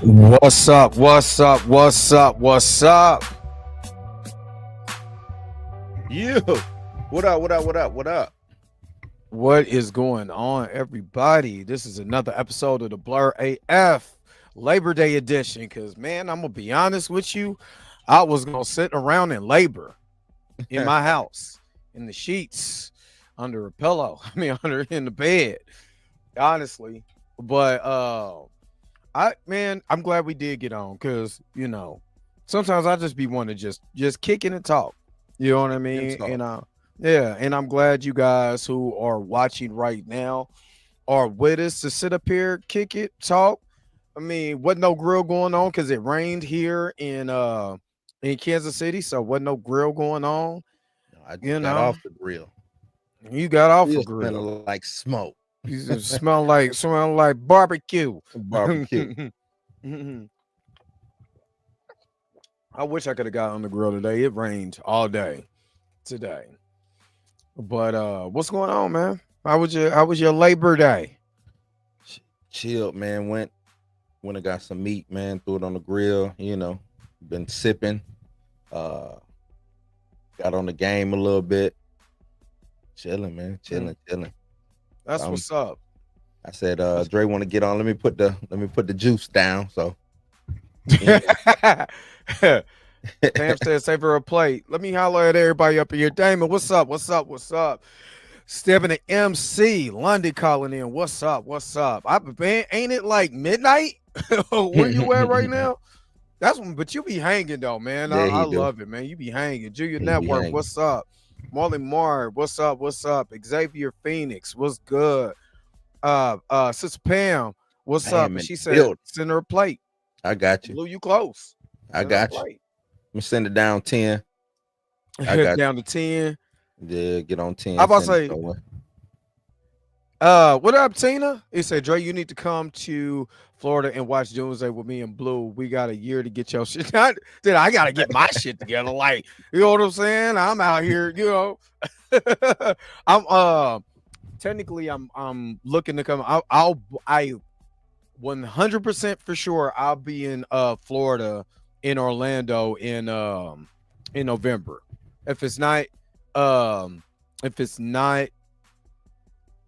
What's up? What's up? What's up? What's up? You. What up? What up? What up? What up? What is going on, everybody? This is another episode of the Blerd AF Labor Day edition. Because, man, I'm going to be honest with you. I was going to sit around and labor in my house, in the sheets, under a pillow. Under in the bed, honestly. But, I'm glad we did get on because, sometimes I just be wanting to just kick in and talk. You know what I mean? Yeah, and I'm glad you guys who are watching right now are with us to sit up here, kick it, talk. Wasn't no grill going on because it rained here in Kansas City, so wasn't no grill going on. I just got off the grill. You got off Still a grill. smelling like smoke. You just smell like barbecue. Barbecue. I wish I could have got on the grill today. It rained all day today. But what's going on, man? How was your Labor Day? Chilled, man. Went and got some meat, man. Threw it on the grill. Been sipping. Got on the game a little bit. Chilling, man. Chilling. That's what's up. I said, Dre want to get on. Let me put the juice down. So Tam said, save her a plate. Let me holler at everybody up here. Damon, what's up? What's up? What's up? Steven and MC, London calling in. What's up? What's up? Ain't it like midnight? Where you at right now? But you be hanging though, man. Yeah, I love it, man. You be hanging. Junior Network, what's up? Marley Marr, what's up? What's up? Xavier Phoenix, what's good? Sister Pam, what's up? And she said, send her a plate. I got you. Blew you close. I got you. I'm gonna send it down 10. I got down to 10. Yeah, get on 10. How about say, what up, Tina? He said, Dre, you need to come to Florida and watch Doomsday with me and Blue. We got a year to get your shit. I gotta get my shit together. Like, you know what I'm saying? I'm out here, I'm technically I'm looking to come. I 100% for sure I'll be in Florida, in Orlando in November. If it's not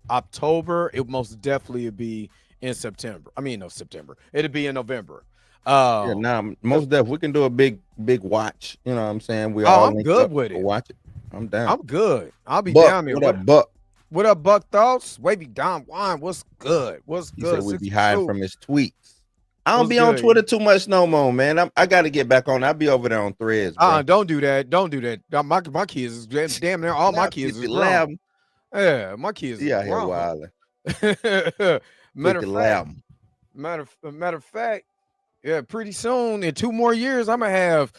October, it most definitely would be in September. September. It'll be in November. Most definitely we can do a big watch. You know what I'm saying? I'm good with it. Watch it. I'm down. I'm good. I'll be down there. What up, Buck? What up, Buck Thoughts? Wavy Don Wine. What's good? What's good? He said we be hiding from his tweets. I don't be on Twitter too much no more, man. I got to get back on. I'll be over there on Threads. Don't do that. Don't do that. My kids is damn near all my kids is grown. Yeah, my kids. Yeah, here wilding. Matter of fact, yeah. Pretty soon, in 2 more years, I'm gonna have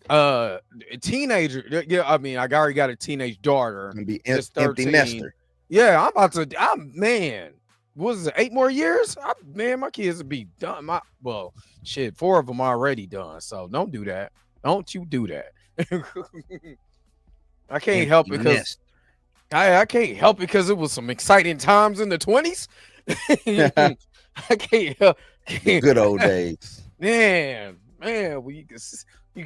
a teenager. Yeah, I already got a teenage daughter. Gonna be empty nester. Yeah, man. What is it? 8 more years? My kids will be done. 4 of them already done. So don't do that. Don't you do that. I can't help it because I can't help it because it was some exciting times in the 20s. I can't help. Good old days. Man, well, you can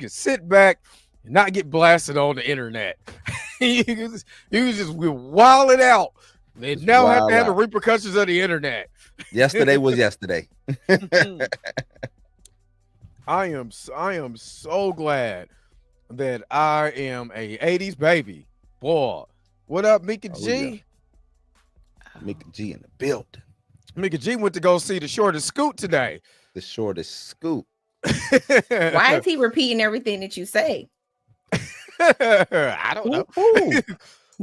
sit back and not get blasted on the internet. you just wild it out. They now have to have the repercussions of the internet. Yesterday was yesterday. I am so glad that I am a 80s baby. Boy, what up, Mika G? Yeah. Mika G in the building. Mika G went to go see The Shortest Scoot today. The Shortest Scoot. Why is he repeating everything that you say? I don't know.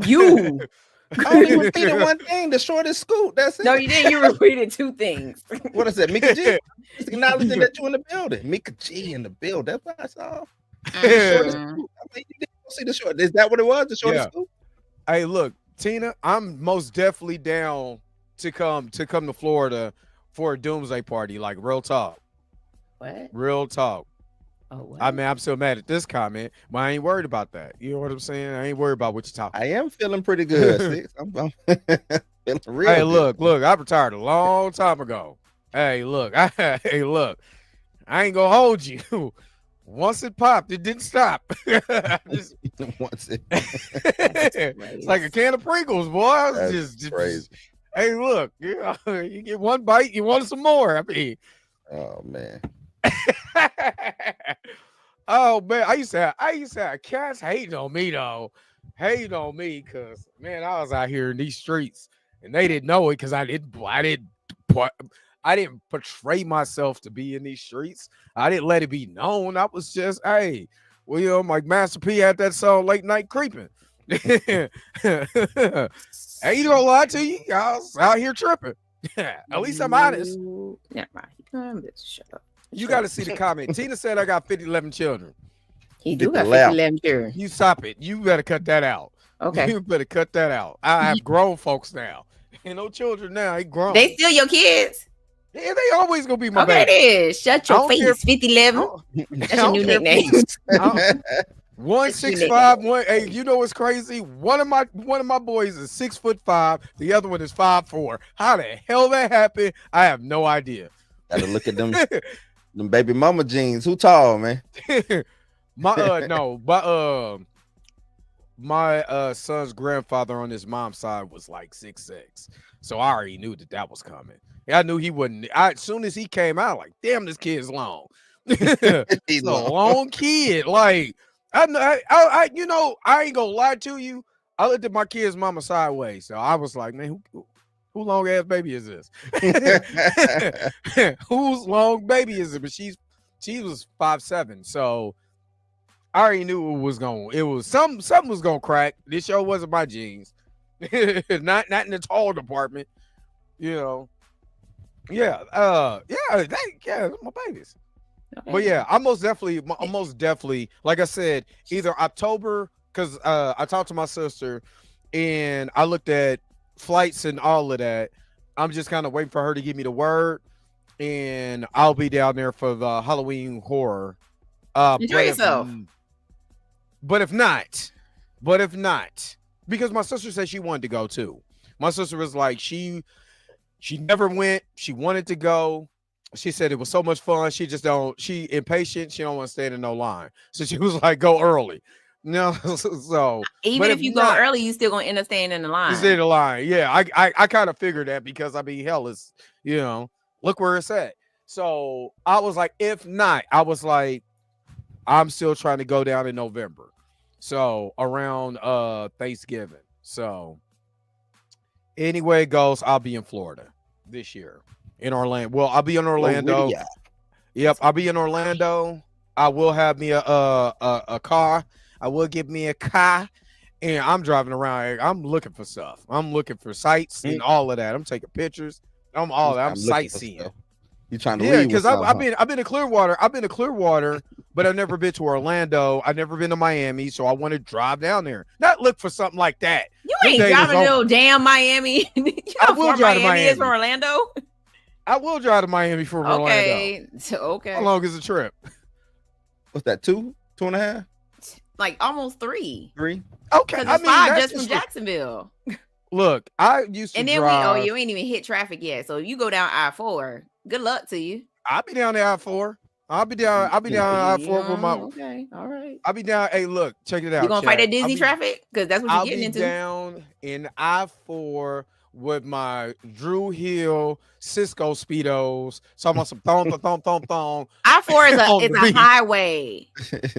You. I only repeated one thing, The Shortest Scoot. That's it. No, you didn't. You repeated 2 things. What is that? Mika G? It's acknowledging that you in the building. Mika G in the building. That's what I saw. The Shortest Scoot. You didn't see the short. Is that what it was? The Shortest Scoot? Hey, look, Tina, I'm most definitely down to come to Florida for a Doomsday party. Like, real talk. What? Real talk. Oh, what? I'm still mad at this comment, but I ain't worried about that. You know what I'm saying? I ain't worried about what you're talking about. I am feeling pretty good. I'm feeling real good. Look, I retired a long time ago. Hey, look. I ain't gonna hold you. Once it popped, it didn't stop. Once it. It's like a can of Pringles, boy. It's just crazy. Hey, look, you get one bite, you want some more. I mean, oh man. Oh man, I used to have cats hating on me though. Hating on me because man, I was out here in these streets and they didn't know it because I didn't portray myself to be in these streets. I didn't let it be known. I was just, hey, well, you know, like Master P had that song Late Night Creeping. I ain't gonna lie to you. I was out here tripping. At least I'm honest. Never mind. Shut up. You got to see the comment. Tina said I got 11 children. He do got 11 children. You stop it. You better cut that out. Okay. You better cut that out. I have grown folks now. Ain't no children now. They grown. They still your kids? Yeah, they always gonna be my baby. It is. Shut your face, 5011. That's your new nickname. 165. Hey, you know what's crazy? One of my boys is 6'5". The other one is 5'4". How the hell that happened? I have no idea. Gotta look at them baby mama jeans. Who tall, man? My son's grandfather on his mom's side was like 6'6". So I already knew that was coming. I knew he wouldn't. As soon as he came out, like, damn, this kid's long. He's a long kid. Like, I you know, I ain't gonna lie to you. I looked at my kid's mama sideways. So I was like, man, who long ass baby is this? Whose long baby is it? But she was 5'7". So I already knew it was something was gonna crack. This show wasn't my jeans. not in the tall department, you know. Yeah, my babies. Okay. But yeah, I'm most definitely, like I said, either October, because I talked to my sister and I looked at flights and all of that. I'm just kind of waiting for her to give me the word, and I'll be down there for the Halloween horror. Enjoy yourself. But if not, because my sister said she wanted to go too. My sister was like, she never went. She wanted to go. She said it was so much fun. She impatient. She don't want to stand in no line. So she was like, go early. No, so even if you go early, you still gonna end up staying in the line. You stay in the line. Yeah, I kind of figured that because I mean, hell, is, you know, look where it's at. So I was like, if not, I was like, I'm still trying to go down in November. So around Thanksgiving. So anyway it goes, I'll be in Florida this year. In Orlando. Well, I'll be in Orlando. Yep, I'll be in Orlando. I will have me a car. I will get me a car, and I'm driving around. I'm looking for stuff. I'm looking for sights and all of that. I'm taking pictures. I'm sightseeing. You trying to leave? Because I've been to Clearwater. But I've never been to Orlando. I've never been to Miami, so I want to drive down there. Not look for something like that. You ain't driving to no damn Miami. I will drive to Miami. Is from Orlando. I will drive to Miami for Orlando. Okay. How long is the trip? What's that? 2.5? Like almost 3. 3? Okay. I mean, 5 just from Jacksonville. Look, I used to and then drive. you ain't even hit traffic yet. So you go down I-4. Good luck to you. I'll be down the I-4. I'll be down I-4 with my. Okay, all right. I'll be down. Hey, look, check it out. You gonna fight that Disney traffic? Because that's what you're getting into. I'll be down in I-4 with my Drew Hill Cisco Speedos. So I'm on some thong. I-4 is a highway.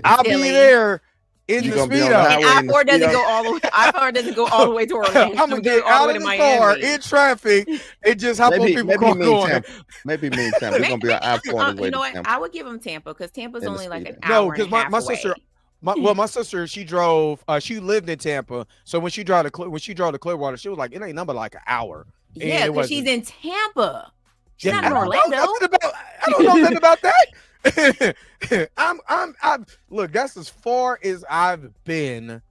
I'll be there in the Speedo. And I-4 doesn't go all the way. I-4 doesn't go all the way to Orlando. I'm gonna get out of the car in traffic and just hop on people going. Maybe me and Tampa. We're gonna be on I-4 you know what? I would give them Tampa because Tampa's only like an hour. No, because my sister. My sister, she drove. She lived in Tampa, so when she drove to Clearwater, she was like, it ain't number like an hour. Yeah, because she's in Tampa. She's not in Orlando. I don't know nothing about that. I'm look. That's as far as I've been.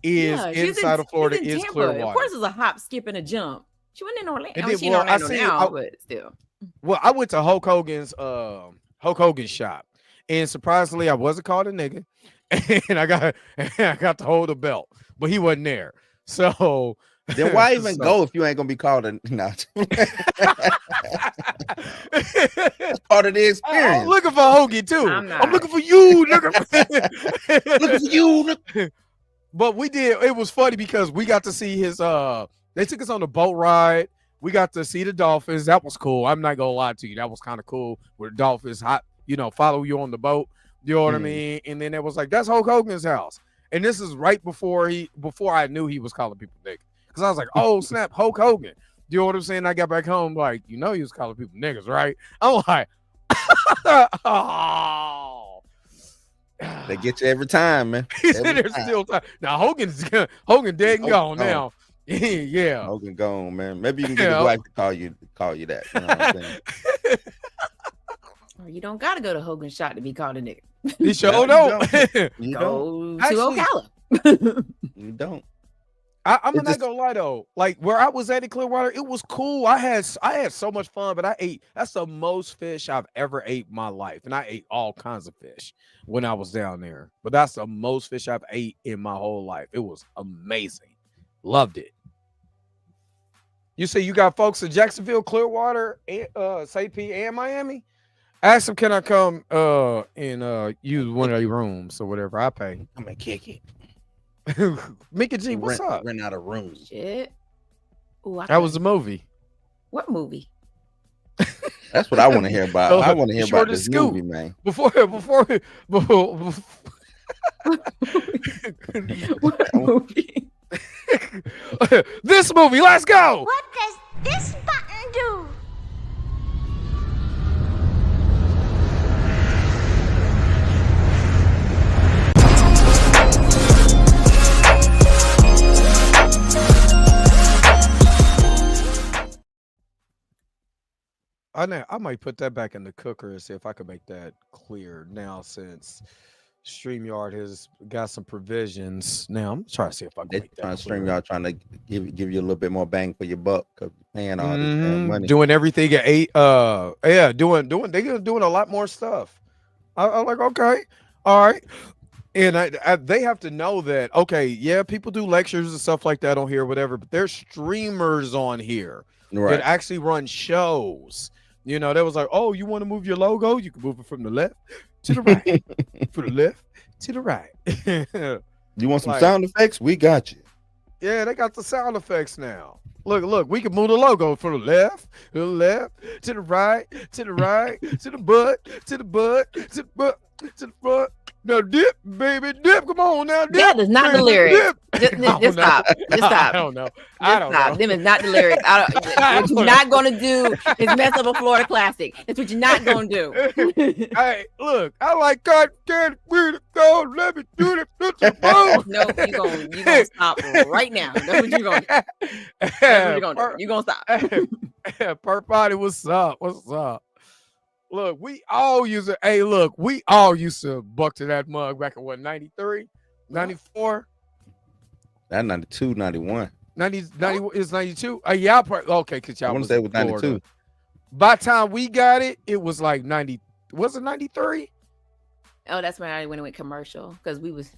Inside of Florida is Clearwater. Of course, it's a hop, skip, and a jump. She wasn't in Orlando. She's in Orlando now, but still. Well, I went to Hulk Hogan's shop, and surprisingly, I wasn't called a nigga. And I got to hold the belt, but he wasn't there. So Then why even go if you ain't gonna be called a not? Part of the experience. I'm looking for Hoagie too. I'm looking for you, nigga. Looking for you. But we did. It was funny because we got to see his. They took us on the boat ride. We got to see the dolphins. That was cool. I'm not gonna lie to you. That was kind of cool. Where the dolphins, follow you on the boat. You know what I mean? And then it was like, that's Hulk Hogan's house. And this is right before I knew he was calling people niggas. Because I was like, oh snap, Hulk Hogan. You know what I'm saying? I got back home like, he was calling people niggas, right? I'm like, oh. They get you every time, man. He said there's still time. Now Hogan dead and gone now. Yeah. Hogan gone, man. Maybe you can get his wife to call you that. You know what I'm saying? You don't gotta go to Hogan's shot to be called a nigga. You sure don't. You go don't. to Ocala. You don't. I'm not gonna lie though. Like where I was at in Clearwater, it was cool. I had so much fun, but that's the most fish I've ever ate in my life. And I ate all kinds of fish when I was down there. But that's the most fish I've ate in my whole life. It was amazing. Loved it. You say you got folks in Jacksonville, Clearwater, St. Pete, and Miami? Ask them, can I come and use one of your rooms or whatever? I pay. I'm gonna kick it. Mickey G, what's up? Rent out a room. Shit. Ooh, that was a movie. What movie? That's what I want to hear about. I want to hear about this movie, man. Before what movie? This movie, let's go. What does this button do? I might put that back in the cooker and see if I can make that clear now, since StreamYard has got some provisions. Now I'm trying to see if I can make that clear. StreamYard trying to give you a little bit more bang for your buck because you're paying all this money. Doing everything at 8. They're doing a lot more stuff. I'm like, okay, all right. And they have to know that, okay, yeah, people do lectures and stuff like that on here, whatever, but there's streamers on here that actually run shows. They was like, oh, you want to move your logo? You can move it from the left to the right, from the left to the right. You want some sound effects? We got you. Yeah, they got the sound effects now. Look, we can move the logo from the left, to the right, to the right, to the butt, to the butt, to the butt, to the front. Now dip, baby, dip. Come on now, dip. That is not the lyrics. Just stop. Just stop. I don't know. Them is not the lyrics. What you're not gonna do is mess up a Florida classic. That's what you're not gonna do. Hey, look, I like cotton candy, we the go. Let me do it. No, you gonna stop right now. That's what you're gonna do. That's what you're gonna do. You're gonna stop. Perp Body, what's up? What's up? Look, we all used to buck to that mug back in what, 93, 94? That 92, 91. 90 is 92. Yeah, okay, because y'all I want to say it was 92. By the time we got it, it was like 90. Was it 93? Oh, that's when I went commercial, because we was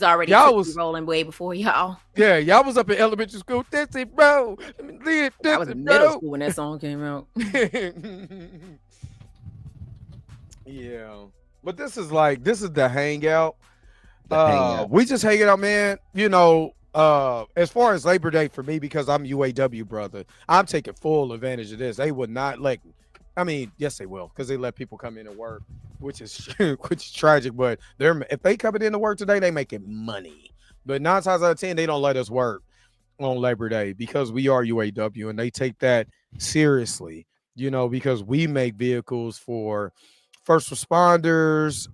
already rolling way before y'all. Yeah, y'all was up in elementary school. That's it, bro. I was in middle school when that song came out. Yeah, but this is the hangout. We just hanging out, man. As far as Labor Day for me, because I'm UAW brother, I'm taking full advantage of this. They would not yes, they will, because they let people come in and work, which is tragic. But if they coming in to work today, they making money. But 9 times out of 10, they don't let us work on Labor Day because we are UAW, and they take that seriously. Because we make vehicles for first responders.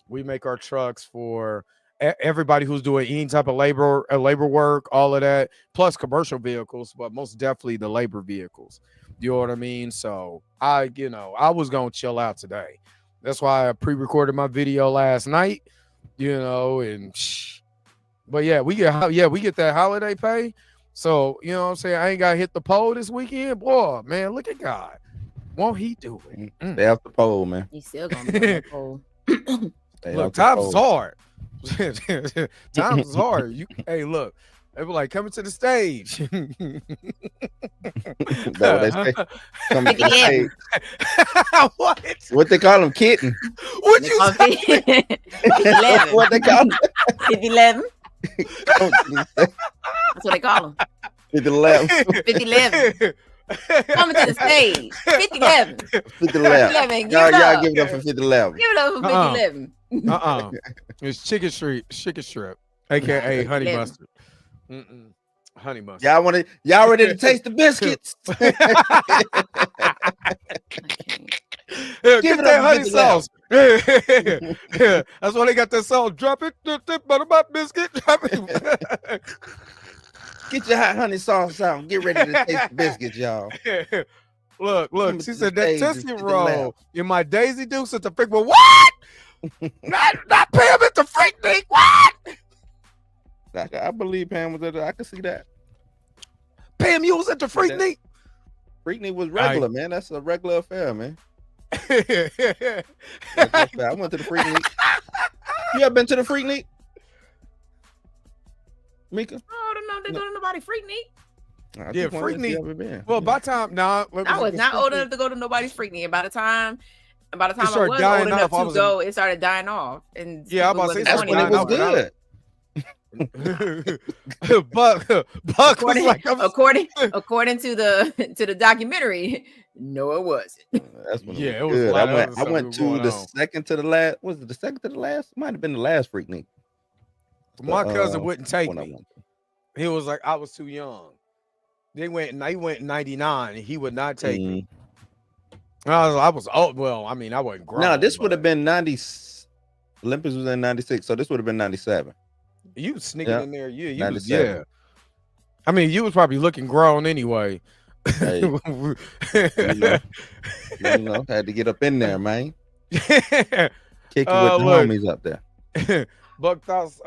We make our trucks for everybody who's doing any type of labor work, all of that, plus commercial vehicles, but most definitely the labor vehicles. You know what I mean? So I was gonna chill out today. That's why I pre-recorded my video last night. But yeah, we get that holiday pay. So you know what I'm saying? I ain't gotta hit the pole this weekend. Boy, man, look at God. Won't he do it? Stay off the pole, man. He's still gonna be on the pole. Look, times is hard. Times is hard. Hey, look, They were like, coming to the stage. That's what they say. Coming to the stage. What they call them? Kitten. What They you call say? it 50-11. What they call them? 50-11. That's what they call them. 50-11. 50-11. Coming to the stage. 50-11. 50-11. 50-11. Y'all give it up for 50-11. Give it up for 50-11. It's chicken strip, aka honey 11. mustard. Honey mustard. Y'all ready to taste the biscuits? Yeah, Give get it that up honey for sauce. Yeah, that's why they got that sauce. Drop it, butter my biscuit. Drop it. Get your hot honey sauce out and get ready to taste the biscuits, y'all. Look. Coming She to said the that stage Tootsie and Roll in my Daisy Dukes at the freak. But what? not Pam at the freak thing. What? I believe Pam was at I can see that. Pam, you was at the freak thing. Freaknik was regular, man. That's a regular affair, man. Yeah. I went to the Freaknik. You ever been to the Freaknik? Mika? Oh, no, they go to nobody Freaknik. Yeah, Freaknik. Well, by the time I was not old enough to go to nobody's Freaknik. By the time I was old enough to go, it started dying off. And yeah, I'm about to say that's when it was good. Buck was like, according to the documentary, no, it wasn't. That's when yeah, it was good. I went to the on. second to the last. Was it the second to the last? Might have been the last Freaknik. My cousin wouldn't take me. He was like, I was too young. They went in 99, and he would not take me. I was old. Well, I mean, I wasn't grown. No, this would have been 90. Olympus was in 96, so this would have been 97. You was sneaking in there. Yeah, you was, yeah. I mean, you was probably looking grown anyway. Hey, you know, had to get up in there, man. Kick it with the homies up there. Buck Thoughts,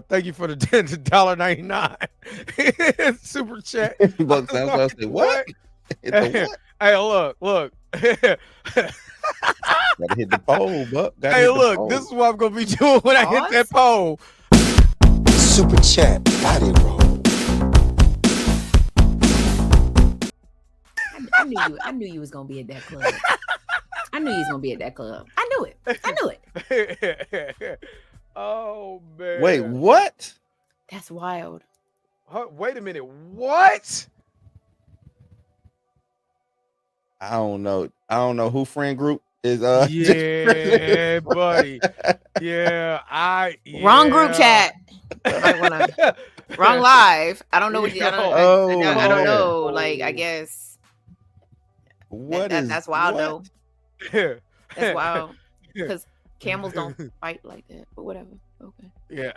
thank you for the $1.99 super chat. Buck Thoughts, say what? Hey, look. Gotta hit the pole, Buck. Hey, look, this is what I'm gonna be doing when I hit that pole. Super chat body roll. I knew you was gonna be at that club. I knew you was gonna be at that club. I knew it. Oh man. Wait, what? That's wild. Wait a minute. What? I don't know who friend group is yeah, buddy. Yeah, wrong group chat. Wrong live. I don't know what I don't know. Like, I guess that's wild though. That's wild. Because camels don't fight like that. But whatever. Okay. Yeah.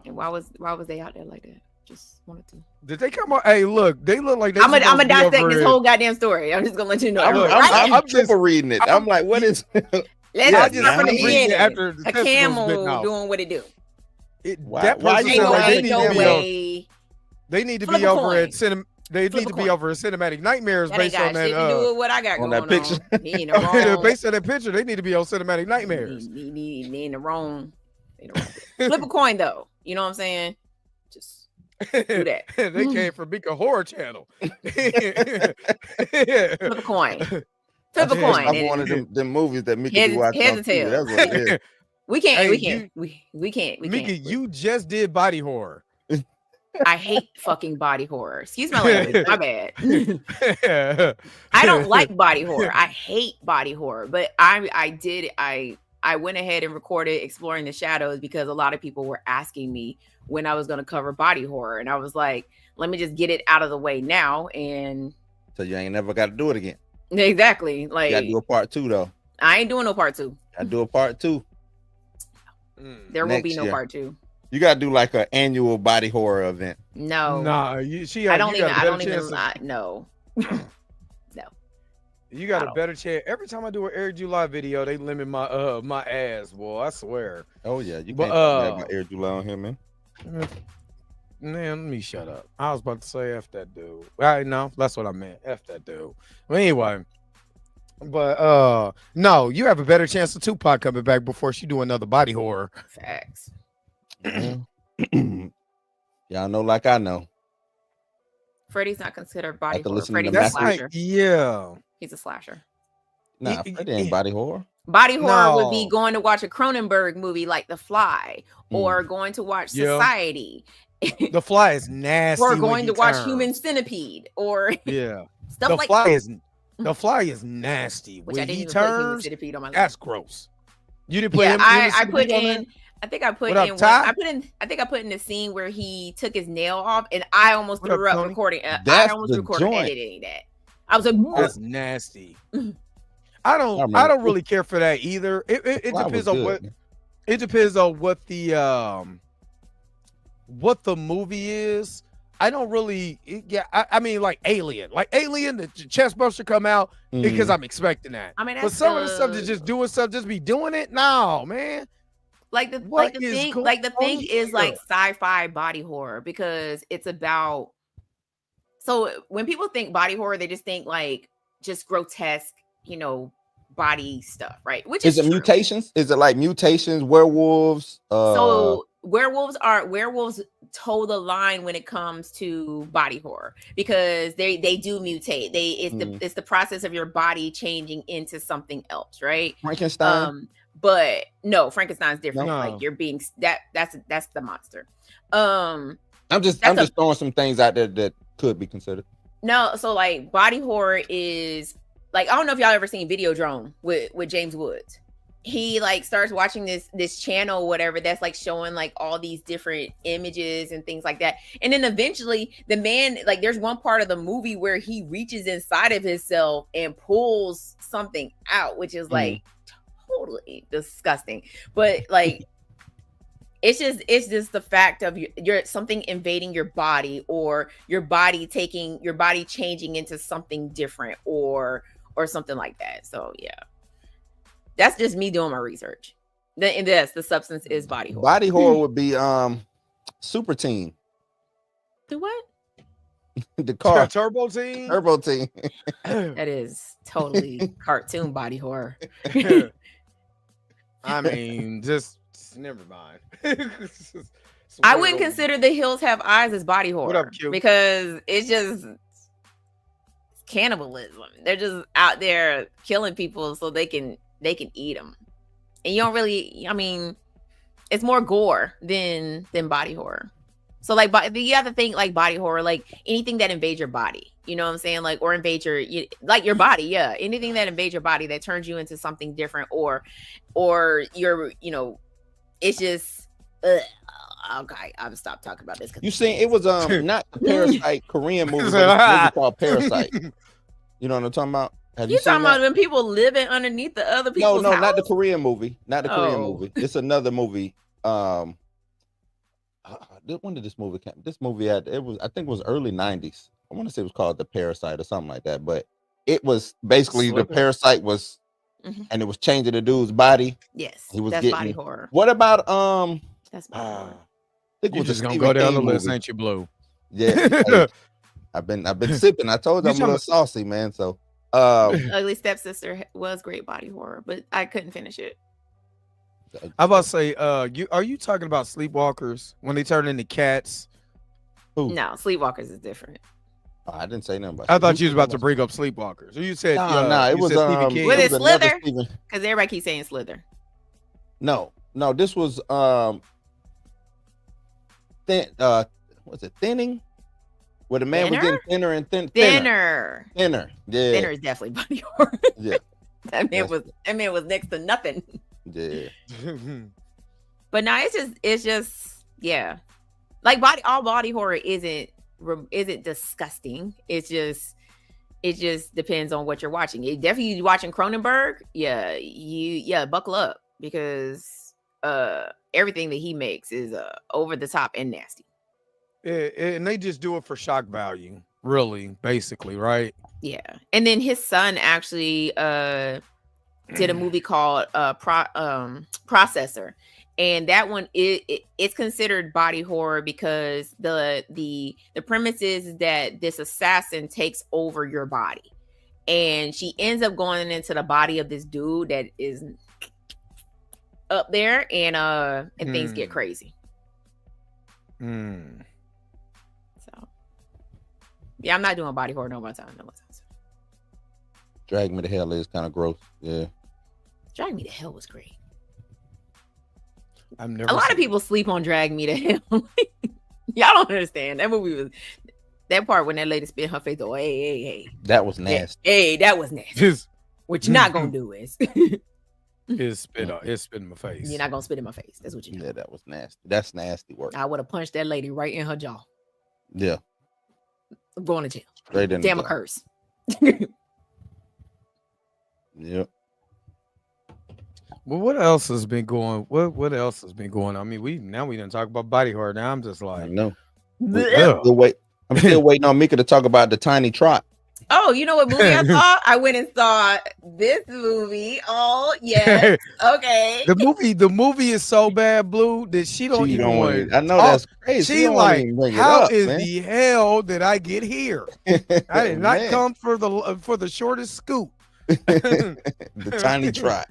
And why was they out there like that? Just wanted to. Did they come on? Hey, look, they look like they. I'm gonna dissect this whole goddamn story. I'm just gonna let you know. I'm just reading it. I'm like, what is? Let's just from the beginning. After a camel doing what it do. Why you they need to be over at Cinematic Nightmares based on that. Do what I got going on. Picture. Based on that picture, they need to be on Cinematic Nightmares. They in the wrong. Flip a coin though. You know what I'm saying? Just do that. They came from Mika Horror Channel. Flip a coin. Flip a coin. I'm one of them movies that Mika watch. Heads or tails. That's what it is. We can't. Mika, you just did body horror. I hate fucking body horror. Excuse my language. My bad. I don't like body horror. I hate body horror. But I went ahead and recorded Exploring the Shadows because a lot of people were asking me when I was going to cover body horror. And I was like, let me just get it out of the way now. And so you ain't never got to do it again. Exactly. Like, you got to do a part 2 though. I ain't doing no part 2. I do a part 2. There will be no part 2. You got to do like an annual body horror event. No. Nah, I don't even no. You got a better chance. Every time I do an Air July video, they limit my my ass, boy. I swear. Oh yeah, you can't have my Air July on here, man. Man, let me shut up. I was about to say F that dude. No, that's what I meant. F that dude. Well, anyway. But no, you have a better chance of Tupac coming back before she do another body horror. Facts. Y'all know, like I know. Freddy's not considered body After horror. listening to Freddy's a That's Matthew- slasher. like, yeah. He's a slasher. Nah, Freddy ain't body horror. Body horror would be No. going to watch a Cronenberg movie like The Fly, or going to watch Yeah. Society, The Fly is nasty. or when going you to watch turn. Human Centipede, or Yeah. stuff The like Fly that. is the Fly is nasty. Which when I didn't he even put Human turns, Centipede on my list. that's gross. You didn't put Yeah, him. I put in. I think I put What up, in. Ty? I think I put in the scene where he took his nail off, and I almost What up, threw up Tony? recording. I That's almost the recorded joint. editing that. I was like, That's nasty. I don't really care for that either. It Fly depends was on good, what man. it depends on what the movie is. I don't really I mean like Alien. Like Alien, the chest buster come out because I'm expecting that. I mean, But that's some of the stuff that's just doing stuff, just be doing it. No, man. like the What thing is is going like here? sci-fi body horror, because it's about, so when people think body horror, they just think like just grotesque, body stuff, right? Which Is is it true. mutations? Is it like mutations, werewolves? So werewolves toe the line when it comes to body horror, because they do mutate. It's the process of your body changing into something else, right? Frankenstein. But no, Frankenstein's different. No. Like you're being that's the monster. I'm just throwing some things out there that could be considered. No, so like body horror is like, I don't know if y'all ever seen Videodrome with James Woods. He like starts watching this channel, whatever, that's like showing like all these different images and things like that. And then eventually the man, like there's one part of the movie where he reaches inside of himself and pulls something out, which is like totally disgusting. But like it's just the fact of you're something invading your body, or your body changing into something different, or something like that. So yeah, that's just me doing my research. The substance is body horror. Body horror would be Super Team. Do what? The car Turbo Team. Turbo Team. That is totally cartoon body horror. I mean, just never mind. I wouldn't consider The Hills Have Eyes as body horror. What up, Q? Because it's just cannibalism. They're just out there killing people so they can eat them. And you don't really, I mean, it's more gore than body horror. So like, the other thing, like body horror, like anything that invades your body, you know what I'm saying? Like, or invade your body. Yeah. Anything that invades your body that turns you into something different, or you're, it's just, okay, I've stopped talking about this. You seen it was not the Parasite Korean movie, but it's a movie called Parasite. You know what I'm talking about? Have You seen talking that? about when people living underneath the other people's No, house? not the Korean movie. Not the Korean Oh. movie. It's another movie. When did this movie come? This movie I think it was early 90s. I want to say it was called The Parasite or something like that. But it was basically the parasite was, and it was changing the dude's body. Yes, He was that's getting body horror. What about That's body horror. I think it You was just a gonna Stephen go down the King list, movie. ain't you, Blue? Yeah. Hey, I've been sipping. I told you You I'm a little saucy, man. So Ugly Stepsister was great body horror, but I couldn't finish it. I about to say, are you talking about Sleepwalkers when they turn into cats? Who? No, Sleepwalkers is different. Oh, I didn't say nothing about I thought you was about to bring up Sleepwalkers. Or you said it you was said Stephen King. Was it another Slither? Stephen- Because everybody keeps saying Slither. No, this was what's it, Thinning? Where the man was getting thinner and thinner. Thinner. Yeah. Thinner is definitely body horror. Yeah. That man was next to nothing. Yeah. But no, it's just yeah. Like all body horror isn't disgusting. It just depends on what you're watching. It definitely, you watching Cronenberg, buckle up, because everything that he makes is over the top and nasty. And they just do it for shock value, really, basically, right? Yeah. And then his son actually did a movie called Processor. And that one it's considered body horror because the premise is that this assassin takes over your body, and she ends up going into the body of this dude that is up there, and things get crazy. Yeah, I'm not doing body horror no more time. Drag Me to Hell is kind of gross. Yeah. Drag Me to Hell was great. I've never. A lot of people sleep on Drag Me to Hell. Y'all don't understand. That movie was that part when that lady spit her face. Oh, hey. That was nasty. Hey, that was nasty. What you're not gonna do is spit in my face. You're not gonna spit in my face. That's what you do. Yeah, that was nasty. That's nasty work. I would have punched that lady right in her jaw. Yeah. I'm going to jail. Straight in. Damn a curse. Yep. Well, what else has been going? What else has been going? I mean, we didn't talk about body horror. Now I'm just I like, know. I'm still waiting on Mika to talk about the Tiny Trot. Oh, you know what movie I saw? I went and saw this movie. Oh, yes. Okay. The movie is so bad, Blue, that she don't even want. I know that's crazy. She like, how is the hell did I get here? I did not come for the shortest scoop. The Tiny Trot.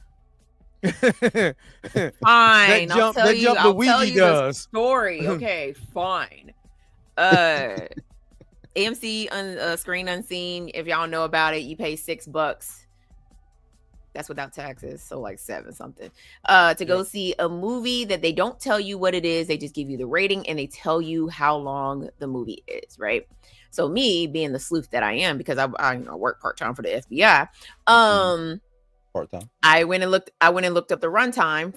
Fine. I'll tell you the story. Mm-hmm. Okay, fine. AMC Screen Unseen. If y'all know about it, you pay $6. That's without taxes, so like 7 something. To go see a movie that they don't tell you what it is. They just give you the rating and they tell you how long the movie is, right? So me being the sleuth that I am, because I work part-time for the FBI. Part-time. I went and looked up the runtime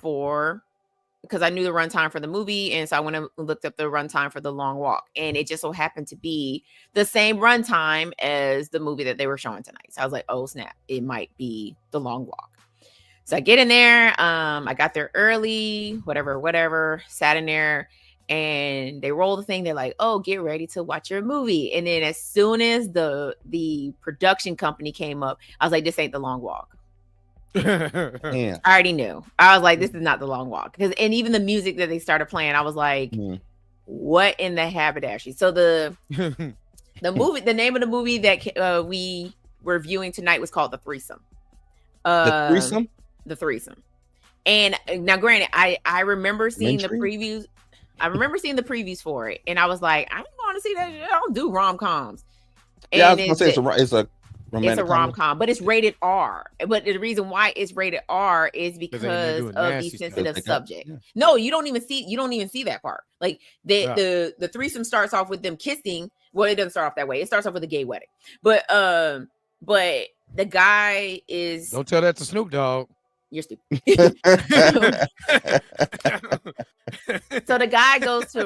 because I knew the runtime for the movie, and so I went and looked up the runtime for The Long Walk, and it just so happened to be the same runtime as the movie that they were showing tonight. So I was like, oh snap, it might be The Long Walk. So I get in there, I got there early, whatever, sat in there, and they roll the thing. They're like, oh, get ready to watch your movie. And then as soon as the production company came up, I was like, this ain't The Long Walk. Yeah. I already knew. I was like, this is not The Long Walk. And even the music that they started playing, I was like, what in the haberdashery? So the movie, the name of the movie that we were viewing tonight was called The Threesome. The Threesome? The Threesome. And now granted, I remember seeing the previews. I remember seeing the previews for it, and I was like, I don't want to see that shit. I don't do rom-coms. Yeah, I was gonna say it's a rom-com, but it's rated R. But the reason why it's rated R is because of the sensitive subject. Yeah. No, you don't even see that part. Like the threesome starts off with them kissing. Well, it doesn't start off that way. It starts off with a gay wedding. But the guy is. Don't tell that to Snoop Dogg. You're stupid. So the guy goes to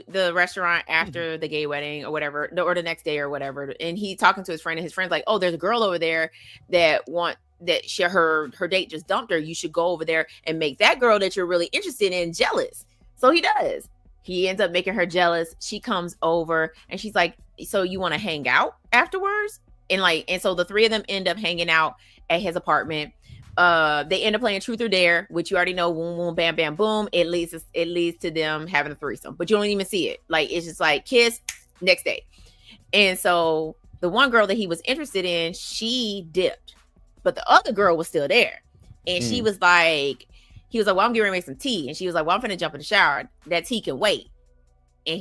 the restaurant after the gay wedding or whatever, or the next day or whatever, and he's talking to his friend, and his friend's like, oh, there's a girl over there that her date just dumped her. You should go over there and make that girl that you're really interested in jealous. So he does. He ends up making her jealous. She comes over and she's like, so you want to hang out afterwards? And so the three of them end up hanging out at his apartment. They end up playing Truth or Dare, which you already know, boom, boom, bam, bam, boom. It leads to them having a threesome, but you don't even see it. Like, it's just like kiss next day. And so the one girl that he was interested in, she dipped, but the other girl was still there. And he was like, well, I'm getting ready to make some tea. And she was like, well, I'm finna jump in the shower. That tea can wait. And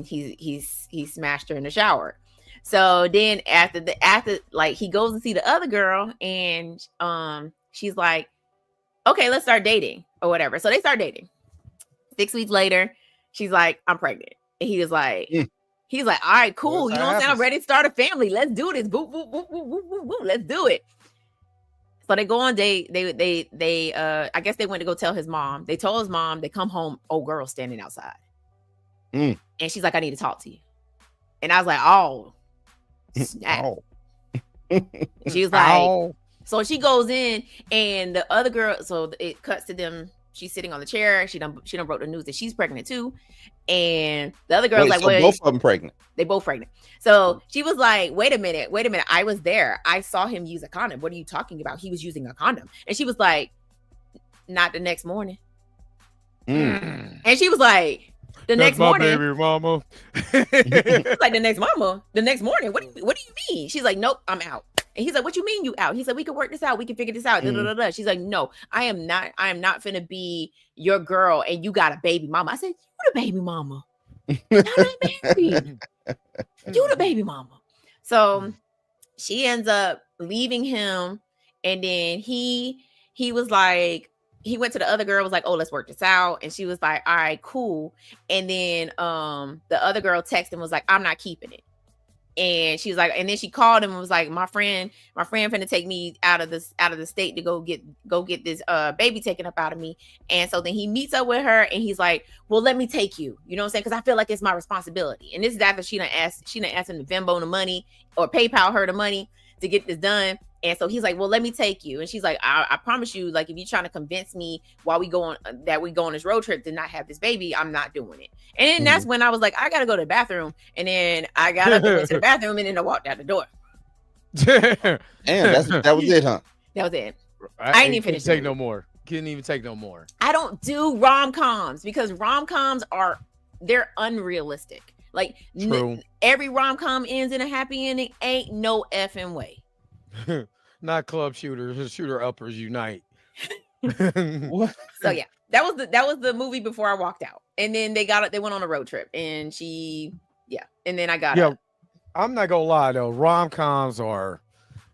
he smashed her in the shower. So then after like, he goes to see the other girl, and she's like, okay, let's start dating or whatever. So they start dating. 6 weeks later, she's like, I'm pregnant. And he was like, he's like, all right, cool. You know what I'm saying? I'm ready to start a family. Let's do this. Boop, boop, boop, boop, boop, boop, boop. Let's do it. So they go on date. They I guess they went to go tell his mom. They told his mom. They come home. Old girl standing outside. And she's like, I need to talk to you. And I was like, oh, snap. She was like, so she goes in, and the other girl, so it cuts to them. She's sitting on the chair. She done wrote the news that she's pregnant too. And the other girl's like, well, both of them pregnant. They both pregnant. So she was like, wait a minute. I was there. I saw him use a condom. What are you talking about? He was using a condom. And she was like, not the next morning. And she was like, next morning, baby mama. Like the next morning. What do you mean? She's like, nope, I'm out. And he's like, what you mean you out? He said, we can work this out. We can figure this out. She's like, no, I am not finna be your girl and you got a baby mama. I said, what a baby mama? Y'all not married. You the baby mama. So she ends up leaving him, and then he was like, he went to the other girl, was like, oh, let's work this out. And she was like, all right, cool. And then the other girl texted and was like, I'm not keeping it. And she was like, and then she called him and was like, my friend finna take me out of the state to go get this baby taken up out of me. And so then he meets up with her and he's like, well, let me take you. You know what I'm saying? Because I feel like it's my responsibility. And this is after she done asked him to Venmo the money or PayPal her the money to get this done. And so he's like, well, let me take you. And she's like, I promise you, like, if you're trying to convince me while we go on this road trip to not have this baby, I'm not doing it. And then that's when I was like, I got to go to the bathroom. And then I got up and went to the bathroom, and then I walked out the door. And that was it, huh? That was it. I didn't even finish. Take no more. Couldn't even take no more. I don't do rom-coms because rom-coms they're unrealistic. Like every rom-com ends in a happy ending. Ain't no effing way. Not club shooters, shooter uppers unite. So yeah, that was the movie before I walked out, and then they went on a road trip, and and then I got up. I'm not gonna lie though, rom-coms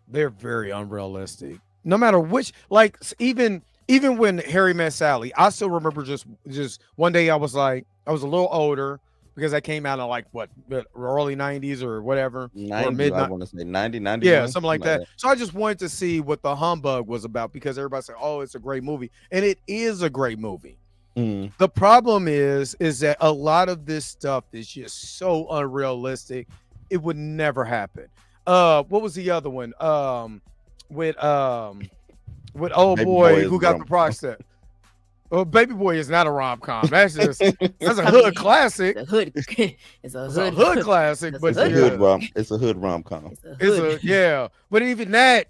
they're very unrealistic. No matter which, like even when Harry Met Sally, I still remember just one day I was a little older. Because that came out in like what, early 90s or whatever, 90, or mid. I want to say 90, 91. Yeah, something like that. So I just wanted to see what the humbug was about because everybody said, "Oh, it's a great movie," and it is a great movie. The problem is that a lot of this stuff is just so unrealistic. It would never happen. What was the other one? With old boy who got the prostate. Well, Baby Boy is not a rom-com. That's a hood classic. It's a hood classic, but it's a hood rom-com. But even that,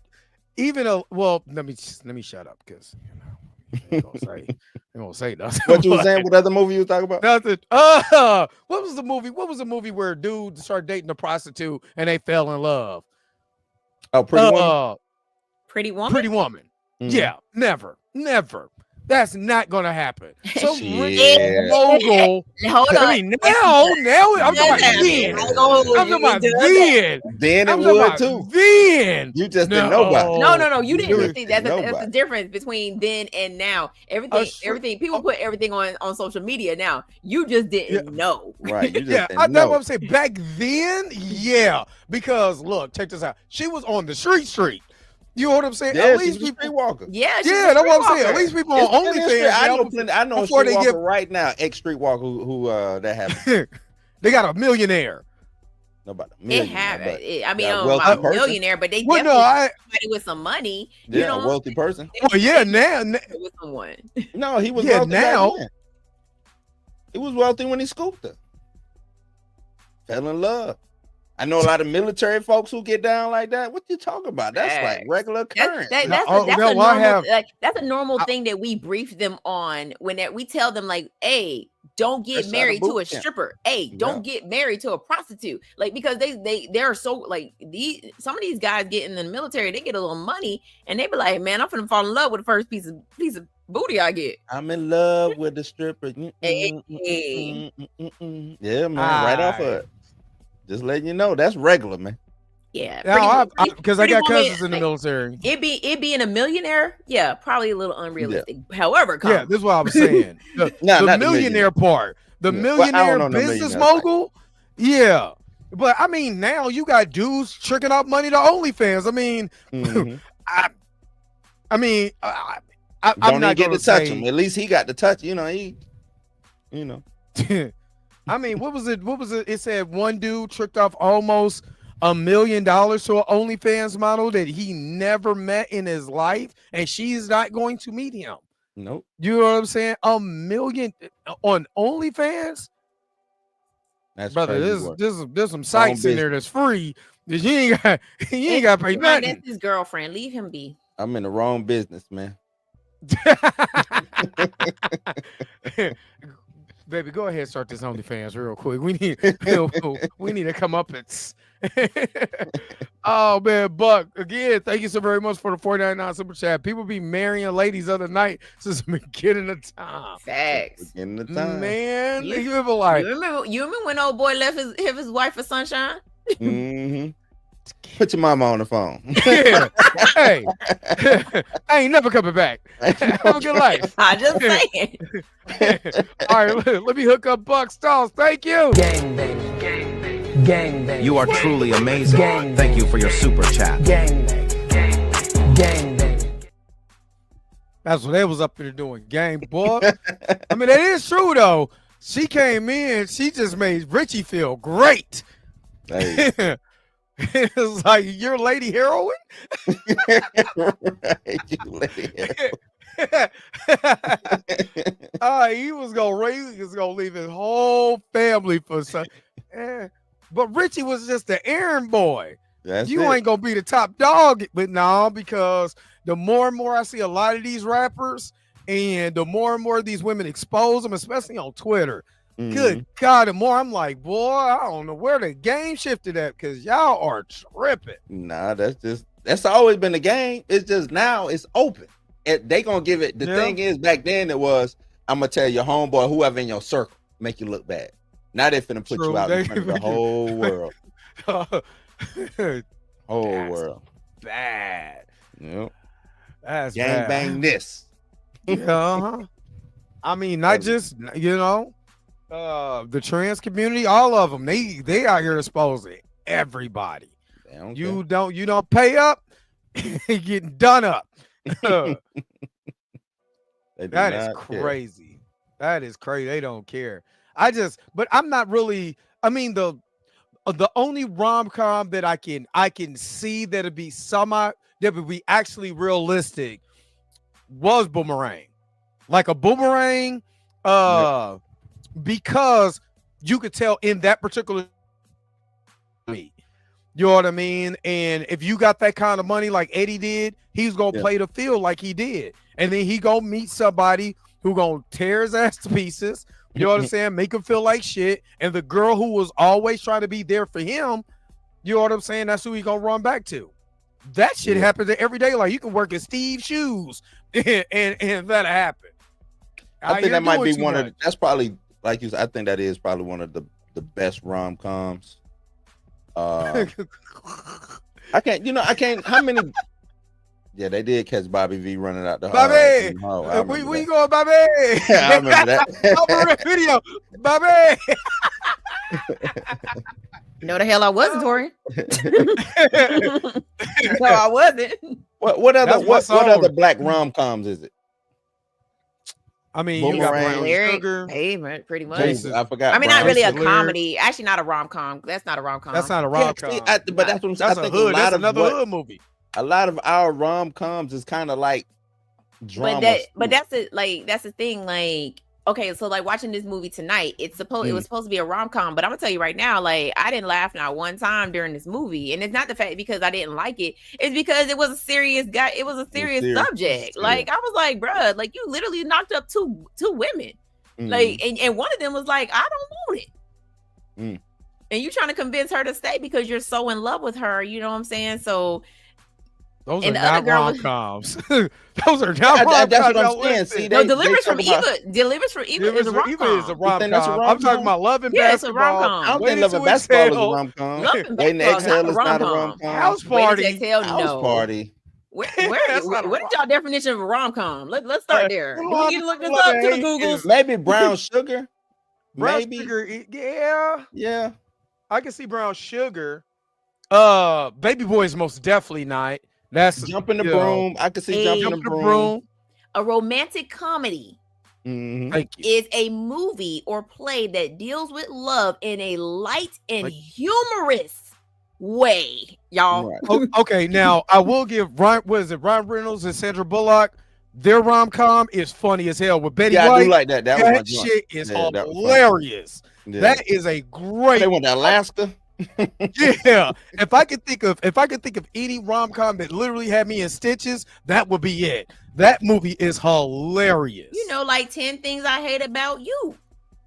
let me shut up because I won't say nothing. What you was saying? What other movie you was talking about? Nothing. What was the movie? What was the movie where dude started dating a prostitute and they fell in love? Oh, Pretty Woman. Pretty Woman. Pretty Woman. Yeah, never. That's not gonna happen. So mogul. Hold on. I mean, now I'm talking about then. I'm talking about then. Then it would too. Then you just didn't know about it. No. You didn't see that's the difference between then and now. Everything people put everything on social media now. You just didn't know. Right. You just didn't know. That's what I'm saying. Back then, yeah. Because look, check this out. She was on the street. You know what I'm saying? Yeah, at least people streetwalker. Yeah, that's what I'm saying. At least people on OnlyFans. I know a streetwalker right now, ex-streetwalker who that happened. They got a millionaire. Nobody. It happened. I mean, a millionaire, but they definitely somebody with some money. Yeah, a wealthy person. Well, yeah, now with someone. No, he was wealthy now. He was wealthy when he scooped her. Fell in love. I know a lot of military folks who get down like that. What you talking about? That's like regular occurrence. That's a normal thing that we brief them on when we tell them like, hey, don't get married to a stripper. Hey, don't get married to a prostitute. Like, because they're so like some of these guys get in the military, they get a little money and they be like, man, I'm finna fall in love with the first piece of booty I get. I'm in love with the stripper. Yeah, man, right off of it. Just letting you know, that's regular, man. Yeah, because I got cousins in the military. It being a millionaire, yeah, probably a little unrealistic. Yeah. However, this is what I was saying. The millionaire part, the millionaire business mogul, yeah. But I mean, now you got dudes tricking out money to OnlyFans. I mean, I'm not going to touch him. At least he got to touch. You know. I mean, what was it? It said one dude tricked off almost $1 million to an OnlyFans model that he never met in his life, and she's not going to meet him. Nope. You know what I'm saying? $1 million on OnlyFans? That's brother. There's some sites in there that's free. You ain't got to pay nothing. That's his girlfriend. Leave him be. I'm in the wrong business, man. Baby, go ahead and start this OnlyFans real quick. We need to come up and Oh man, Buck, again, thank you so very much for the $4.99 super chat. People be marrying ladies other night since the beginning of time. Facts. Beginning of time. Man, You- you ever like You remember when old boy left his wife for sunshine? Mm-hmm. Put your mama on the phone. yeah. Hey, I ain't never coming back. Have a good life. I just saying. All right, let me hook up Buck Stalls. Thank you. Gang bang, gang bang, gang bang. You are truly amazing. Gang. Thank you for your super chat. Gang bang, gang bang, gang bang. That's what they was up there doing, gang boy. I mean, that is true though. She came in, she just made Richie feel great. Hey. It's like you're Lady Heroin. Right, you lady. He was gonna leave his whole family for some. But Richie was just the errand boy. That's You it. ain't gonna be the top dog, but no, because the more and more I see a lot of these rappers, and the more and more these women expose them, especially on Twitter. Mhm. Good God, the more I'm like, boy, I don't know where the game shifted at because y'all are tripping. Nah, that's always been the game. It's just now it's open. They gonna give it. The thing is, back then it was, I'm gonna tell your homeboy, whoever in your circle, make you look bad. Now they finna put you out in front of the whole world. Whole world. Bad. Yep. That's Gang bad. bang this. Uh-huh. I mean, not just, the trans community, all of them, they out here exposing everybody. They don't You don't pay up, you're getting done up. They do That is not care. crazy. That is crazy. They don't care. But I'm not really. I mean, the only rom-com that I can see that'd be that would be actually realistic was Boomerang, like a Boomerang, because you could tell in that particular. You know what I mean? And if you got that kind of money like Eddie did, he's gonna play the field like he did. And then he gonna meet somebody who gonna tear his ass to pieces. You know what I'm saying? Make him feel like shit. And the girl who was always trying to be there for him, you know what I'm saying? That's who he gonna run back to. That shit happens every day. Like you can work at Steve's shoes and that'll happen. I think that might be one of that's probably, like you said, I think that is probably one of the best rom-coms. I can't how many. Yeah, they did catch Bobby V running out the Bobby, where you going, Bobby? Yeah, I remember that. I remember that video, Bobby. No, the hell I wasn't, Tori. No, I wasn't. What other black rom-coms is it? I mean, you got Brown Sugar. Hey, man, pretty much. I forgot. I mean, not really a Lyric. comedy. Actually, not a rom-com. That's not a rom-com. That's not a rom-com. Yeah, but that's what I'm saying. That's I a think hood. a lot That's of another hood movie. A lot of our rom-coms is kind of like drama. But that's the thing. Like, okay, so like watching this movie tonight, it was supposed to be a rom-com, but I'm gonna tell you right now, like I didn't laugh not one time during this movie, and it's not the fact because I didn't like it, it's because it was a serious subject. Like I was like, bruh, like you literally knocked up two women, like, and one of them was like, I don't want it, and you trying to convince her to stay because you're so in love with her, you know what I'm saying? So those are not rom-coms. Those are not rom-coms. That's what I'm saying. See, Deliverance from Evil is a rom-com. I'm talking about Love and Basketball. It's a rom-com. I don't think Love and Basketball is a rom-com. Waiting to Exhale is not a rom-com. House Party. House Party. Where is y'all definition of a rom-com? Let's start there. You need to look this up to the Googles. Maybe Brown Sugar. Brown Sugar, yeah. I can see Brown Sugar. Baby Boy is most definitely not. That's Jump in the Broom. I could see Jump in the Broom. A romantic comedy is a movie or play that deals with love in a light and humorous way, y'all. Right. Okay, now I will give Ryan Reynolds and Sandra Bullock. Their rom-com is funny as hell with Betty White. I do like that. That shit is hilarious. That is a great. They went to Alaska. Yeah, if I could think of any rom-com that literally had me in stitches, that would be it. That movie is hilarious. You know, like 10 Things I Hate About You.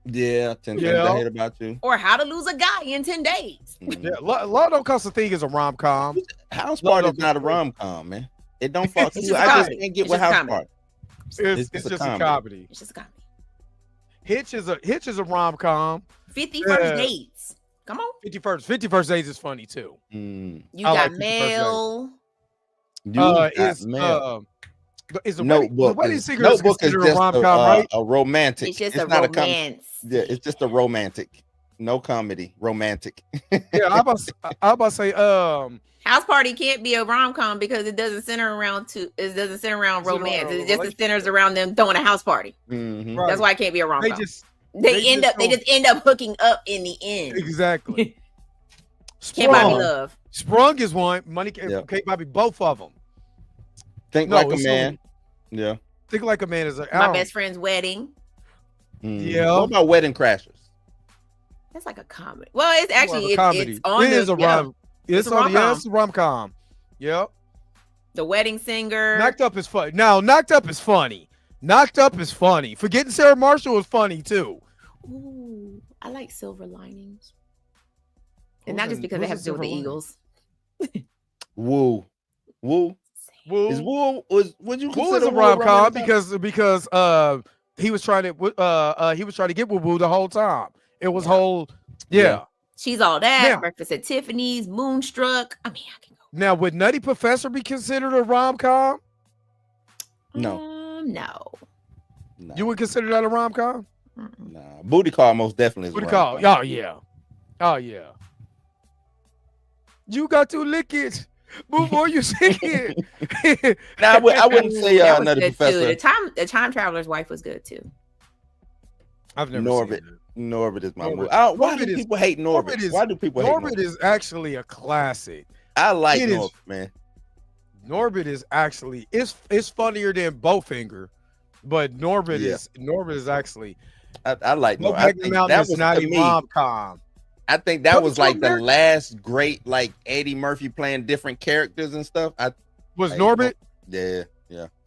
Yeah, 10 Things I Hate About You. Or How to Lose a Guy in 10 Days. Yeah, Law Don't Cost a Thing is a rom-com. House Law Party Don't is not a Cost a Thing. rom-com, man. It don't fall. It's See, just a I just comedy. can't get It's with just a House comedy. Party. It's just a comedy. It's just a comedy. Hitch is a rom-com. 50 Yeah. First Dates. Come on. 51st Dates is funny too. You I got like 51st mail. Is the Notebook. Wedding Singer Notebook is considered just a rom-com, right? a romantic. It's just it's a not romance. Yeah, it's just a romantic. No comedy. Romantic. Yeah, I'm about to say House Party can't be a rom-com because it doesn't center around romance. It just centers around them throwing a house party. Mhm. Right. That's why it can't be a rom-com. they They just end up hooking up in the end. exactly. Can't buy me Sprung. love. Sprung is one. Money can't Yep. buy me both of them. Think No, like a it's so man. many. Yeah. Think Like a Man is a My best friend's wedding. Yeah. What about Wedding Crashers? That's like a comedy. Well, it's actually a comedy. it's on It is a rom. It's It's a on. Yeah, rom-com. it's a rom-com. Yep. The Wedding Singer. Knocked Up is funny. Now, Knocked Up is funny. Knocked Up is funny. Forgetting Sarah Marshall is funny too. Ooh, I like Silver Linings. And Who's not just in- because it who's has in to do with the Silver Eagles. Woo. Woo. Is Woo would you Woo consider is a Woo rom-com romantic? because he was trying to get with Woo the whole time. It was Yeah. yeah. She's All That, Now- Breakfast at Tiffany's, Moonstruck. I mean, I can go. Now, would Nutty Professor be considered a rom-com? No. No. Nah, You would consider that a rom-com? nah. Booty Call most definitely is What do a you call? rom-com. Oh yeah. Oh yeah. You got to lick it before you sing it. Nah, I wouldn't say That was Nutty good Professor. too. The time Traveler's Wife was good too. I've never Norbit. seen it. Norbit is my Norbit. movie. Why Norbit do is- people hate Norbit? Norbit is- Why do people hate Norbit Norbit? is actually a classic. I like it is- Norbit, man. Norbit is actually it's funnier than Bowfinger, but Norbit is actually I like No Norbit. I Back in the think Mountain that is was not to a me. rom-com. I think that Coming was to like the America. last great like Eddie Murphy playing different characters and stuff. Was Like, Norbit? Yeah.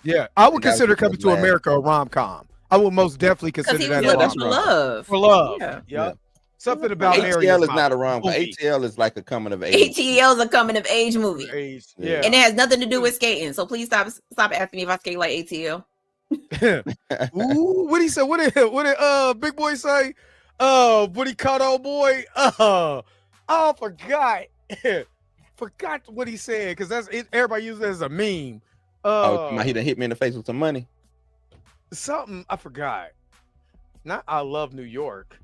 Yeah, I would think that consider was Coming the to last- America a rom-com. I would most definitely Because consider he was that a looking that's for rom-com. love. For love. Yeah. Yeah. Something about Mary ATL is my not a rom-com. movie. ATL is like a coming of age. ATL is a coming of age movie. Age. Yeah. Yeah. And it has nothing to do with skating. So please stop asking me if I skate like ATL. Ooh, what he said? What did Big Boy say? What he caught old boy? I forgot. Forgot what he said because that's it. Everybody uses it as a meme. He done hit me in the face with some money. Something I forgot. Not I love New York.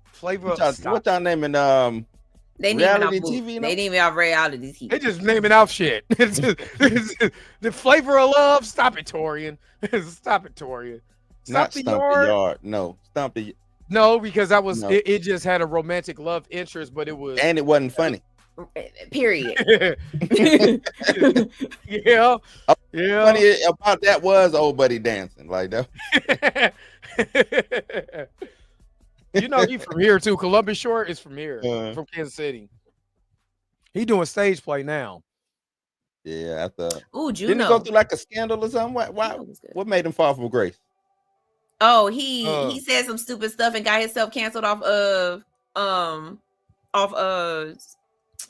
Flavor. What y'all naming? They name Reality it off TV, TV. They name it off reality TV. They just naming out shit. The flavor of love. Stop it, Torian. Stop it, Torian. Not Stomp the Yard. No, Stomp the. No, because that was No. it just had a romantic love interest, but it was And it wasn't funny. Period. yeah. Yeah. Funny about that was Old Buddy dancing like that. You know, he from here too. Columbus Short is from here, from Kansas City. He doing stage play now. Yeah, I thought. Ooh, Didn't he go Juno. through like a scandal or something? Why? Juno was good. What made him fall from grace? Oh, he said some stupid stuff and got himself canceled off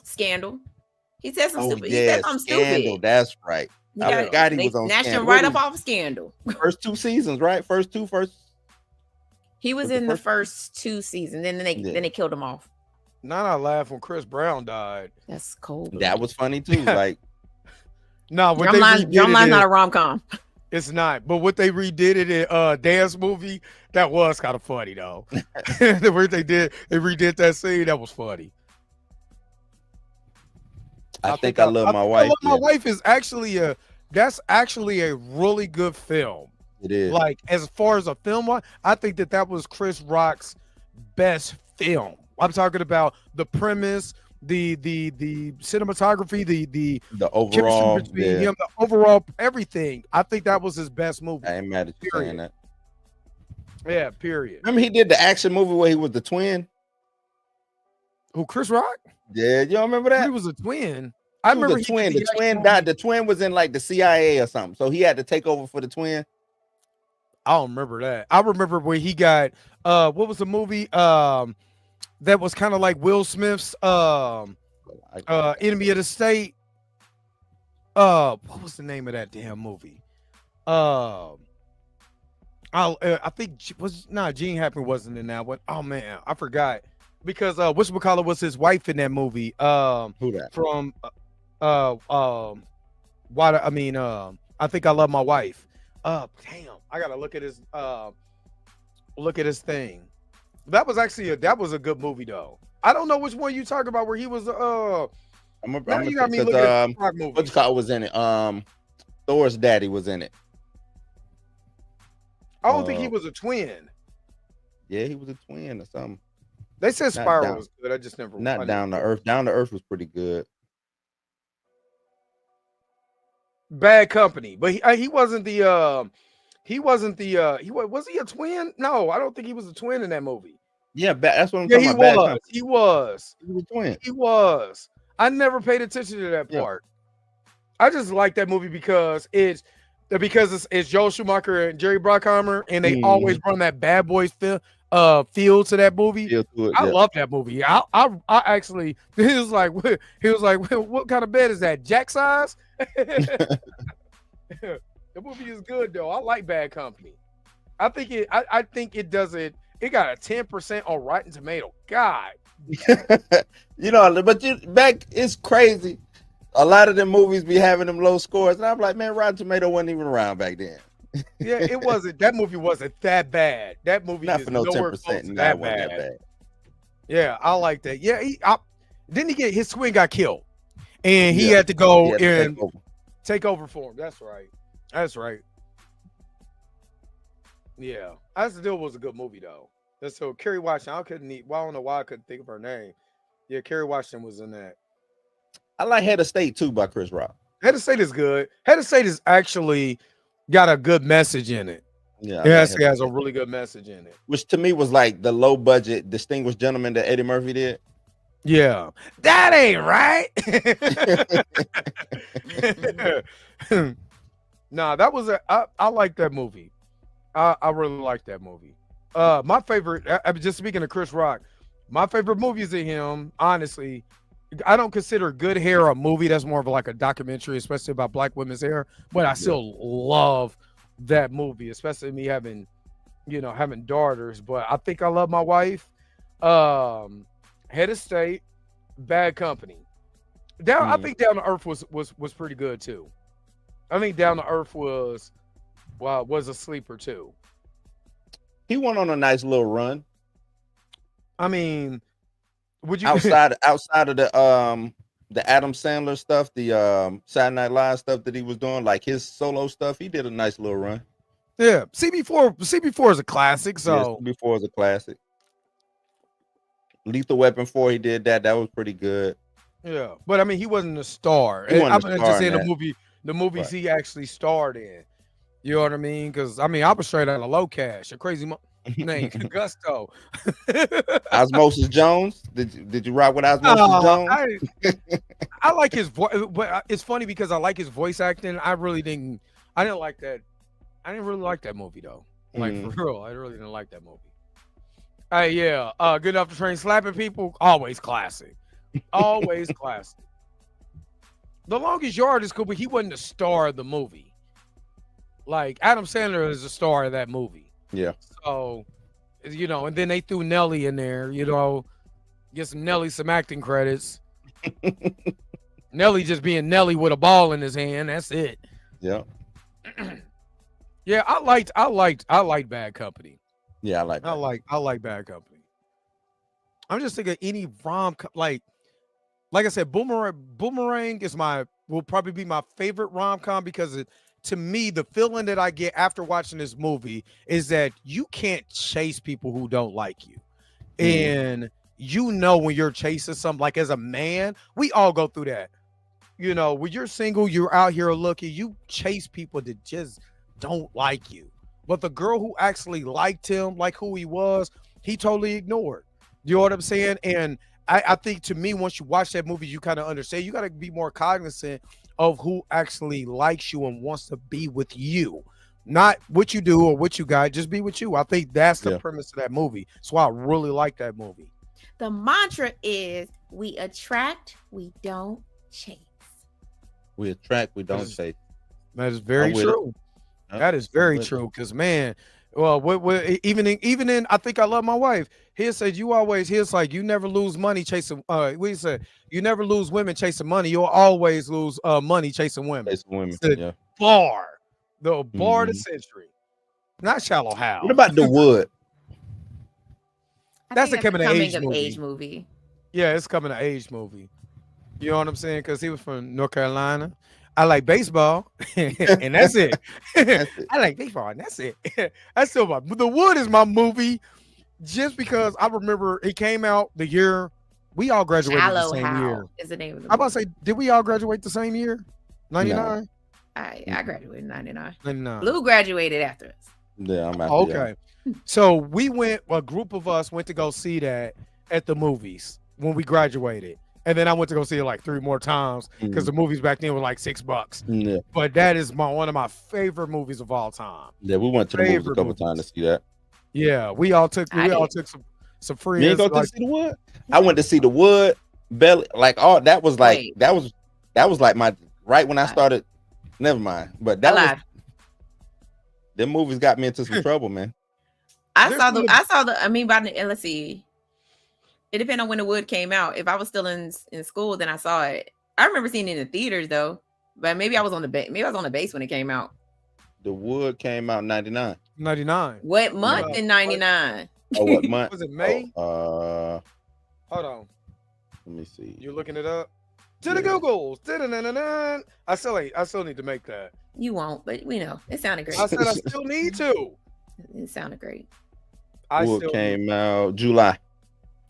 Scandal. He said some stupid. He said something Scandal. stupid. That's right. I forgot he was on Snatched him Scandal. right What up off Scandal. First two seasons, right? First. He was Was the in the first- first two seasons. Then they killed him off. Not I laugh when Chris Brown died. That's cold. That was funny too. Like No, what they redid Drumline's it not a in, rom com. it's not. But what they redid it in dance movie, that was kind of funny though. The way they redid that scene, that was funny. I think I Love My Wife. I Love My yeah, Wife is actually that's actually a really good film. it is. Like as far as a film, I think that was Chris Rock's best film. I'm talking about the premise, the cinematography, the the overall. chemistry between Yeah, him, the overall everything. I think that was his best movie. I ain't mad at you saying that. Yeah, period. Remember he did the action movie where he was the twin. Who, Chris Rock? Yeah, you don't remember that? He was a twin. I He was remember the twin. he did The twin died. The twin was in like the CIA or something, so he had to take over for the twin. I don't remember that. I remember when he got what was the movie? that was kind of like Will Smith's Enemy of the State. What was the name of that damn movie? I think Gene Hackman wasn't in that one. Oh man, I forgot because whatchamacallit was his wife in that movie. Who that? From I Think I Love My Wife. Damn, I gotta look at his thing. That was actually that was a good movie though. I don't know which one you talk about where he was you got me looking at movies. What's called was in it? Thor's daddy was in it. I don't think he was a twin. Yeah, he was a twin or something. They said Spiral was good. I just never. Not Down to Earth. Down to Earth was pretty good. Bad Company, but he wasn't the. Was he a twin? No, I don't think he was a twin in that movie. Yeah, that's what I'm talking about. He was a twin. He was. I never paid attention to that part. I just like that movie because it's Joel Schumacher and Jerry Bruckheimer, and they always run that Bad Boys feel to that movie. I love that movie. I actually he was like what kind of bed is that? Jack size? The movie is good though. I like Bad Company. I think it does it. It got a 10% on Rotten Tomato. God. Back it's crazy. A lot of them movies be having them low scores, and I'm like, man, Rotten Tomato wasn't even around back then. Yeah, it wasn't. That movie wasn't that bad. That movie not is for no nowhere 10%. close to that bad. Yeah, I like that. Yeah, didn't he get his twin got killed, and he had to go and take over for him. That's right. Yeah, I still was a good movie though. So Kerry Washington, I don't know why I couldn't think of her name. Yeah, Kerry Washington was in that. I like Head of State too by Chris Rock. Head of State is good. Head of State is actually got a good message in it. Yeah, it has a really good message in it. Which to me was like the low budget Distinguished Gentleman that Eddie Murphy did. Yeah, that ain't right. Nah, that was I like that movie. I really like that movie. My favorite, just speaking of Chris Rock, my favorite movies of him, honestly, I don't consider Good Hair a movie. That's more of like a documentary, especially about black women's hair. But I still love that movie, especially me having daughters. But I Think I Love My Wife, Head of State, Bad Company. I think Down to Earth was pretty good too. I think Down to Earth was a sleeper too. He went on a nice little run. I mean, would you outside of the Adam Sandler stuff, the Saturday Night Live stuff that he was doing, like his solo stuff, he did a nice little run. Yeah, CB4 is a classic. So CB4 is a classic. Lethal Weapon 4, he did that. That was pretty good. Yeah, but I mean, he wasn't a star. I'm just saying the movies he actually starred in. You know what I mean? Because I mean, I was straight out of Low Cash, a crazy name, Gusto. Osmosis Jones. Did you rock with Osmosis Jones? I like his voice, but it's funny because I like his voice acting. I didn't like that. I didn't really like that movie though. Like for real, I really didn't like that movie. Good Enough to Train Slapping People, always classic. Always classic. The Longest Yard is cool, but he wasn't the star of the movie. Like Adam Sandler is the star of that movie. Yeah. So, and then they threw Nelly in there, get some acting credits. Nelly just being Nelly with a ball in his hand. That's it. Yeah. Yeah, I liked Bad Company. Yeah, I like Bad Company. I'm just thinking any like I said, Boomerang will probably be my favorite rom-com because to me, the feeling that I get after watching this movie is that you can't chase people who don't like you. And when you're chasing something, like as a man, we all go through that. When you're single, you're out here looking, you chase people that just don't like you. But the girl who actually liked him, like who he was, he totally ignored. You know what I'm saying? And I think to me, once you watch that movie, you kind of understand. You got to be more cognizant of who actually likes you and wants to be with you, not what you do or what you got. Just be with you. I think that's the premise of that movie. So I really like that movie. The mantra is we attract, we don't chase. We attract, we don't chase. That is very true. That is very true. Because man, well, even in I think I love my wife. He said he's like you never lose money chasing. We said you never lose women chasing money. You'll always lose money chasing women. Chasing women. The bar of the century. Not Shallow Hal. What about The Wood? That's a coming of age movie. Yeah, it's coming of age movie. You know what I'm saying? Because he was from North Carolina. I like baseball, and that's it. I like baseball, and that's it. That's still The Wood is my movie, just because I remember it came out the year we all graduated the same year. Is the name of the I'm about to say, did we all graduate the same year? 99? No. I graduated in 99. 99. Blue graduated after us. Yeah, I'm after okay. So we went, a group of us went to go see that at the movies when we graduated. And then I went to go see it like 3 more times because the movies back then were like $6. Yeah. But that is one of my favorite movies of all time. Yeah, we went to the movies a couple times to see that. Yeah, we all took some friends. You ain't go to see The Wood? I went to see The Wood, Belly, like all that was like that was like my right when I started. Never mind, but that was them movies got me into some trouble, man. I saw the. I mean, let's see. It depends on when The Wood came out. If I was still in school, then I saw it. I remember seeing it in the theaters though, but maybe I was on the base when it came out. The Wood came out in 99. 99. What month in 99? Oh, what month? Was it May? Hold on. Let me see. You're looking it up? To the Googles. I still need to make that. You won't, but we know. It sounded great. I said I still need to. It sounded great. Wood came out July.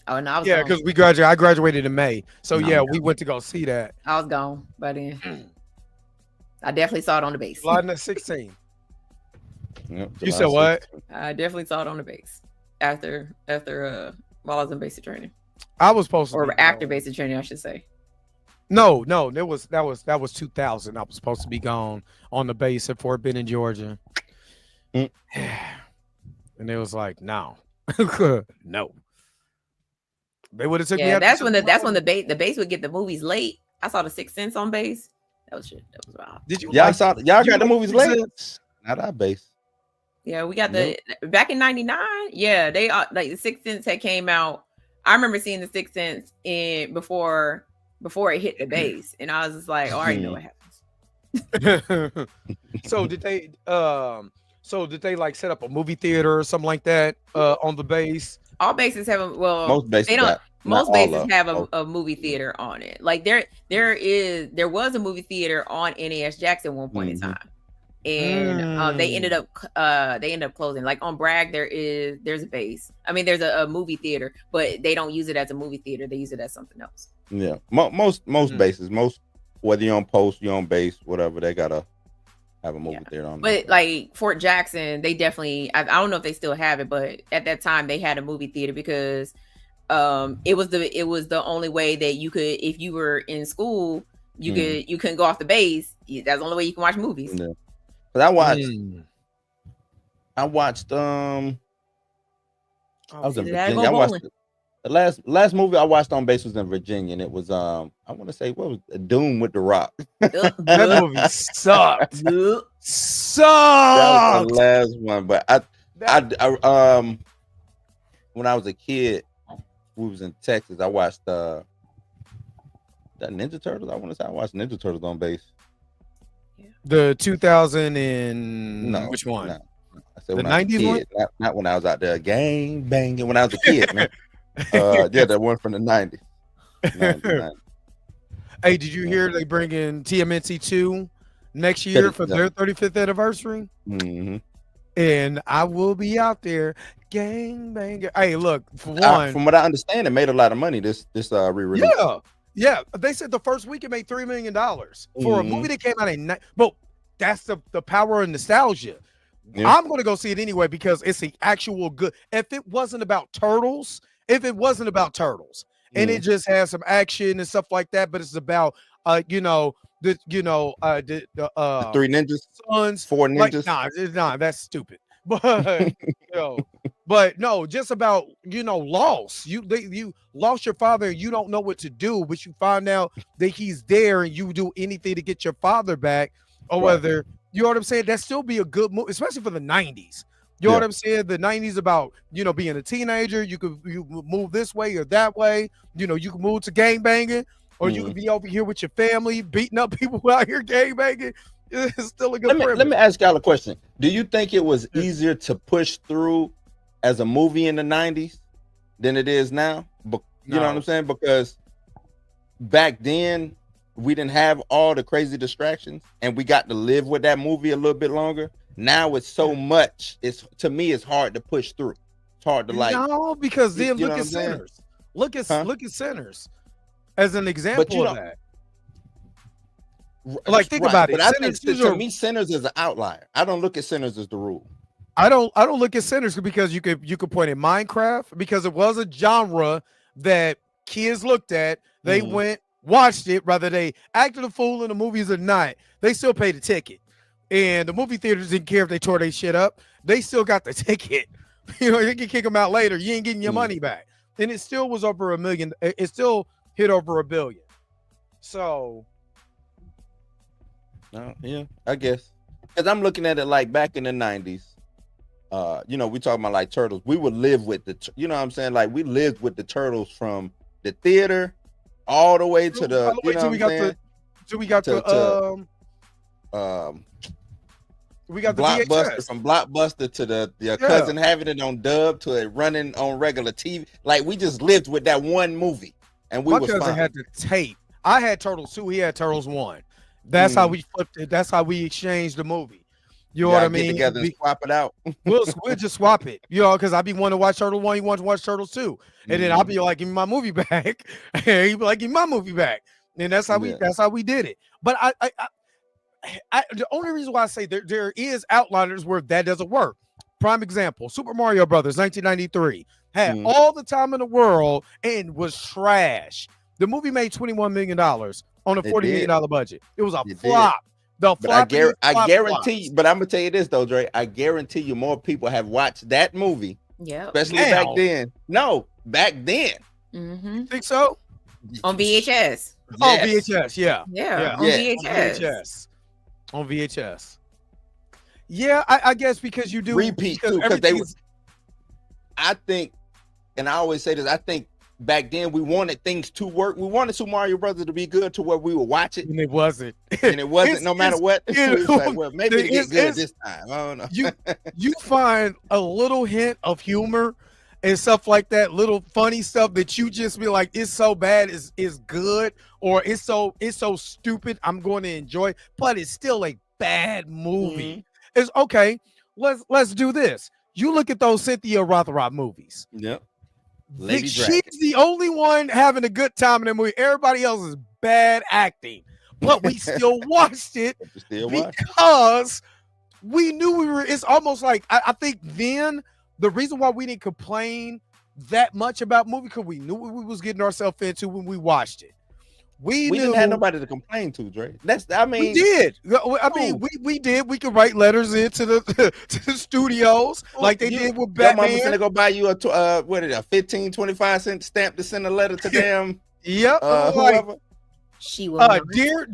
Oh no, I was yeah, because I graduated in May. So we went to go see that. I was gone by then. I definitely saw it on the base. July 16. Yep, you said what? I definitely saw it on the base after while I was in basic training. I was supposed to, or after basic training, I should say. No, that was 2000. I was supposed to be gone on the base at Fort Benning, Georgia. And it was like, no, no. They would have took me. Yeah, that's when the base would get the movies late. I saw The Sixth Sense on base. That was shit. That was wild. Did you? Y'all got the movies late? Not our base. Yeah, we got back in 99. Yeah, they like The Sixth Sense had came out. I remember seeing The Sixth Sense before it hit the base, and I was just like, oh, I already know what happens. So did they like set up a movie theater or something like that on the base? All bases have most bases have a movie theater on it. Like there was a movie theater on NAS Jackson at one point in time, and they ended up closing. Like on Bragg, there's a base. I mean, there's a movie theater, but they don't use it as a movie theater. They use it as something else. Yeah, most bases, whether you're on post, you're on base, whatever, they gotta have a movie theater on. But like Fort Jackson, they definitely. I don't know if they still have it, but at that time they had a movie theater because it was the only way that you could, if you were in school, you couldn't go off the base. That's the only way you can watch movies. Yeah. But I watched I was in Virginia. I watched the last movie I watched on base was in Virginia, and it was I want to say what was Doom with the Rock. That movie sucked. Sucked. That was the last one, but I when I was a kid, we was in Texas. I watched that Ninja Turtles. I want to say I watched Ninja Turtles on base. The 2000 and which one? No. I said the 90s one? Not when I was out there gang banging when I was a kid, man. Yeah, that one from the 90s. 99. Hey, did you hear they bring in TMNT 2 next year for their 35th anniversary? Mm-hmm. And I will be out there gang banging. Hey, look, for one, from what I understand, it made a lot of money. This re-release. Yeah. They said the first week it made $3 million for a movie that came out in. But that's the power of nostalgia. Yeah. I'm going to go see it anyway because it's the actual good. If it wasn't about turtles, and it just has some action and stuff like that, but it's about the three ninjas, sons, 4 ninjas. Like, nah, that's stupid. But But no, just about loss. You lost your father and you don't know what to do, but you find out that he's there and you do anything to get your father back, or whether you know what I'm saying. That still be a good move, especially for the '90s. You know what I'm saying? The '90s about being a teenager. You move this way or that way. You can move to gang banging, or you could be over here with your family beating up people out here gang banging. It's still a good. Let me ask y'all a question. Do you think it was easier to push through as a movie in the '90s than it is now? But you know what I'm saying? Because back then we didn't have all the crazy distractions, and we got to live with that movie a little bit longer. Now it's so much. To me, it's hard to push through. It's hard to like. No, because then look at Sinners. Look at Sinners as an example of that. Like, think about it. But I think to me, Sinners is an outlier. I don't look at Sinners as the rule. I don't look at Sinners because you could point at Minecraft, because it was a genre that kids looked at. They went, watched it, whether they acted a fool in the movies or not. They still paid the ticket. And the movie theaters didn't care if they tore their shit up. They still got the ticket. They can kick them out later. You ain't getting your money back. And it still was over $1 million. It still hit over $1 billion. So, yeah, I guess. Because I'm looking at it like back in the '90s. We talking about like Turtles. We would live with you know what I'm saying? Like, we lived with the Turtles from the theater all the way to the, we got the Blockbuster, VHS. from Blockbuster to your cousin having it on dub to it running on regular TV. Like, we just lived with that one movie, and my cousin had the tape. I had Turtles 2. He had Turtles 1. That's how we flipped it. That's how we exchanged the movie. You know what I mean? Get together and swap it out. we'll just swap it. Because I'd be wanting to watch Turtle 1. He wants to watch Turtles 2. And then I'll be like, give me my movie back. And he'd be like, give me my movie back. And that's how we did it. But the only reason why I say there is outliners where that doesn't work. Prime example, Super Mario Brothers, 1993, had all the time in the world and was trash. The movie made $21 million on a $40 million budget. It was a flop. I guarantee you, but I'm gonna tell you this though, Dre. I guarantee you more people have watched that movie. Yeah. Especially back then. No, back then. Think so? On VHS. Yes. Oh, VHS, yeah. On VHS. On VHS. Yeah, I guess because you do repeat too, because they were. I think, and I always say this, I think back then we wanted things to work. We wanted Super Mario Brothers to be good to where we would watch it. And it wasn't. And it wasn't no matter what. It was like, well, maybe it get good this time. I don't know. You find a little hint of humor and stuff like that, little funny stuff that you just be like, it's so bad is good, or it's so stupid, I'm going to enjoy, but it's still a bad movie. It's okay. Let's do this. You look at those Cynthia Rothrock movies. Yep. She's the only one having a good time in the movie. Everybody else is bad acting, but we still watched it because we knew we were. It's almost like I think then the reason why we didn't complain that much about movie, because we knew what we was getting ourselves into when we watched it. We didn't have nobody to complain to, Dre. We did. We did. We could write letters into the to the studios like they did with Batman. Your mama's gonna go buy you a 15, 25 cent stamp to send a letter to them. Yep. Whoever. She will. Dear,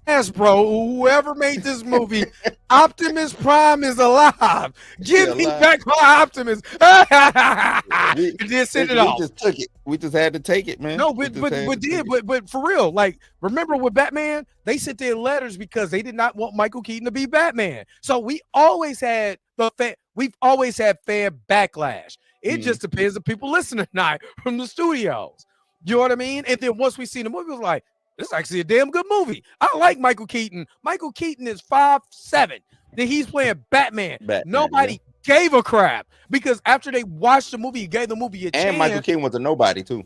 Hasbro, whoever made this movie, Optimus Prime is alive. Give me back my Optimus. We just send it off. We just took it. We just had to take it, man. No, but for real, like, remember with Batman, they sent their letters because they did not want Michael Keaton to be Batman. So we always had we've always had fan backlash. It just depends if people listen or not from the studios. You know what I mean? And then once we see the movie, it was like, this is actually a damn good movie. I like Michael Keaton. Michael Keaton is 5'7". Then he's playing Batman. Nobody gave a crap because after they watched the movie, he gave the movie a chance. And Michael Keaton was a nobody too.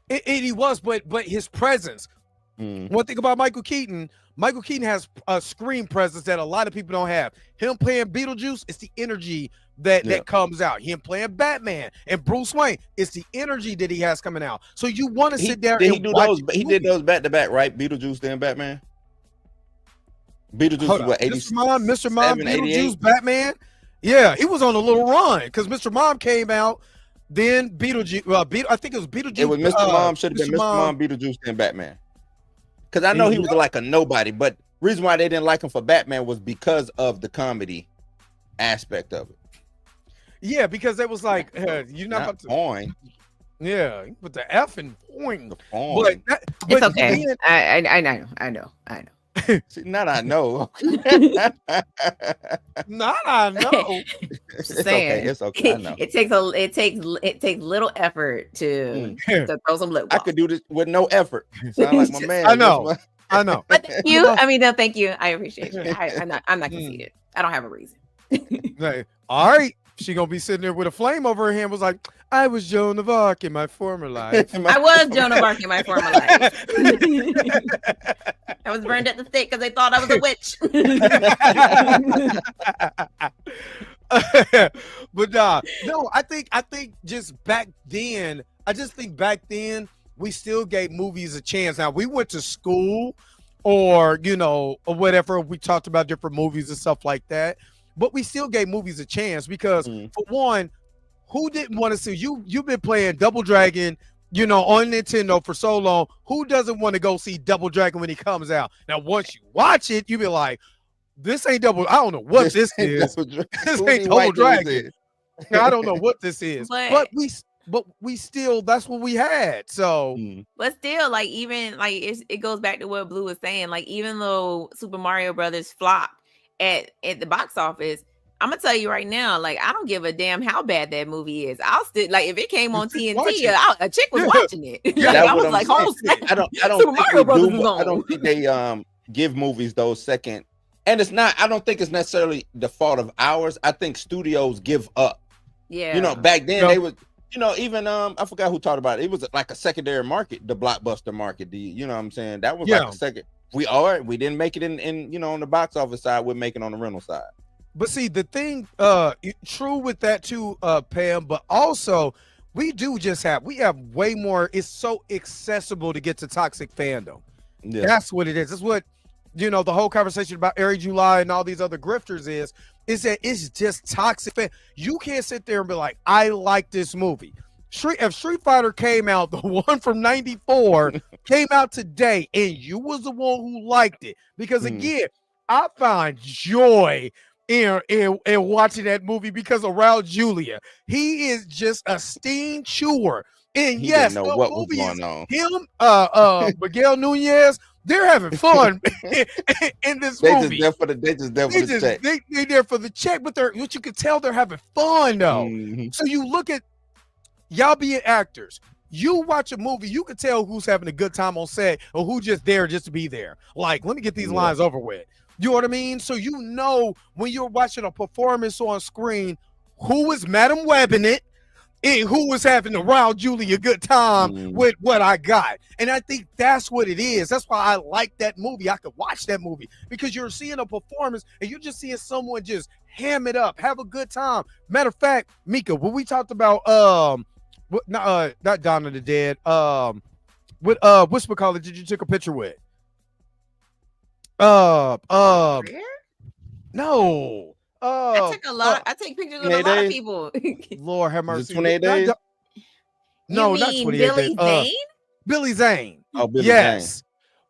He was, but his presence. One thing about Michael Keaton has a screen presence that a lot of people don't have. Him playing Beetlejuice, it's the energy that comes out. Him playing Batman and Bruce Wayne, it's the energy that he has coming out. So you want to sit there and watch those. He did those back to back, right? Beetlejuice then Batman. Beetlejuice was what, 80, Mr. Mom, Beetlejuice, Batman. Yeah, he was on a little run because Mr. Mom came out. Then Beetlejuice. I think it was Beetlejuice. It was Mr. Mom. Should have been Mr. Mom, Beetlejuice, and Batman. Because I know he was like a nobody, but reason why they didn't like him for Batman was because of the comedy aspect of it. Yeah, because it was like you're not about to point. Yeah, with the F and point. The point. But it's okay. I know. See, not I know. Not I know. It's saying, okay. It's okay. I know. It takes little effort to throw some lip. I could do this with no effort. Sound like my man. I know. But thank you. I mean, no, thank you. I appreciate it. I'm not conceited. I don't have a reason. All right. She gonna be sitting there with a flame over her hand. Was like, I was Joan of Arc in my former life. I was Joan of Arc in my former life. I was burned at the stake because they thought I was a witch. But no, I think just back then, we still gave movies a chance. Now we went to school, or or whatever. We talked about different movies and stuff like that. But we still gave movies a chance because, for one, who didn't want to see you? You've been playing Double Dragon, on Nintendo for so long. Who doesn't want to go see Double Dragon when he comes out? Now, once you watch it, you be like, "This ain't Double. I don't know what this is. This ain't Double Dragon. I don't know what this is." But we still, that's what we had. So, but still, like even like it goes back to what Blue was saying. Like even though Super Mario Brothers flopped at the box office, I'm gonna tell you right now, like I don't give a damn how bad that movie is. I'll still, like, if it came on TNT, a chick was watching it. I was like, I don't think they give movies those second, and it's not. I don't think it's necessarily the fault of ours. I think studios give up. Yeah, back then they would. Even I forgot who talked about it. It was like a secondary market, the blockbuster market. You know what I'm saying? That was like a second. We didn't make it in on the box office side. We're making on the rental side. But see, the thing, true with that too, Pam. But also, we have way more. It's so accessible to get to toxic fandom. Yeah. That's what it is. That's what the whole conversation about Ari July and all these other grifters is that it's just toxic. You can't sit there and be like, I like this movie. If Street Fighter came out, the one from '94 came out today, and you was the one who liked it, because again, I find joy in watching that movie because of Raul Julia. He is just a steam chewer, and he didn't know what was going on. Him, Miguel Nunez, they're having fun in this movie. They just there for the check. They there for the check, but what you can tell, they're having fun though. So you look at y'all being actors. You watch a movie, you can tell who's having a good time on set or who just there just to be there. Like, let me get these lines over with. You know what I mean? So when you're watching a performance on screen, who is Madam Webbing it and who was having the Raul Julia good time with what I got. And I think that's what it is. That's why I like that movie. I could watch that movie because you're seeing a performance and you're just seeing someone just ham it up, have a good time. Matter of fact, Mika, when we talked about not Dawn of the Dead, what's McCullough did you take a picture with? No. I took a lot. I take pictures with a lot of people. Lord have mercy. 28 days? No, not 28 Billy days. Zane? Billy Zane. Oh, Billy Zane.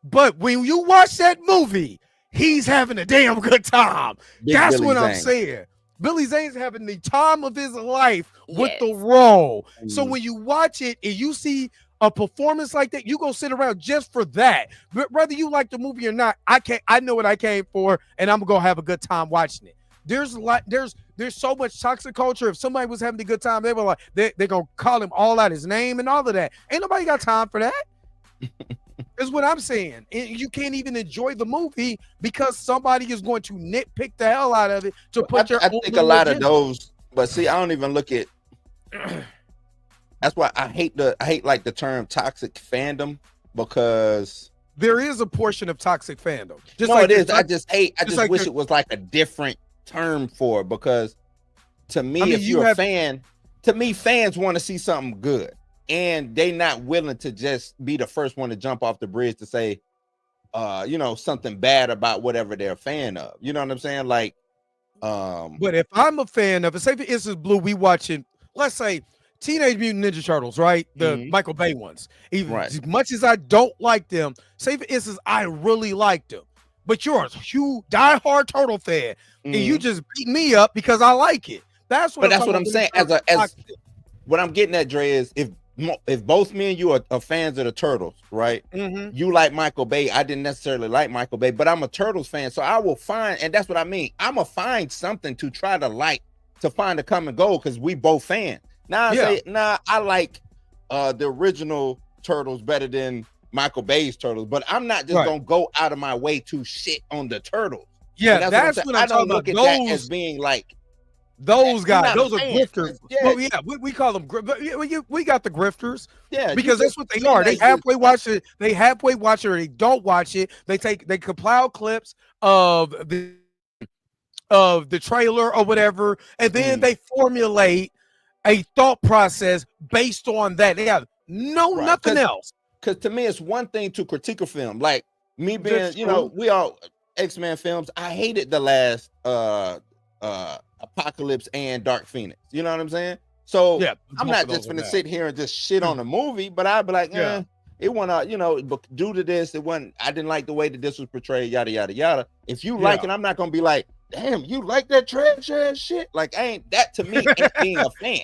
But when you watch that movie, he's having a damn good time. That's what I'm saying. Billy Zane's having the time of his life with the role. So when you watch it and you see a performance like that, you go sit around just for that. But whether you like the movie or not, I know what I came for, and I'm gonna have a good time watching it. There's so much toxic culture. If somebody was having a good time, they were like, they're gonna call him all out his name and all of that. Ain't nobody got time for that. Is what I'm saying. And you can't even enjoy the movie because somebody is going to nitpick the hell out of it to put I think a lot of those, but see, I don't even look at. That's why I hate like the term toxic fandom, because there is a portion of toxic fandom. It is. I just wish it was like a different term for it, because to me, if you're a fan, to me, fans want to see something good. And they not willing to just be the first one to jump off the bridge to say, something bad about whatever they're a fan of. You know what I'm saying? Like, But if I'm a fan of it, say for instance, Blue, we watching, let's say, Teenage Mutant Ninja Turtles, right? The Michael Bay ones. Even as much as I don't like them, say for instance, I really liked them. But you're a huge diehard Turtle fan, and you just beat me up because I like it. That's what. But I'm saying. As what I'm getting at, Dre, is if both me and you are fans of the Turtles, right? You like Michael Bay. I didn't necessarily like Michael Bay, but I'm a Turtles fan, so I will find, and that's what I mean. I'm gonna find something to try to like, to find a common goal, because we both fans. Now I say, I like the original Turtles better than Michael Bay's Turtles, but I'm not just gonna go out of my way to shit on the Turtles. Yeah, that's what I'm talking about. I don't look at that as being like those guys. Those are grifters. Well, yeah, we call them. We got the grifters. Yeah, because that's what they are. They halfway watch it. They halfway watch it, or they don't watch it. They compile clips of the trailer or whatever, and then they formulate a thought process based on that. They have nothing else. Because to me, it's one thing to critique a film, like me being, we all X-Men films. I hated the last Apocalypse and Dark Phoenix. You know what I'm saying? So I'm not just gonna sit here and just shit on the movie, but I'd be like, it went but due to this, I didn't like the way that this was portrayed, yada yada yada. If you like it, I'm not gonna be like, damn, you like that trash ass shit. Like, that to me ain't being a fan.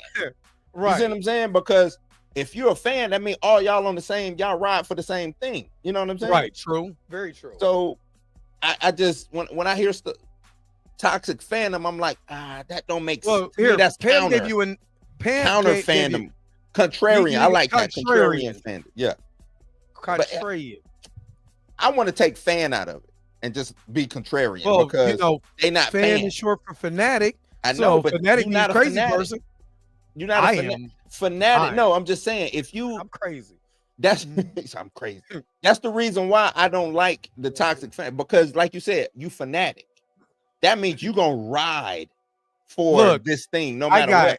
Right. You see what I'm saying? Because if you're a fan, that means all y'all on the same, y'all ride for the same thing. You know what I'm saying? Right. True. Very true. So I just when I hear toxic fandom, I'm like, that don't make sense. Here, that's Pam counter. Gave you counter fandom. Contrarian. I like that. Contrarian fandom. Yeah. Contrarian. I want to take fan out of it and just be contrarian, because they not fan is short for fanatic. I know, but fanatic you're not a crazy fanatic. person. You're not a fanatic. No, I'm just saying, I'm crazy. That's I'm crazy. That's the reason why I don't like the toxic fan, because like you said, you fanatic. That means you gonna ride for this thing no matter what.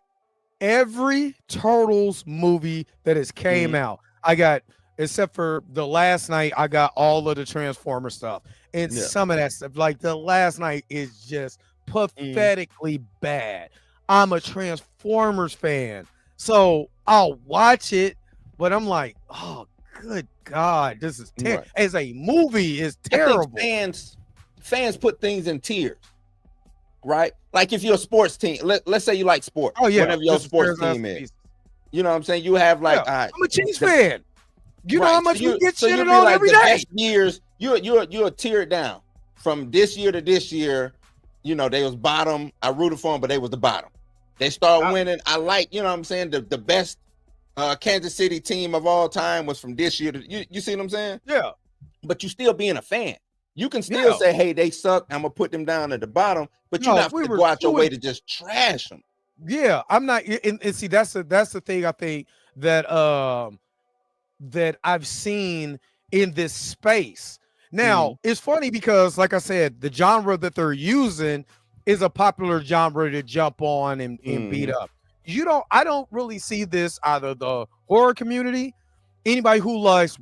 Every Turtles movie that has came out, I got, except for the last night, I got all of the Transformer stuff. And some of that stuff, like the last night, is just pathetically bad. I'm a Transformers fan, so I'll watch it, but I'm like, oh, good God, this is terrible. As a movie, is terrible. Fans put things in tiers, right? Like if you're a sports team, let's say you like sports. Oh yeah, whatever your sports team is. You know what I'm saying? You have like, I'm a Chiefs fan. You know how much we get shitted on every day. Best years, you're tiered down from this year to this year. They was bottom. I rooted for them, but they was the bottom. They start winning. I like, you know what I'm saying? The best Kansas City team of all time was from this year to, you see what I'm saying? Yeah. But you still being a fan. You can still say, hey, they suck. I'm gonna put them down at the bottom, but you're not going to go out your way to just trash them. Yeah, I'm not. And see, that's the thing I think that that I've seen in this space. Now, it's funny because, like I said, the genre that they're using is a popular genre to jump on and beat up. I don't really see this either the horror community, anybody who likes,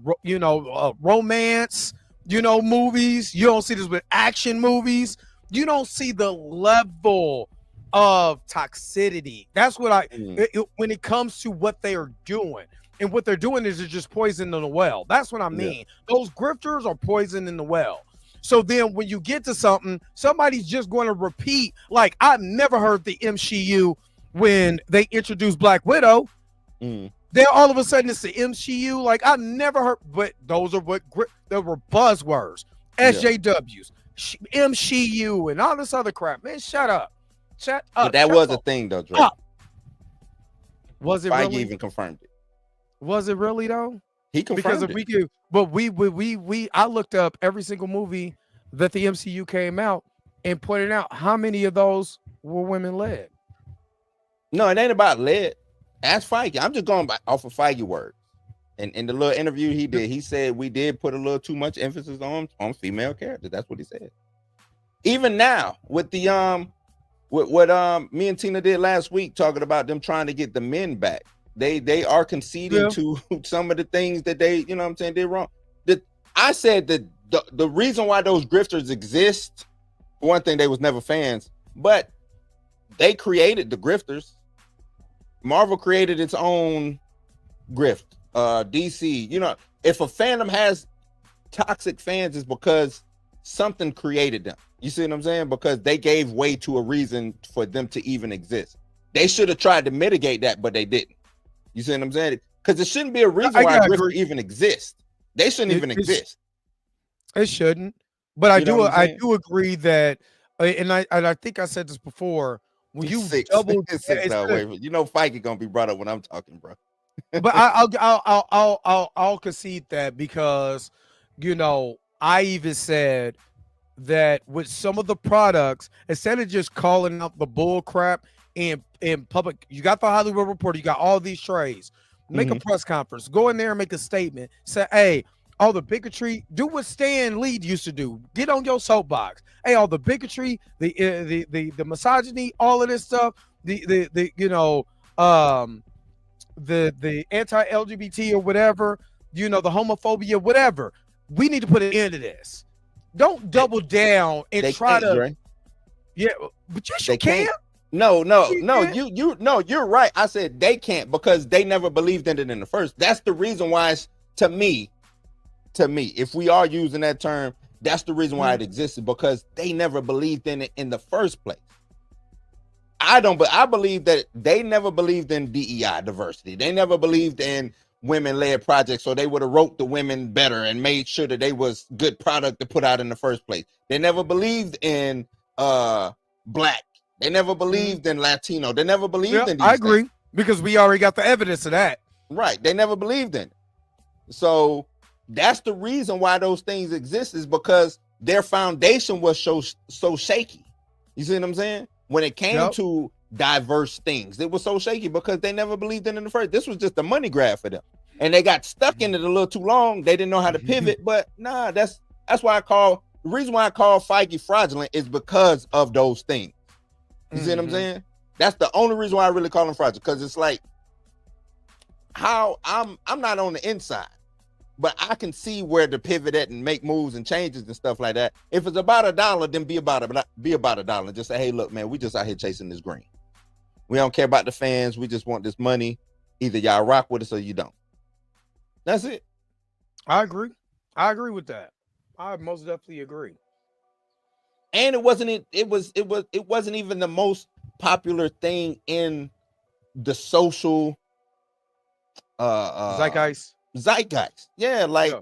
romance, movies. You don't see this with action movies. You don't see the level of toxicity. That's what when it comes to what they are doing. And what they're doing is they're just poisoning the well. That's what I mean. Yeah. Those grifters are poisoning the well. So then when you get to something, somebody's just going to repeat. Like, I've never heard the MCU when they introduced Black Widow. Then all of a sudden it's the MCU. Like, I've never heard, but those are there were buzzwords, SJWs, MCU, and all this other crap. Man, shut up. But that was a thing, though, Dre. Was it Feige really? even confirmed it. Was it really though? He confirmed I looked up every single movie that the MCU came out and pointed out how many of those were women led. No, it ain't about led. Ask Feige. I'm just going off of Feige words. And in the little interview he did, he said we did put a little too much emphasis on female characters. That's what he said. Even now with the with what me and Tina did last week, talking about them trying to get the men back. They are conceding to some of the things that they, you know what I'm saying, did wrong. I said that the reason why those grifters exist, for one thing, they was never fans, But they created the grifters. Marvel created its own grift. DC, you know, if a fandom has toxic fans, it's because something created them. You see what I'm saying? Because they gave way to a reason for them to even exist. They should have tried to mitigate that, but they didn't. You see what I'm saying? Because it shouldn't be a reason why a grifter even exist. They shouldn't even exist. It shouldn't. But I do agree that, and I think I said this before. When you double, you know, Feige gonna be brought up when I'm talking, bro. But I'll concede that, because, you know, I even said that with some of the products, instead of just calling out the bull crap in public, you got the Hollywood Reporter, you got all these trades, make a press conference, go in there and make a statement, say, hey, all the bigotry, do what Stan Lee used to do, get on your soapbox. Hey, all the bigotry, the misogyny, all of this stuff, the you know, the anti-LGBT or whatever, you know, the homophobia, whatever. We need to put an end to this. Don't double down and try to. Dre. Yeah, but yes, you can. No, you're right. I said they can't because they never believed in it in the first. That's the reason why it's, to me, if we are using that term, that's the reason why it existed, because they never believed in it in the first place. I believe that they never believed in DEI, diversity. They never believed in women-led projects, so they would have wrote the women better and made sure that they was good product to put out in the first place. They never believed in black. They never believed in Latino. They never believed in these I agree, things. because we already got the evidence of that. Right. They never believed in it. So that's the reason why those things exist, is because their foundation was so shaky. You see what I'm saying? When it came to diverse things, it was so shaky because they never believed in it in the first. This was just a money grab for them, and they got stuck in it a little too long. They didn't know how to pivot. But nah, that's why the reason why I call Feige fraudulent is because of those things. You see what I'm saying? That's the only reason why I really call him fraudulent, because it's like, how I'm not on the inside, but I can see where to pivot at and make moves and changes and stuff like that. If it's about $1, then be about $1 and just say, hey, look, man, we just out here chasing this green. We don't care about the fans. We just want this money. Either y'all rock with us or you don't. That's it. I agree. I agree with that. I most definitely agree. And it wasn't even the most popular thing in the social zeitgeist. Yeah, like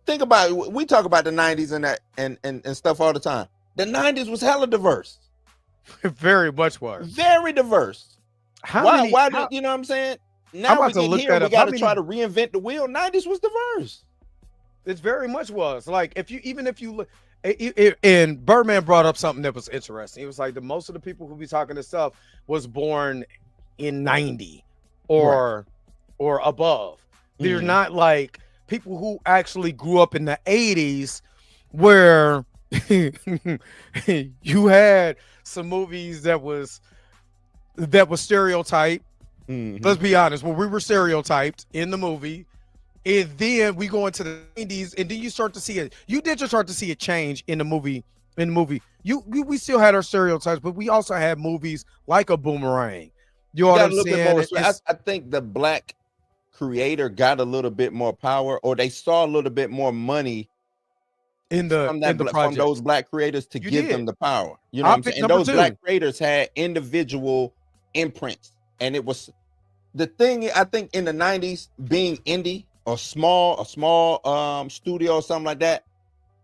think about it. We talk about the 90s and that and stuff all the time. The 90s was hella diverse. Very much was. Very diverse. Why you know what I'm saying? Now we get here, we got to try to reinvent the wheel. 90s was diverse. It very much was. Like, if you look, and Birdman brought up something that was interesting. It was like most of the people who be talking this stuff was born in 90 or above. They're not like people who actually grew up in the 80s, where you had some movies that was stereotyped. Let's be honest, when we were stereotyped in the movie, and then we go into the 90s, and then you start to see it. You did just start to see a change in the movie. We still had our stereotypes, but we also had movies like a Boomerang. You know what I'm saying? I think the black creator got a little bit more power, or they saw a little bit more money from those black creators to give them the power. You know what I'm saying? And those black creators had individual imprints, and it was the thing. I think in the 90s, being indie or a small studio or something like that,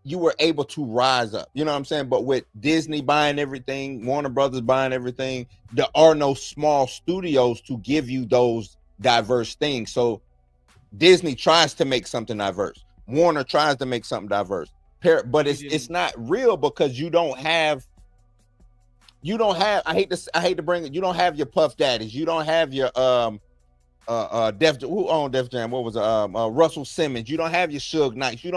you were able to rise up. You know what I'm saying? But with Disney buying everything, Warner Brothers buying everything, there are no small studios to give you those diverse things. So Disney tries to make something diverse. Warner tries to make something diverse. But it's not real, because you don't have I hate to bring it, you don't have your Puff Daddies, you don't have your who owned Def Jam? What was Russell Simmons? You don't have your Suge Knights. You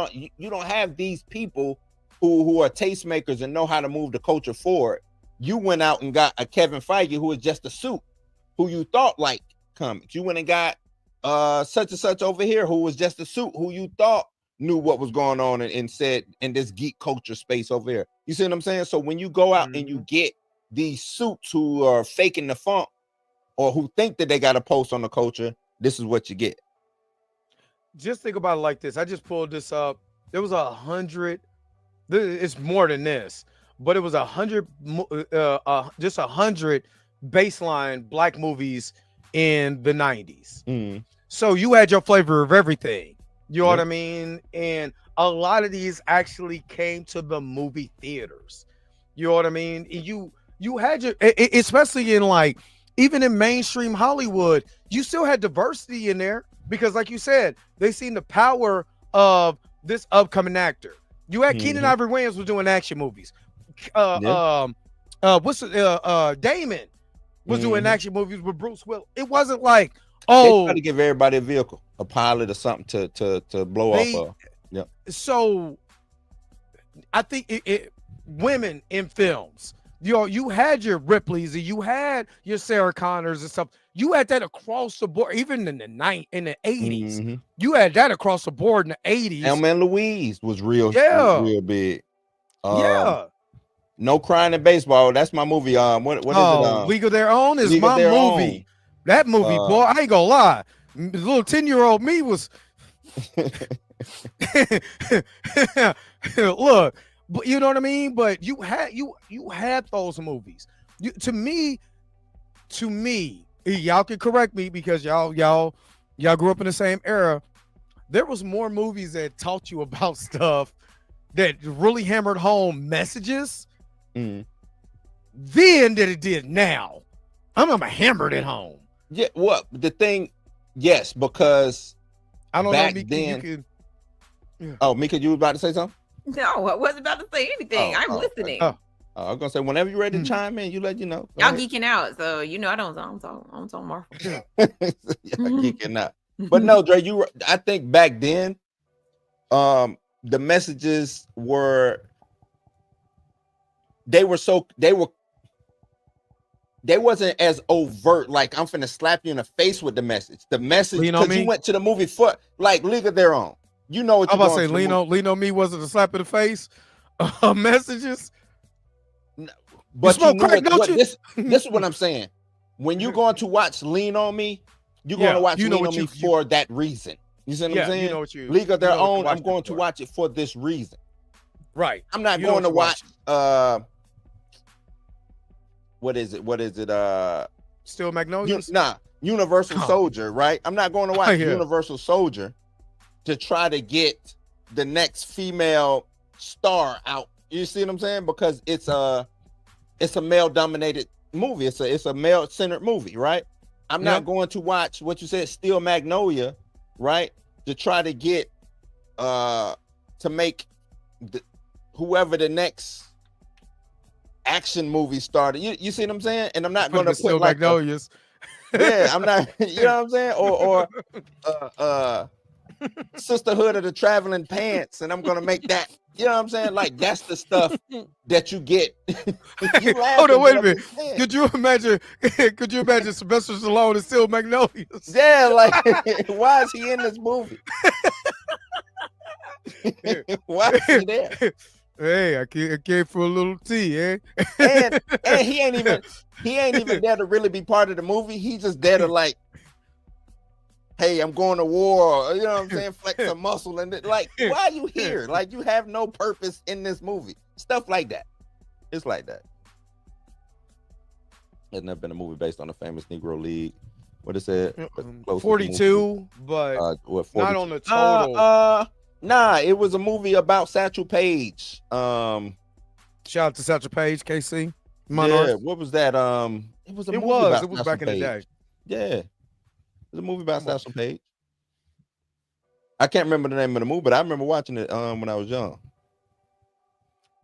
don't have these people who are tastemakers and know how to move the culture forward. You went out and got a Kevin Feige who is just a suit, who you thought liked comics. You went and got such and such over here who was just a suit, who you thought knew what was going on and said in this geek culture space over here. You see what I'm saying? So when you go out and you get these suits who are faking the funk or who think that they got a post on the culture, this is what you get. Just think about it like this. I just pulled this up. There was 100. It's more than this, but it was 100. Just 100 baseline black movies in the 90s. So you had your flavor of everything. You know what I mean? And a lot of these actually came to the movie theaters. You know what I mean? You had your, especially in like, even in mainstream Hollywood, you still had diversity in there because, like you said, they seen the power of this upcoming actor. You had Keenan Ivory Wayans was doing action movies. Damon was doing action movies with Bruce Willis. It wasn't like, they try to give everybody a vehicle, a pilot or something to blow off of. Yeah. So I think women in films, you had your Ripleys and you had your Sarah Connors and stuff. You had that across the board, even in the 80s. You had that across the board in the 80s. Elma and Louise was real big. No Crying in Baseball. That's my movie. What is it? League of Their Own is my movie. Own. That movie, boy, I ain't gonna lie. The little 10-year-old me was look, but you know what I mean? But you had those movies. To me, y'all can correct me because y'all grew up in the same era. There was more movies that taught you about stuff that really hammered home messages then that it did now. I'm gonna hammer it home. Yeah, what the thing? Yes, because I don't back know. Mika, then. Oh, Mika, you were about to say something? No, I wasn't about to say anything. I'm listening. I was gonna say whenever you're ready to chime in, you let you know. Y'all geeking out, so you know I don't talk more. Geeking out, but no, Dre, I think back then, the messages were. They wasn't as overt, like I'm finna slap you in the face with the message. The message, because you went to the movie for like League of Their Own. You know what I'm about to say, Lean on Me wasn't a slap in the face. Messages. But you knew this is what I'm saying. When you're going to watch Lean on Me, you're going to watch Lean on Me for that reason. You see what I'm saying? League of Their Own, I'm going to watch it for this reason. Right. I'm not going to watch what is it? Still Magnolias? Universal Soldier, right? I'm not going to watch Universal Soldier to try to get the next female star out. You see what I'm saying? Because it's a male dominated movie. It's a male centered movie, right? I'm not going to watch what you said, Steel Magnolia, right? To try to get to make whoever the next action movie started. You see what I'm saying? And I'm not going to put like Magnolias. I'm not. You know what I'm saying? Or Sisterhood of the Traveling Pants, and I'm going to make that. You know what I'm saying? Like that's the stuff that you get. Hold on, wait a minute. Could you imagine Sylvester Stallone is Still Magnolias? Yeah, like why is he in this movie? Why is he there? Hey, I came for a little tea, eh? and he ain't even there to really be part of the movie. He just there to like, hey, I'm going to war. You know what I'm saying? Flex a muscle and like, why are you here? Like, you have no purpose in this movie. Stuff like that. It's like that. There's never been a movie based on a famous Negro League. What is it? 42, but what, 42? Not on the total. Nah, it was a movie about Satchel Paige. Shout out to Satchel Paige, KC. Yeah, what was that? It was back in the day. Yeah, it was a movie about Satchel Paige. I can't remember the name of the movie, but I remember watching it when I was young.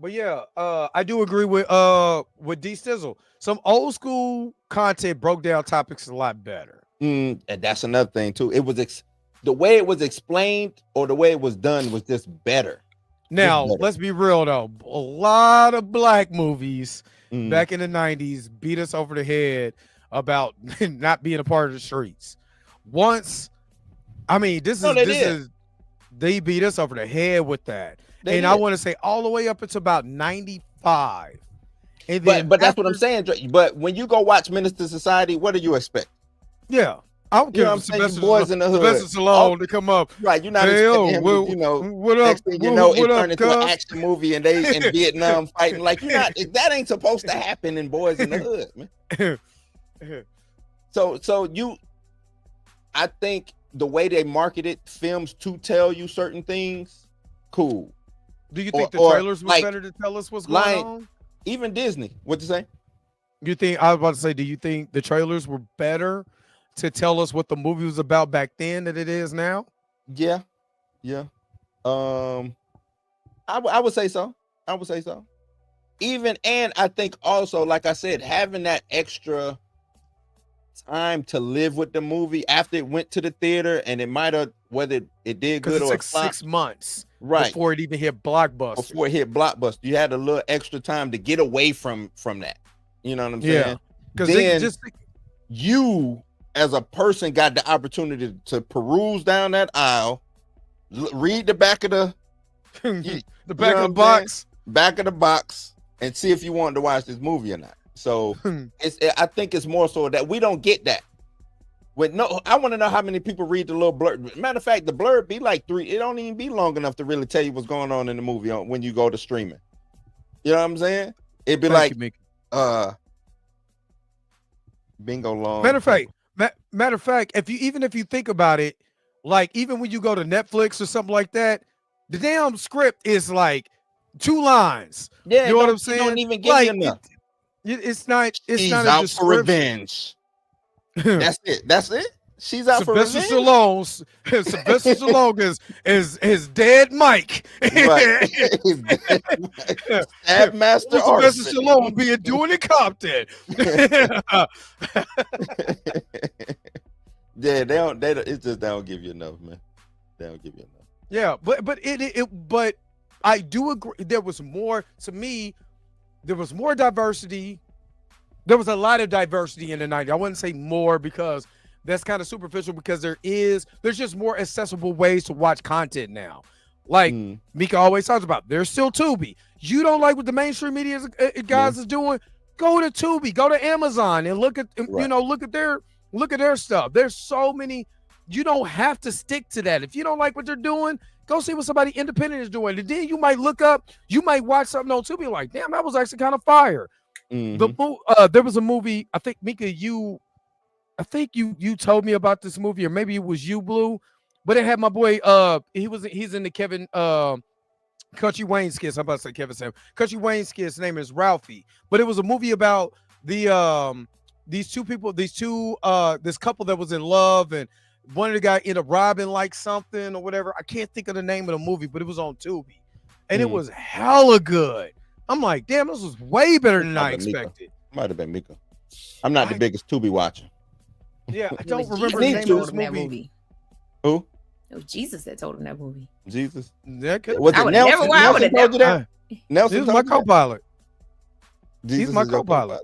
But yeah, I do agree with D Stizzle. Some old school content broke down topics a lot better. And that's another thing too. It was the way it was explained or the way it was done was just better. Now, let's be real though. A lot of black movies back in the 90s beat us over the head about not being a part of the streets. Once, I mean, this is They beat us over the head with that. They And I did. want to say all the way up until about 95. And then But that's what I'm after- saying. But when you go watch Minister Society, what do you expect? Yeah. I don't You care know if what I'm saying? Sylvester Boys in the hood. Sylvester Stallone, they come up. Right, you're not Hey, expecting yo, him well, to, you know, what up? next thing you know, What it up, turned into an cuz? action movie and they in Vietnam fighting. Like, you're not, that ain't supposed to happen in Boys in the Hood, man. So I think the way they marketed films to tell you certain things, cool. Do you think the or trailers were like better to tell us what's going on? Even Disney, what you say? You think I was about to say, do you think the trailers were better to tell us what the movie was about back then than it is now? Yeah. I would say so. Even, and I think also, like I said, having that extra time to live with the movie after it went to the theater, and it might have, whether it did good Because it or took 6 months before it even hit Blockbuster. Before it hit Blockbuster, you had a little extra time to get away from that. You know what I'm saying? Yeah. Because then just you, as a person, got the opportunity to peruse down that aisle, read the back of the the back of the box, and see if you wanted to watch this movie or not. So I think it's more so that we don't get that. I want to know how many people read the little blurb. Matter of fact, the blurb be like 3. It don't even be long enough to really tell you what's going on in the movie when you go to streaming. You know what I'm saying? It'd be bingo long. Matter of fact, if you think about it, like even when you go to Netflix or something like that, the damn script is like 2 lines. Yeah, you know what I'm saying? Don't even give you enough. It's not She's not out a for revenge. That's it. She's out for revenge. Sylvester Stallone is dead Mike. Right. Stab Master Sylvester Stallone being doing it Compton. Yeah, they don't give you enough, man. They don't give you enough. Yeah, but I do agree. There was more to me. There was more diversity. There was a lot of diversity in the 90s. I wouldn't say more because that's kind of superficial, because there's just more accessible ways to watch content now. Like Mika always talks about, there's still Tubi. You don't like what the mainstream media guys is doing? Go to Tubi, go to Amazon and look at look at their stuff. There's so many. You don't have to stick to that. If you don't like what they're doing, go see what somebody independent is doing. And then you might you might watch something on Tubi like, damn, that was actually kind of fire. There was a movie, I think, Mika, you told me about this movie, or maybe it was you, Blue, but it had my boy, he's in the Kevin Country Wayne skits. I'm about to say Kevin Sam. Country Wayne skits, his name is Ralphie. But it was a movie about this couple that was in love, and one of the guys ended up robbing like something or whatever. I can't think of the name of the movie, but it was on Tubi. And it was hella good. I'm like, damn, this was way better than I expected. Might have been Mika. I'm not the biggest Tubi watcher. Yeah, I don't remember the name of this movie. Who? It was Jesus that told him that movie. Jesus. That could, was it Nelson? Nelson told you that? Nelson was my co-pilot. He's my co-pilot.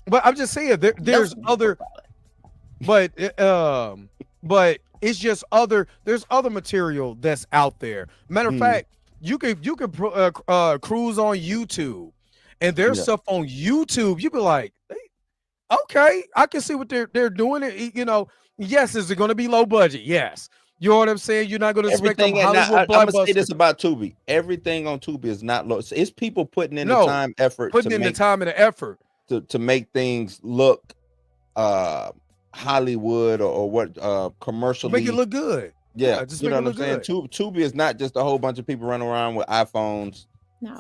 But I'm just saying, there's other, but it's just there's other material that's out there. Matter of fact, you could cruise on YouTube, and there's stuff on YouTube. You be like, hey, okay, I can see what they're doing. Yes, is it going to be low budget? Yes. You know what I'm saying? You're not going to expect them Hollywood blockbuster. I'm going to say this about Tubi. Everything on Tubi is not low. It's people putting in the time, effort. Putting in the time and the effort. To make things look Hollywood or what commercially. Make it look good. Yeah, just you know what I'm saying? Tubi is not just a whole bunch of people running around with iPhones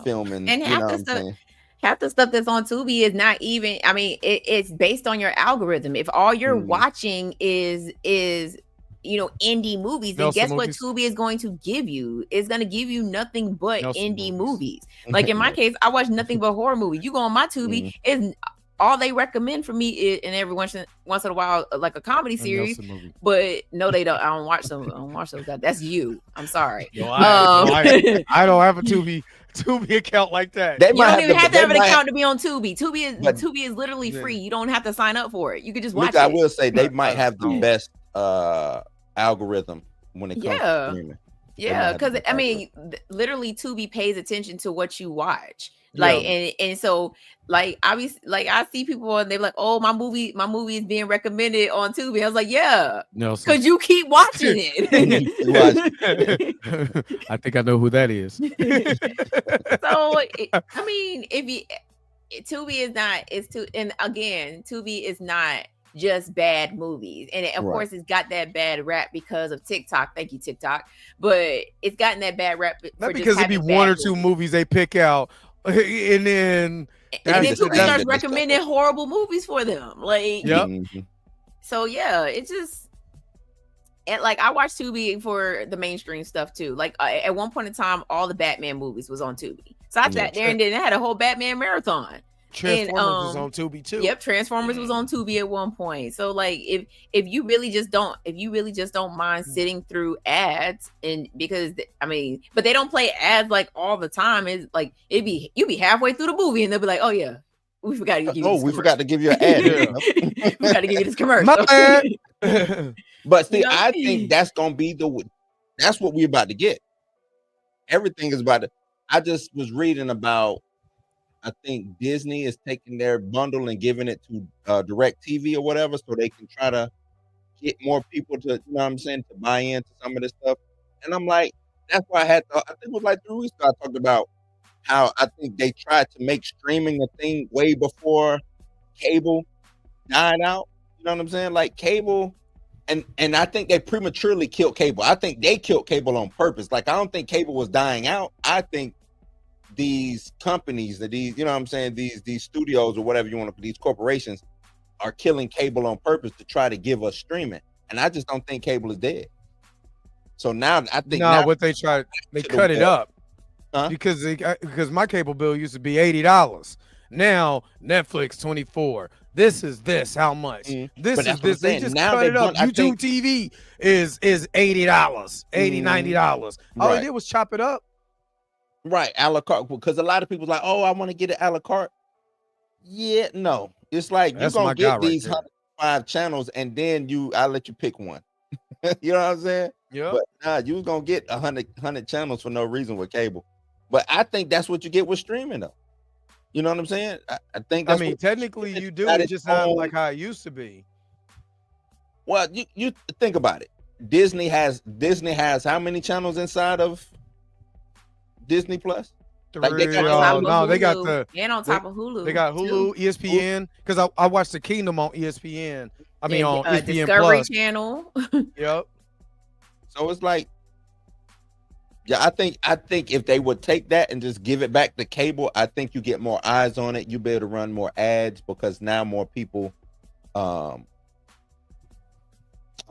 filming. And half the stuff that's on Tubi is not even, I mean, it's based on your algorithm. If all you're watching is indie movies, then guess what Tubi is going to give you? It's going to give you nothing but indie movies. Like in my case, I watch nothing but horror movies. You go on my Tubi, is all they recommend for me is, and every once in a while, like a comedy series. But no, they don't. I don't watch those. That's you. I'm sorry. No, I don't have a Tubi account like that. You don't even have to have an account to be on Tubi. Tubi is literally free. You don't have to sign up for it. You could just watch it. I will say they might have the best algorithm when it comes to streaming. Yeah, because I mean, literally, Tubi pays attention to what you watch. Like, and so, like, obviously, like, I see people and they're like, "Oh, my movie is being recommended on Tubi." I was like, "Yeah, because you keep watching it." I think I know who that is. So, I mean, Tubi is not, and again, Tubi is not just bad movies, and of course it's got that bad rap because of TikTok. Thank you, TikTok. But it's gotten that bad rap not because it'd be one or two movies they pick out, and then Tubi starts recommending horrible movies for them. Like, so yeah, it's just, and like, I watched Tubi for the mainstream stuff too. Like, at one point in time, all the Batman movies was on Tubi, so I sat there and then I had a whole Batman marathon. Transformers was on Tubi too. Yep, Transformers was on Tubi at one point. So like, if you really just don't mind sitting through ads, and because I mean, but they don't play ads like all the time. It's like you'd be halfway through the movie and they'll be like, "Oh yeah, we forgot to give you this we forgot to give you an ad. We got to give you this commercial." My bad. But see, I think that's gonna be that's what we're about to get. Everything is about to. I just was reading about. I think Disney is taking their bundle and giving it to Direct TV or whatever, so they can try to get more people to, you know what I'm saying, to buy into some of this stuff. And I'm like, that's why I think it was like 3 weeks ago, I talked about how I think they tried to make streaming a thing way before cable died out. You know what I'm saying? Like cable, and I think they prematurely killed cable. I think they killed cable on purpose. Like, I don't think cable was dying out. I think these companies, you know what I'm saying, these studios or whatever you want to, these corporations are killing cable on purpose to try to give us streaming. And I just don't think cable is dead. So now I think what they cut it up because my cable bill used to be $80. Now Netflix $24. This how much? This is this. They just cut it up. YouTube TV is $80, $90. All they did was chop it up. Right, a la carte, because a lot of people like, oh, I want to get it a la carte. Yeah, no, it's like you're gonna get these 105 channels, and then I'll let you pick one. You know what I'm saying? Yeah. But nah, you was gonna get 100 channels for no reason with cable. But I think that's what you get with streaming, though. You know what I'm saying? I think. That's technically you do. It's just not like how it used to be. Well, you think about it. Disney has how many channels inside of Disney Plus? Like they got and on top of Hulu. They got Hulu, too. ESPN. Because I watched The Kingdom on ESPN. I mean on ESPN Discovery Plus. Channel. Yep. So it's like, yeah, I think if they would take that and just give it back to cable, I think you get more eyes on it. You be able to run more ads because now more people are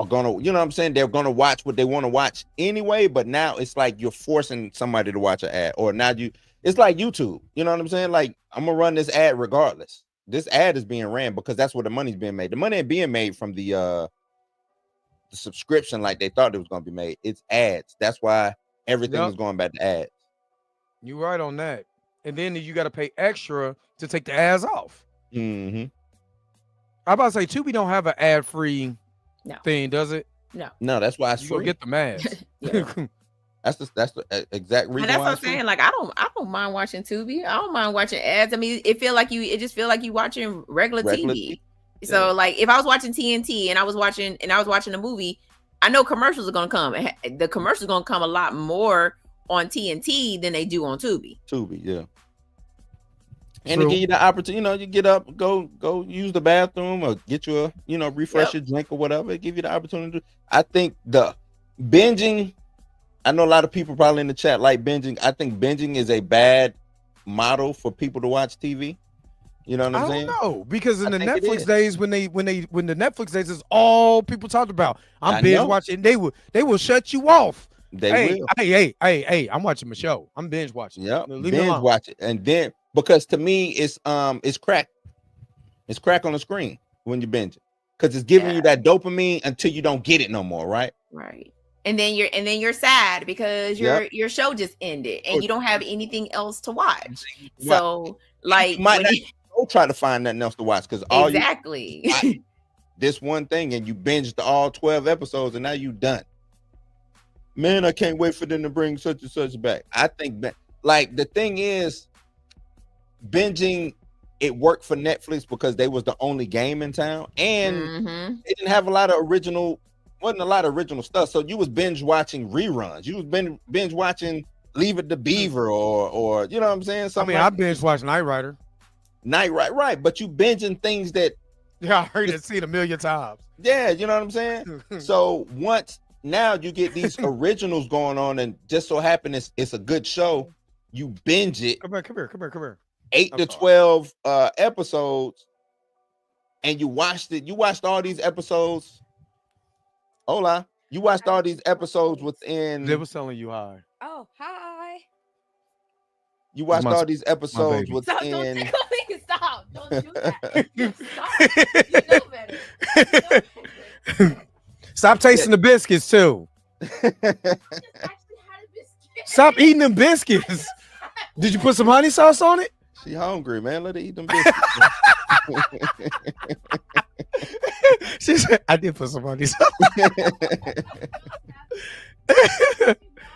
gonna, you know what I'm saying? They're gonna watch what they want to watch anyway, but now it's like you're forcing somebody to watch an ad, or now it's like YouTube, you know what I'm saying? Like, I'm gonna run this ad regardless. This ad is being ran because that's where the money's being made. The money ain't being made from the subscription like they thought it was gonna be made. It's ads. That's why everything is going back to ads. You're right on that. And then you got to pay extra to take the ads off. Mm-hmm. I'm about to say Tubi don't have an ad-free thing, does it? No, that's why you go get the ads. That's the exact reason. And that's what I'm saying. Like, I don't mind watching Tubi. I don't mind watching ads. I mean, it just feel like you watching regular TV. So like, if I was watching TNT and I was watching a movie, I know commercials are gonna come. The commercials are gonna come a lot more on TNT than they do on Tubi. Yeah. And to give you the opportunity, you get up, go use the bathroom, or get you a, refresh your drink or whatever. It give you the opportunity. I think the binging, I know a lot of people probably in the chat like binging. I think binging is a bad model for people to watch TV. You know what I'm saying? I don't know, because in the Netflix days, when the Netflix days is all people talked about, I'm binge watching. They will shut you off. They will. Hey, I'm watching my show. I'm binge watching. Yeah, binge watch it, and then because to me it's crack. It's crack on the screen when you binge it, because it's giving you that dopamine until you don't get it no more, right? Right. And then you're sad because your show just ended and you don't have anything else to watch. So like, you might not go try to find nothing else to watch, because all exactly this one thing, and you binged all 12 episodes and now you done. man, I can't wait for them to bring such and such back. I think like the thing is, binging it worked for Netflix because they was the only game in town, and it didn't have a lot of original stuff. So you was binge watching reruns. You was binge watching Leave It to Beaver or you know what I'm saying? Something I binge watched Knight Rider. Right. But you binging things that I heard it seen a million times. Yeah, you know what I'm saying? So now you get these originals going on, and just so happen it's a good show. You binge it. Come here. 8 to 12 episodes, and you watched it. You watched all these episodes. Hola. You watched all these episodes within. They was telling you hi. Oh, hi. You watched all these episodes within. Stop, don't tickle me. Stop. Don't do that. Stop. You know better. Stop tasting the biscuits too. Stop eating them biscuits. Did you put some honey sauce on it? She hungry, man. Let her eat them biscuits. She said, I did put some honey sauce.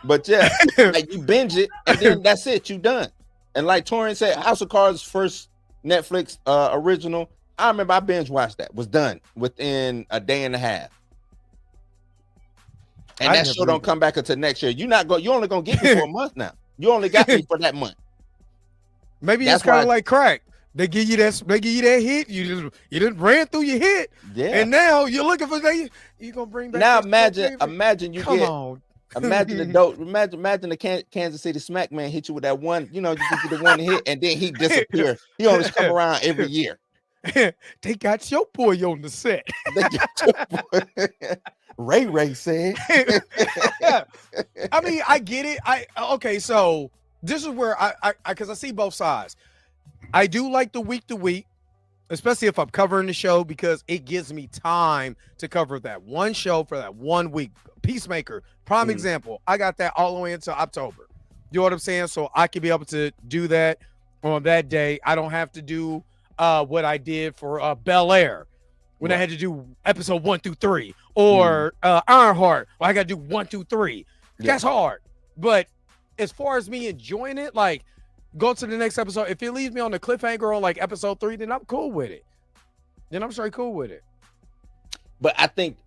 But yeah, like you binge it, and then that's it. You done. And like Torian said, House of Cards' first Netflix original. I remember I binge watched that. Was done within a day and a half. And that show don't come back until next year. You're only gonna get me for a month now. You only got me for that month. Maybe that's it's kind of like crack. They give you that hit. You just ran through your hit. Yeah. And now you're looking for that. You gonna bring back. Now imagine you Come get. On. Imagine the dope. Imagine the Kansas City Smack Man hit you with that one. You know, you get the one hit, and then he disappear. He always come around every year. They got your boy on the set. They got your boy. Ray said. I mean, I get it. Okay, so this is where I because I see both sides. I do like the week to week, especially if I'm covering the show, because it gives me time to cover that one show for that 1 week. Peacemaker, prime example. I got that all the way until October. You know what I'm saying? So I can be able to do that on that day. I don't have to do what I did for Bel Air when I had to do episode 1 through 3, or Ironheart. Well, I got to do 1, 2, 3. Yeah. That's hard. But as far as me enjoying it, like go to the next episode. If it leaves me on the cliffhanger on like episode 3, then I'm cool with it. Then I'm straight cool with it. But I think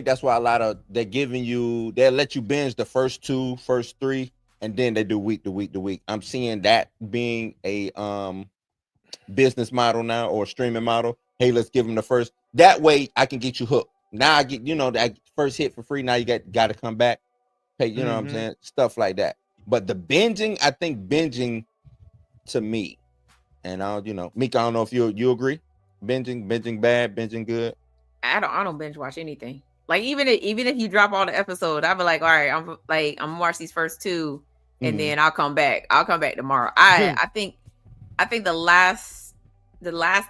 that's why they'll let you binge the first 3, and then they do week to week. I'm seeing that being a business model now, or streaming model. Hey, let's give them the first. That way I can get you hooked. Now I get, that first hit for free. Now you got to come back, pay, you know what I'm saying? Stuff like that. But the binging, I think binging to me, and Mika, I don't know if you agree. Binging bad, binging good. I don't binge watch anything. Like even if you drop all the episodes, I'll be like, all right, I'm gonna watch these first 2, and then I'll come back. I'll come back tomorrow. I think the last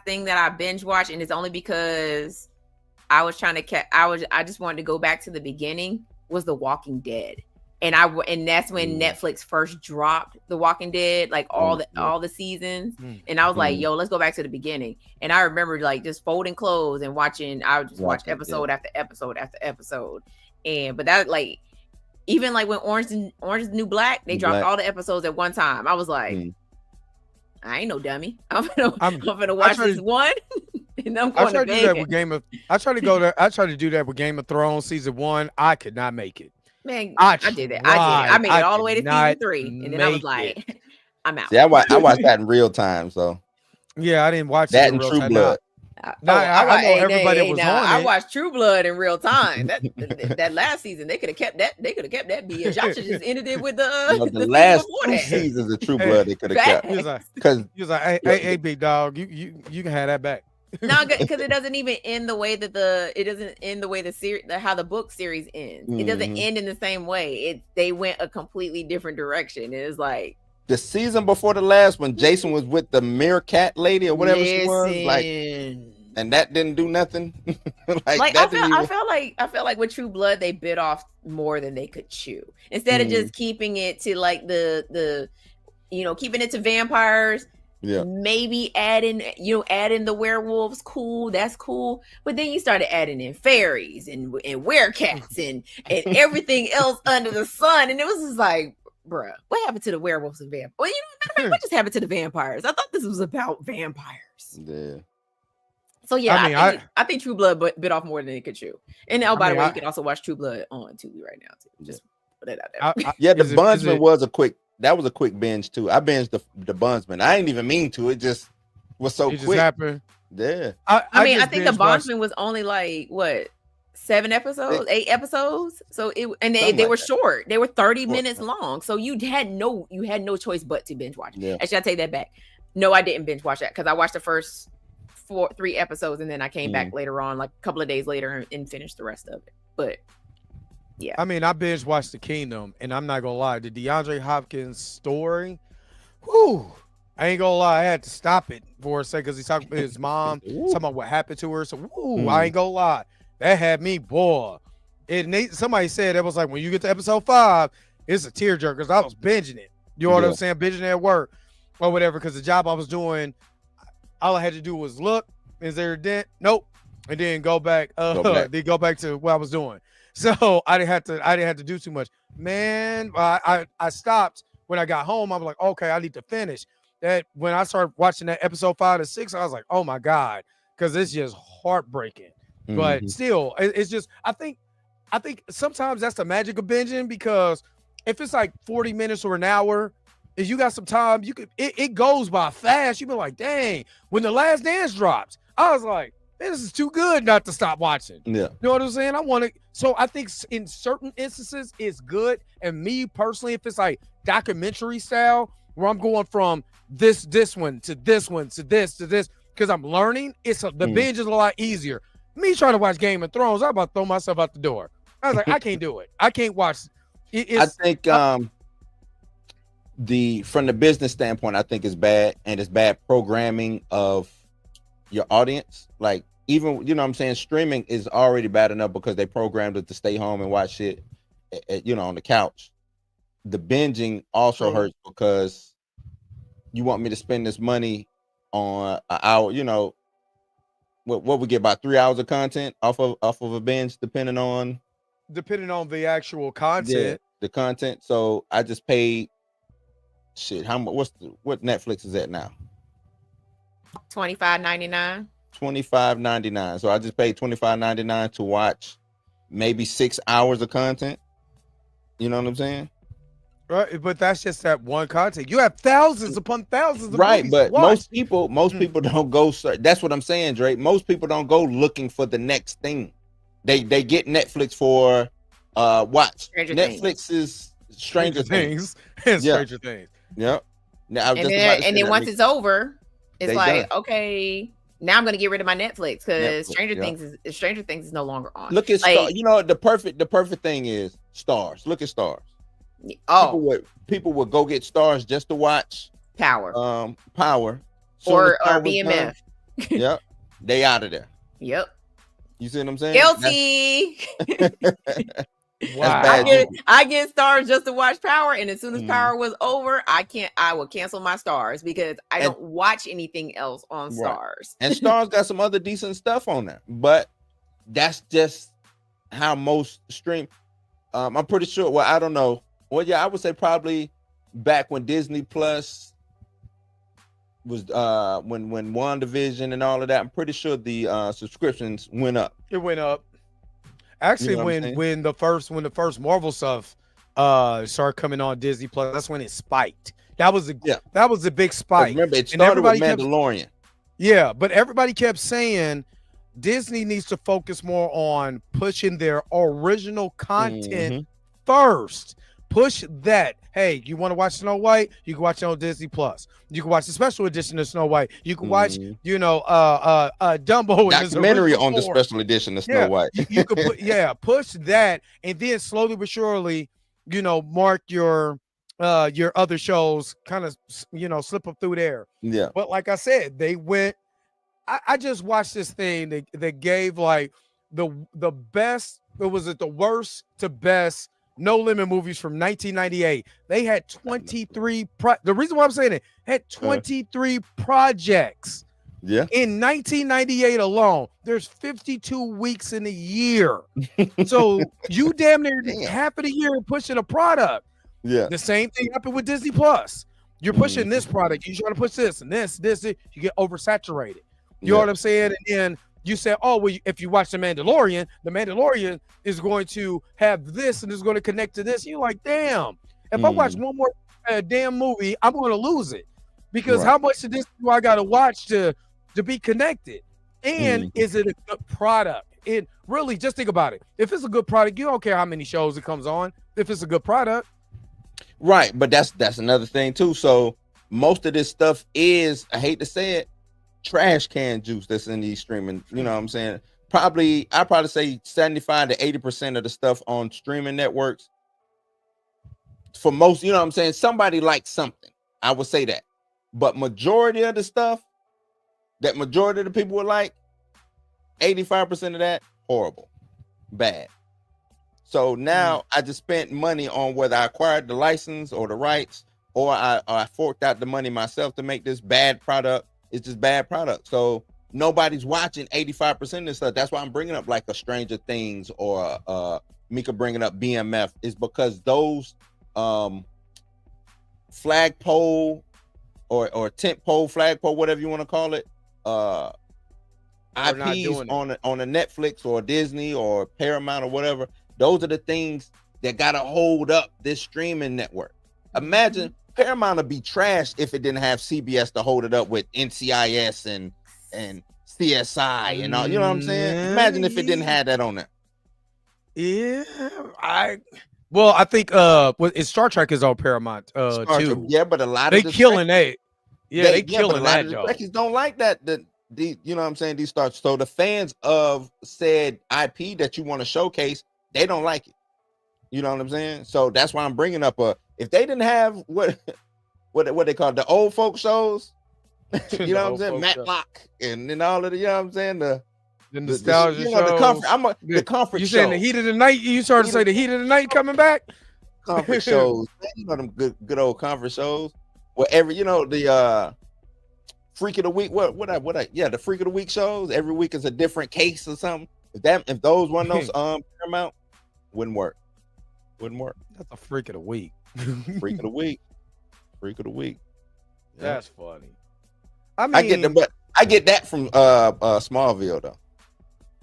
thing that I binge watched, and it's only because I was trying to I just wanted to go back to the beginning, was The Walking Dead. And that's when Netflix first dropped The Walking Dead, like all the seasons. And I was like, yo, let's go back to the beginge. And I remember like just folding clothes and watching. I would just watch episode after episode after episode. But that, like, even like when Orange is the New Black, they dropped all the episodes at one time. I was like, I ain't no dummy. I'm gonna watch this one. And I'm going to bed. I tried to do that with Game of Thrones season 1. I could not make it. Man, I did it. I made it all the way to season 3, and then I was like, I'm out. Yeah, I watched that in real time. So yeah, I didn't watch that in True Blood. I know everybody was on it. I watched True Blood in real time. That last season, they could have kept that. They could have kept that BS. Y'all should just ended it with the last 2 seasons of True Blood. They could have kept. Because he was like, hey, big dog, you can have that back. No, because it doesn't even end the way that the series, how the book series ends. It doesn't end in the same way. They went a completely different direction. It was like the season before the last one, Jason was with the meerkat lady or whatever she was, like, and that didn't do nothing. I felt like with True Blood, they bit off more than they could chew. Instead of just keeping it to like the keeping it to vampires. Yeah. Maybe add in the werewolves, cool, that's cool. But then you started adding in fairies and werecats and everything else under the sun. And it was just like, bruh, what happened to the werewolves and vampires? Well, matter of fact, what just happened to the vampires? I thought this was about vampires. Yeah. So yeah, I think True Blood bit off more than it could chew. And by the way, you can also watch True Blood on Tubi right now too. Just put it out there. Yeah, the Bondsman was a quick binge too. I binged the Bondsman. I didn't even mean to. It just was so quick. Just happened. Yeah. I think the Bondsman was only like what 8 episodes. So they were short. They were 30 minutes long. So you had no choice but to binge watch. Yeah. Actually, I take that back. No, I didn't binge watch that because I watched the first 3 episodes and then I came back later on, like a couple of days later, and finished the rest of it. But yeah, I mean, I binge watched The Kingdom, and I'm not gonna lie, the DeAndre Hopkins story, whoo, I ain't gonna lie, I had to stop it for a second because he's talking about his mom, talking about what happened to her. So, I ain't gonna lie, that had me, boy. Somebody said it was like when you get to episode 5, it's a tearjerker because I was binging it. You know what I'm saying? Binging at work or whatever, because the job I was doing, all I had to do was look, is there a dent? Nope. And then go back to what I was doing. So I didn't have to do too much. Man, I stopped when I got home. I was like, okay, I need to finish. That when I started watching that episode 5 to 6, I was like, oh my God, because it's just heartbreaking. But still, it's just I think sometimes that's the magic of binging, because if it's like 40 minutes or an hour, if you got some time, it goes by fast. You be like, dang, when The Last Dance drops, I was like, this is too good not to stop watching. Yeah. You know what I'm saying? So I think in certain instances it's good. And me personally, if it's like documentary style, where I'm going from this one to this one to this, because I'm learning, the binge is a lot easier. Me trying to watch Game of Thrones, I'm about to throw myself out the door. I was like, I can't do it. I can't watch. I think from the business standpoint, I think it's bad, and it's bad programming of your audience. Like, even, you know what I'm saying, streaming is already bad enough because they programmed it to stay home and watch shit on the couch. The binging also hurts because you want me to spend this money on an hour, what we get, about 3 hours of content off of a binge, depending on the actual content. The content. So I just paid shit. How much? What Netflix is at now? $25.99. $25.99. So I just paid $25.99 to watch maybe 6 hours of content. You know what I'm saying? Right, but that's just that one content. You have thousands upon thousands of right, but most people don't go. That's what I'm saying, Drake. Most people don't go looking for the next thing. They get Netflix for watch. Netflix's Stranger Things. Stranger Things. Yep. Now, and then once it's over, it's like, okay, now I'm gonna get rid of my Netflix because Stranger Things is no longer on. Look at Stars. The perfect thing is Stars. Look at Stars. Oh, people would go get Stars just to watch Power. Power. Or BMF. Yep. They out of there. Yep. You see what I'm saying? Guilty. Wow. I get Stars just to watch Power, and as soon as Power was over, I will cancel my Stars because I don't watch anything else on Stars. And Stars got some other decent stuff on there, but that's just how most stream. I'm pretty sure. Well, I don't know. Well, yeah, I would say probably back when Disney Plus was when WandaVision and all of that. I'm pretty sure the subscriptions went up. It went up. Actually, when the first Marvel stuff started coming on Disney Plus, that's when it spiked. That was a big spike. Remember, it started with Mandalorian. But everybody kept saying Disney needs to focus more on pushing their original content first. Push that. Hey, you want to watch Snow White? You can watch it on Disney Plus. You can watch the special edition of Snow White. You can watch, Dumbo documentary on the special edition of Snow White. You could push that, and then slowly but surely, mark your other shows, kind of, slip up through there. Yeah. But like I said, they went. I just watched this thing that gave like the best. It was the worst to best No Limit movies from 1998. They had 23. The reason why I'm saying it had 23 projects. Yeah. In 1998 alone, there's 52 weeks in a year. So you damn near half of the year pushing a product. Yeah. The same thing happened with Disney Plus. You're pushing this product. You're trying to push this and this. You get oversaturated. You know what I'm saying? And then you say, oh, well, if you watch The Mandalorian is going to have this and is going to connect to this. You're like, damn, if I watch one more damn movie, I'm going to lose it. Because how much of this do I got to watch to be connected? And is it a good product? It really, just think about it. If it's a good product, you don't care how many shows it comes on. If it's a good product. Right. But that's another thing too. So most of this stuff is, I hate to say it, trash can juice that's in these streaming. You know what I'm saying? I'd probably say 75 to 80% of the stuff on streaming networks. For most, you know what I'm saying? Somebody likes something. I would say that. But majority of the stuff that majority of the people would like, 85% of that, horrible, bad. So now I just spent money on whether I acquired the license or the rights, or I forked out the money myself to make this bad product. It's just bad product. So nobody's watching 85% of this stuff. That's why I'm bringing up like a Stranger Things or Mika bringing up BMF, is because those flagpole or tent pole, flagpole, whatever you want to call it, IPs on a Netflix or Disney or Paramount or whatever. Those are the things that gotta hold up this streaming network. Imagine Paramount would be trashed if it didn't have CBS to hold it up with NCIS and CSI and all. You know what I'm saying? Imagine if it didn't have that on there. Yeah, I think Star Trek is on Paramount too. Yeah, but a lot of they killing that. Yeah, they killing that. The Trekkies don't like that. You know what I'm saying? These starts. So the fans of said IP that you want to showcase, they don't like it. You know what I'm saying? So that's why I'm bringing up if they didn't have what they call the old folk shows, you know what I'm saying? Matlock and all of the, you know what I'm saying? The nostalgia shows. The comfort you shows. saying the heat of the night? You started to say the heat of the night coming back? Comfort shows. You know them good old comfort shows. Whatever, you know, the Freak of the Week. The Freak of the Week shows. Every week is a different case or something. If those one of those Paramount, wouldn't work. That's a Freak of the Week. Freak of the Week. Freak of the Week. Yeah. That's funny. I mean, I get that from Smallville though.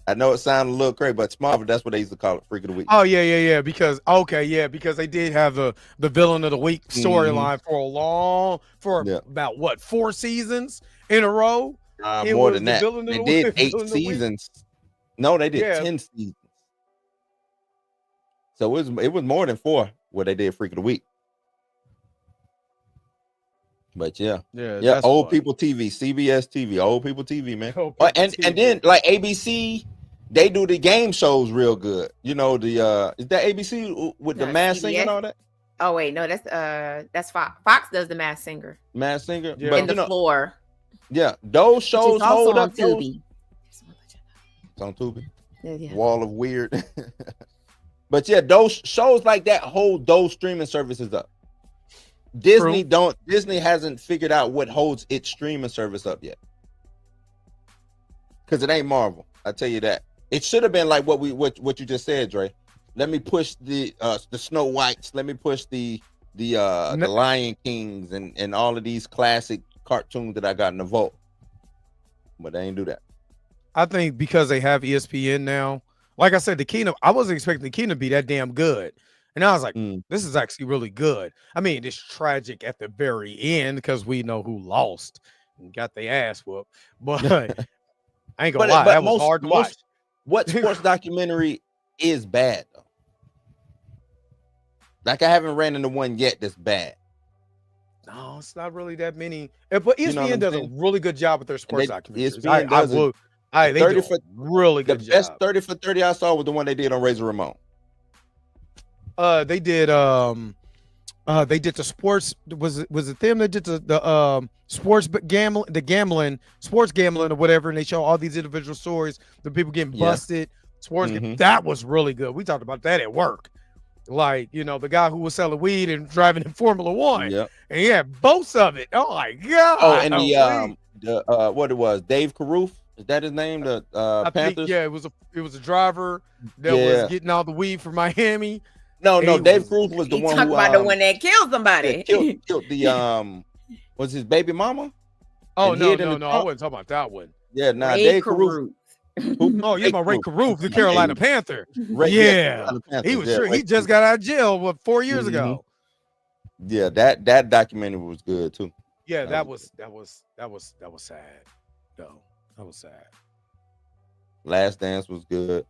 I know it sounded a little crazy, but Smallville, that's what they used to call it, Freak of the Week. Oh yeah. Because they did have the villain of the week storyline for about what, 4 seasons in a row. More than that. They did 8 seasons. No, they did 10 seasons. So it was more than 4 where they did Freak of the Week. But yeah, old fun. people TV, CBS TV, old people TV, man. And then like ABC, they do the game shows real good. You know, is that ABC with the Masked Singer and all that? Oh wait, no, that's Fox. Fox does the Masked Singer. Masked Singer, yeah. But in the floor. Yeah, those shows hold up. Tubi. It's on Tubi. Yeah. Wall of Weird. But yeah, those shows like that hold those streaming services up. Disney hasn't figured out what holds its streaming service up yet. Because it ain't Marvel. I tell you that. It should have been like what you just said, Dre. Let me push the Snow Whites. Let me push the Lion Kings and all of these classic cartoons that I got in the vault. But they ain't do that. I think because they have ESPN now. Like I said, the Kingdom, I wasn't expecting the Kingdom to be that damn good. And I was like, this is actually really good. I mean, it's tragic at the very end because we know who lost and got their ass whooped. But I ain't gonna lie, that was hard to watch. What sports documentary is bad, though? Like, I haven't ran into one yet that's bad. No, it's not really that many. But ESPN does a really good job with their sports documentaries. They do a really good job. The best 30 for 30 I saw was the one they did on Razor Ramon. They did the sports. Was it them that did the sports gambling or whatever, and they show all these individual stories, the people getting busted. Sports, that was really good. We talked about that at work. like the guy who was selling weed and driving in Formula One, Yep. and he had both of it. Oh my god! Oh, and the what it was, Dave Caruth, is that his name? The I Panthers. think, yeah, it was a driver that was getting all the weed from Miami. No, Dave Caruth was the You one talking who about the one that killed somebody. killed the was his baby mama. Oh And no, hid in no, the no! I trunk? wasn't talking about that one. Yeah, nah, Ray Dave Caruth. Caruth. Oh, you about Ray Caruth, the Carolina Panther. Yeah, He was sure he just got out of jail 4 years ago. Yeah, that documentary was good too. Yeah, that was sad. No, that was sad. Last Dance was good.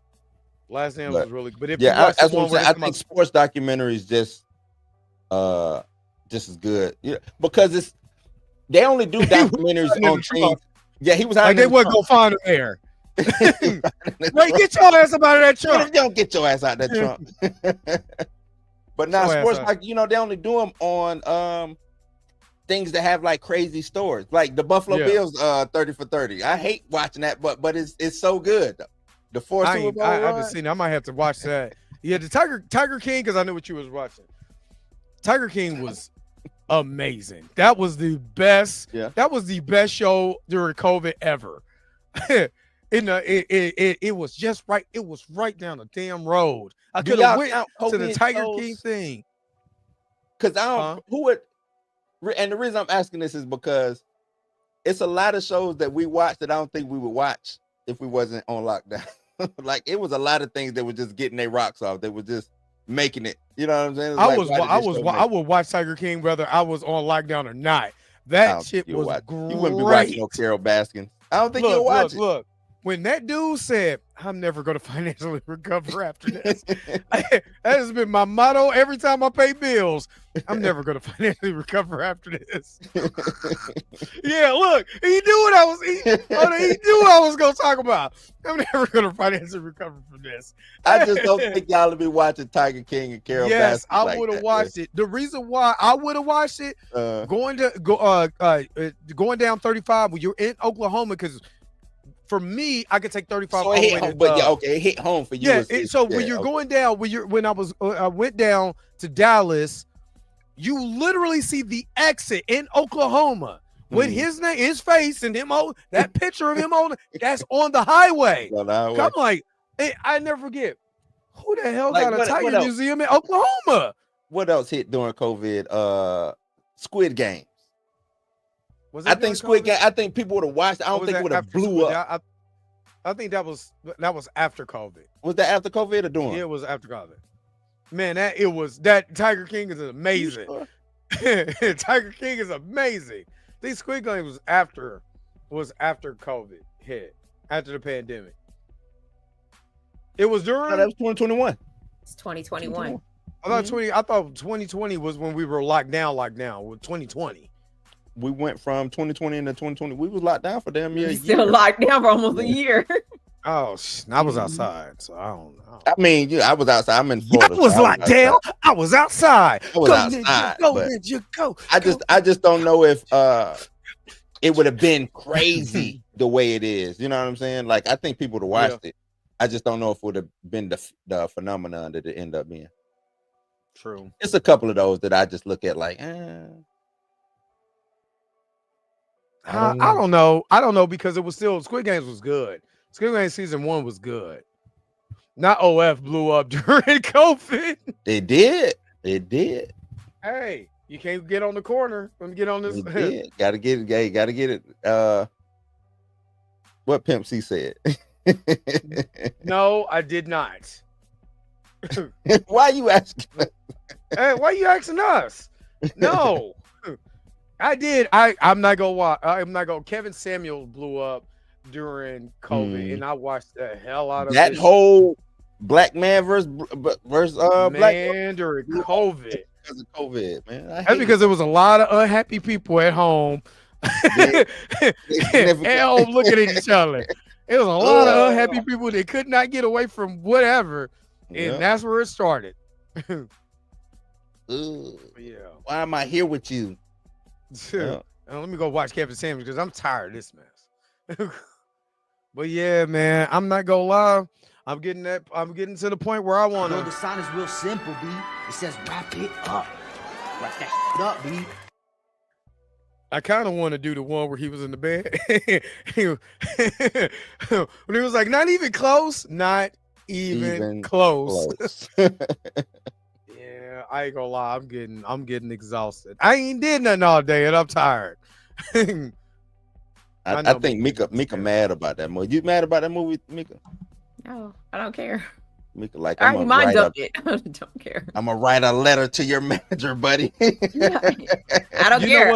Last Dance was really good. But if Yeah, you watch I think sports documentaries just as good. Yeah, because they only do documentaries on things. Yeah, he was like they wasn't gonna find him there. Wait, get your ass up out of that trunk. Don't get your ass out of that trunk. But now sports, like they only do them on things that have like crazy stories, like the Buffalo Bills 30 for 30. I hate watching that, but it's so good. The Super Bowl I haven't seen it. I might have to watch that. Yeah, the Tiger King, because I knew what you was watching. Tiger King was amazing. That was the best. Yeah. That was the best show during COVID ever. It was just right. It was right down the damn road. I could have went to the Tiger King thing. Because I don't who would. And the reason I'm asking this is because it's a lot of shows that we watch that I don't think we would watch if we wasn't on lockdown. Like it was a lot of things that were just getting their rocks off. They were just making it. You know what I'm saying? I would watch Tiger King whether I was on lockdown or not. That shit was great. You wouldn't be watching no Carol Baskin. I don't think you'll watch it. Look. When that dude said, "I'm never going to financially recover after this," that has been my motto every time I pay bills. I'm never going to financially recover after this. Yeah, look, he knew what I was. He knew what I was going to talk about. I'm never going to financially recover from this. I just don't think y'all would be watching Tiger King and Carol. Yes, Baskin I would have watched it. The reason why I would have watched it, going down 35 when you're in Oklahoma, because. For me, I could take 35. So it hit home for you. Yeah. When you're going down, when I went down to Dallas, you literally see the exit in Oklahoma with his face and that picture of him that's on the highway. I'm like, I never forget. Who the hell got a Tiger Museum in Oklahoma? What else hit during COVID? Squid Game. I think Squid Game. I think people would have watched. I don't think it would have blew up. I think that was after COVID. Was that after COVID or during? Yeah, it was after COVID. Man, that Tiger King is amazing. Sure? Tiger King is amazing. These Squid Game was after COVID hit, after the pandemic. It was during. No, that was 2021. It's 2021. I thought 2020 was when we were locked down with 2020. We went from 2020 into 2020. We was locked down for damn near a year. Still locked down for almost a year. Oh, I was outside, so I don't know. I mean, I was outside. I'm in Florida. I was locked down. I was outside. I was outside. Go. I just don't know if it would have been crazy the way it is. You know what I'm saying? Like I think people would have watched it. I just don't know if it would have been the phenomenon that it ended up being. True. It's a couple of those that I just look at like, I don't know. I don't know because it was still Squid Games was good. Squid Games season 1 was good. Not OF blew up during COVID. It did. Hey, you can't get on the corner. Let me get on this. It did. Gotta get it. Hey, gotta get it. What Pimp C said. No, I did not. Why you asking? Hey, why you asking us? No. I did. I'm not gonna watch. I'm not gonna. Kevin Samuel blew up during COVID, and I watched the hell out of that whole black man versus black man during COVID. Because of COVID, man. That's because there was a lot of unhappy people at home. At home looking at each other. It was a lot of unhappy people that could not get away from whatever, and that's where it started. Yeah. Why am I here with you? Let me go watch Kevin Samuels because I'm tired of this mess. But yeah, man, I'm not gonna lie. I'm getting to the point where I want Bro, the to. sign is real simple, B. It says wrap it up. Wrap that shit up, B. I kind of want to do the one where he was in the bed. When he was like, not even close, not even close. Yeah, I ain't gonna lie. I'm getting exhausted. I ain't did nothing all day and I'm tired. I think Mika mad about that movie. You mad about that movie, Mika? No, I don't care. Mika, like, I already mind dumped it. I don't care. I'm gonna write a letter to your manager, buddy. I don't care.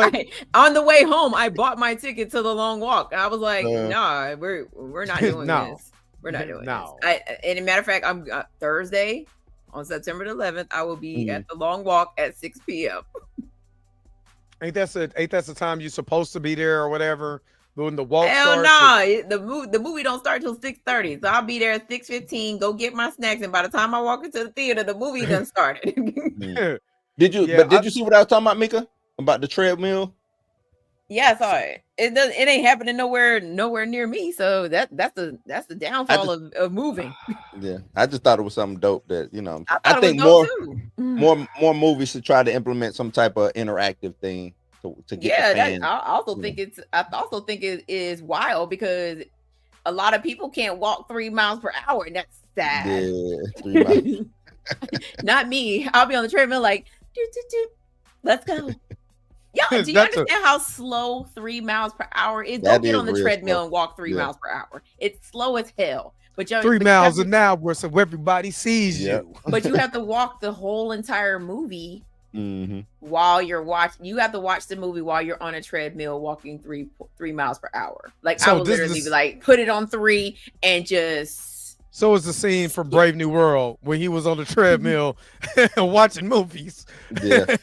On the way home, I bought my ticket to the long walk. I was like, nah, we're not doing this. We're not doing this. And a matter of fact, I'm Thursday on September the 11th. I will be at the long walk at 6 p.m. Ain't that the time you're supposed to be there or whatever? When the walk Hell starts. no, the movie don't start till 6:30. So I'll be there at 6:15. Go get my snacks, and by the time I walk into the theater, the movie done started. Did you see what I was talking about, Mika? About the treadmill? Yeah, I saw it. It ain't happening nowhere near me. So that's the downfall of moving. Yeah, I just thought it was something dope that I think more movies should try to implement some type of interactive thing to get the fans. I also think it is wild because a lot of people can't walk 3 miles per hour, and that's sad. Yeah, 3 miles. Not me. I'll be on the treadmill like, let's go. Yo, do you understand how slow 3 miles per hour is? Don't get on the treadmill and walk 3 miles per hour. It's slow as hell. But 3 miles an hour, so everybody sees you. But you have to walk the whole entire movie while you're watching. You have to watch the movie while you're on a treadmill walking 3 miles per hour. Like, so I would literally be like, put it on 3 and just. So it's the scene from Brave New World when he was on the treadmill watching movies. Yeah.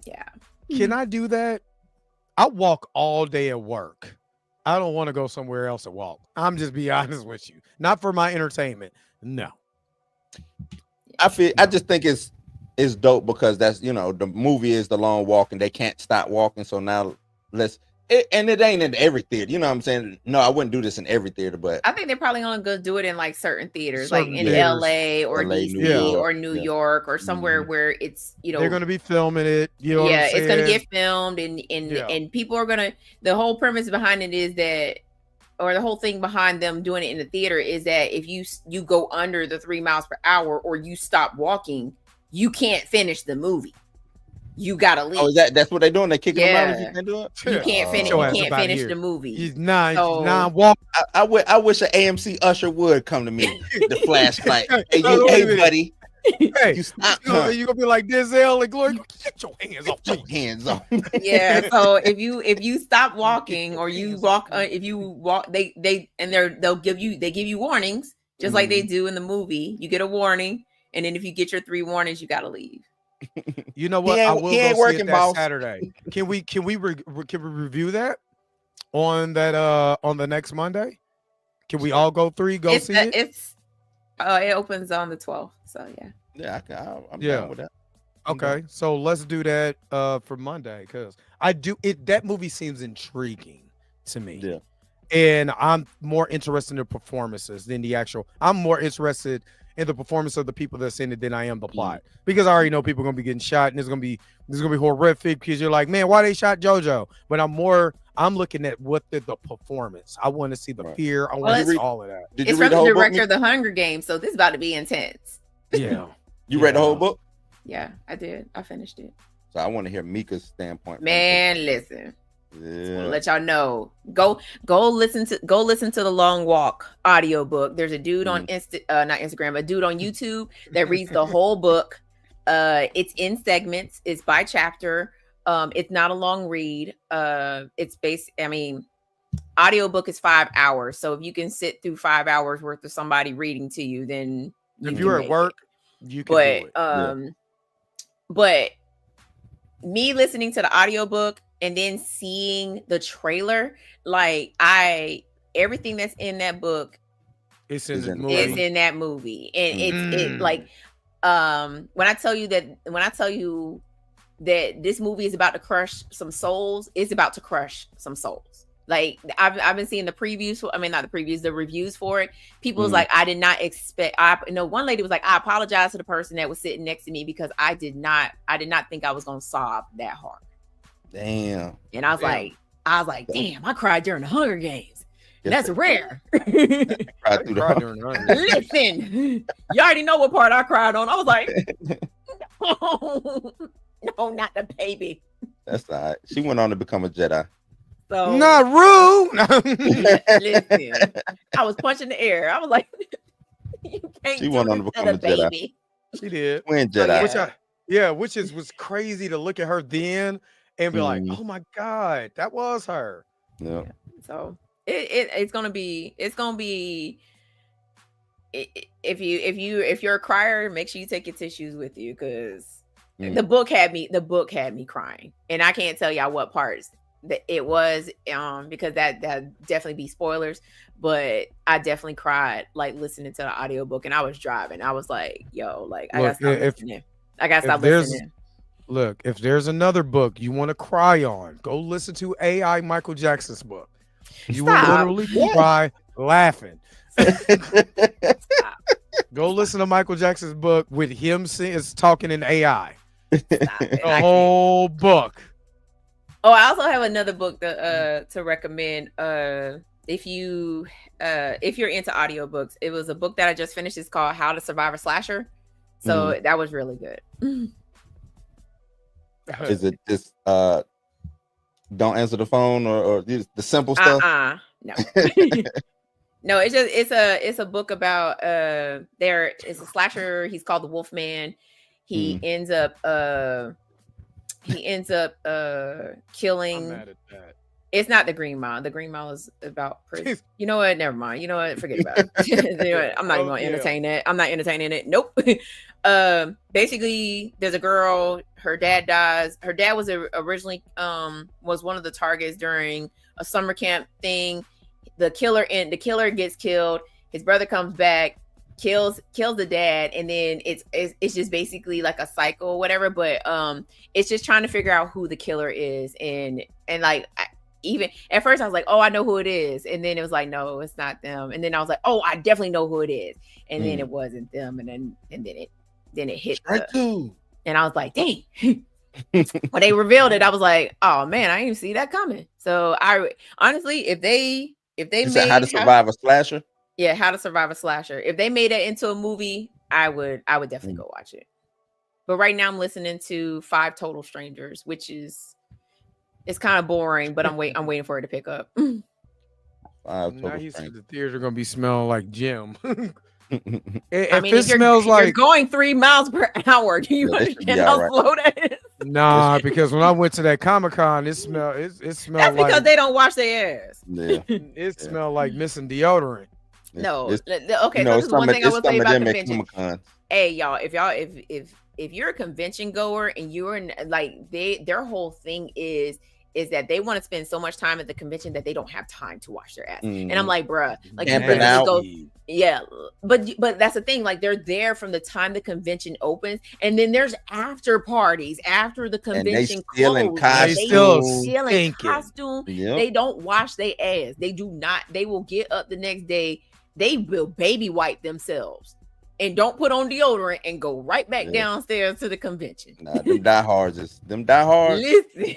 Yeah. Can I do that? I walk all day at work. I don't want to go somewhere else to walk. I'm just be honest with you. Not for my entertainment. No. I just think it's dope because that's, the movie is the long walk and they can't stop walking. So now and it ain't in every theater. You know what I'm saying? No, I wouldn't do this in every theater, but I think they're probably only going to do it in like certain theaters, like in LA or DC or New York or somewhere where it's, they're going to be filming it. It's going to get filmed and people are going to, the whole premise behind it is that, or the whole thing behind them doing it in the theater is that if you go under the 3 miles per hour or you stop walking, you can't finish the movie. You gotta leave. Oh, that's what they're doing. They're kicking them out if you can't do it. You can't finish. You can't finish the movie. He's nine walk. I wish an AMC usher would come to me. The flashlight. Hey, buddy. Hey, you gonna be like Denzel and Glory? Get your hands off. Get your hands off. Yeah. So if you stop walking or you walk, if you walk, they'll give you warnings just like they do in the movie. You get a warning, and then if you get your 3 warnings, you gotta leave. You know what? I will go see it that Saturday. Can we review that on the next Monday? Can we all go see it? It opens on the 12th. So yeah. I'm down with that. Okay, so let's do that for Monday because that movie seems intriguing to me. Yeah. And I'm more interested in the performances than the actual. I'm more interested in the performance of the people that's in it than I am the plot, because I already know people are gonna be getting shot and it's gonna be horrific because you're like, man, why they shot JoJo? But I'm looking at what the performance. I want to see the fear. I want to see all of that. It's from the director of The Hunger Games, so this is about to be intense. Yeah. You read the whole book? Yeah, I did. I finished it. So I want to hear Mika's standpoint. Man, listen. Yeah. Let y'all know. Go listen to the Long Walk audiobook. There's a dude on not Instagram, a dude on YouTube that reads the whole book. It's in segments, it's by chapter. It's not a long read. It's audiobook is 5 hours. So if you can sit through 5 hours worth of somebody reading to you, then if you're at work, you can do it. But me listening to the audiobook and then seeing the trailer, like everything that's in that book is in that movie. And it's like when I tell you that this movie is about to crush some souls, it's about to crush some souls. Like I've been seeing the previews. I mean, not the previews, the reviews for it. People was Mm. like, I did not expect. One lady was like, I apologize to the person that was sitting next to me because I did not think I was gonna sob that hard. Damn. And I was like, damn, I cried during the Hunger Games. That's rare. Cried through the during the Hunger Games. Listen, you already know what part I cried on. I was like, no, not the baby. That's all right. She went on to become a Jedi. So Not rude. listen, I was punching the air. I was like, you can't She do went on to this become a Jedi. baby. She did. Twin Jedi. Which was crazy to look at her then and be like, oh my God, that was her. Yeah. So it's gonna be if you're a crier, make sure you take your tissues with you, because the book had me crying, and I can't tell y'all what parts that it was because that definitely be spoilers, but I definitely cried like listening to the audiobook, and I was driving. I was like, yo, like I gotta stop listening. I gotta stop listening. Look, if there's another book you want to cry on, go listen to AI Michael Jackson's book. You will literally cry laughing. Go listen to Michael Jackson's book with him talking in AI. The whole book. Oh, I also have another book to recommend. If you're into audiobooks, it was a book that I just finished. It's called How to Survive a Slasher. So that was really good. Is it just don't answer the phone or the simple stuff? No. No, it's a book about there is a slasher. He's called the Wolfman. He ends up killing. I'm mad at that. It's not the Green Mile. The Green Mile is about prison. You know what? Never mind. You know what? Forget about it. You know what? I'm not even gonna entertain that. I'm not entertaining it. Nope. Basically, there's a girl. Her dad dies. Her dad was originally was one of the targets during a summer camp thing. The killer gets killed. His brother comes back, kills the dad, and then it's just basically like a cycle or whatever. But it's just trying to figure out who the killer is, and like. Even at first I was like, oh, I know who it is, and then it was like, no, it's not them, and then I was like, oh, I definitely know who it is, and then it wasn't them, and then it hit and I was like, dang. When they revealed it, I was like, oh man, I didn't see that coming. So I honestly, if they made How to Survive a Slasher, How to Survive a Slasher, if they made it into a movie, I would definitely go watch it. But right now I'm listening to 5 Total Strangers, which is it's kind of boring, but I'm waiting for it to pick up. Now you see the theater gonna be smelling like Jim. If it smells like you're going 3 miles per hour, do you understand how slow that is? Nah, because when I went to that Comic-Con, it smelled That's because they don't wash their ass. Yeah. It smelled like missing deodorant. No, okay. So this is one thing I will say about convention. Hey, y'all, if you're a convention goer and you're in, like their whole thing is that they want to spend so much time at the convention that they don't have time to wash their ass. And I'm like, bruh, like but that's the thing. Like they're there from the time the convention opens, and then there's after parties after the convention closes. They still in costume. Yep. They don't wash their ass. They do not. They will get up the next day. They will baby wipe themselves. And don't put on deodorant and go right back downstairs to the convention. Nah, them diehards. Listen,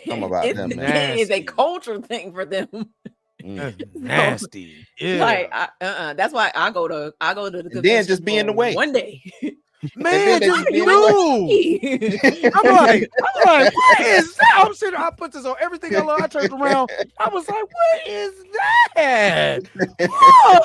come about them, man. It is a cultural thing for them. Nasty. Yeah. Like that's why I go to the convention. Then just be in the way one day. Man, I'm like, what is that? I'm sitting, I put this on everything I love. I turned around. I was like, what is that?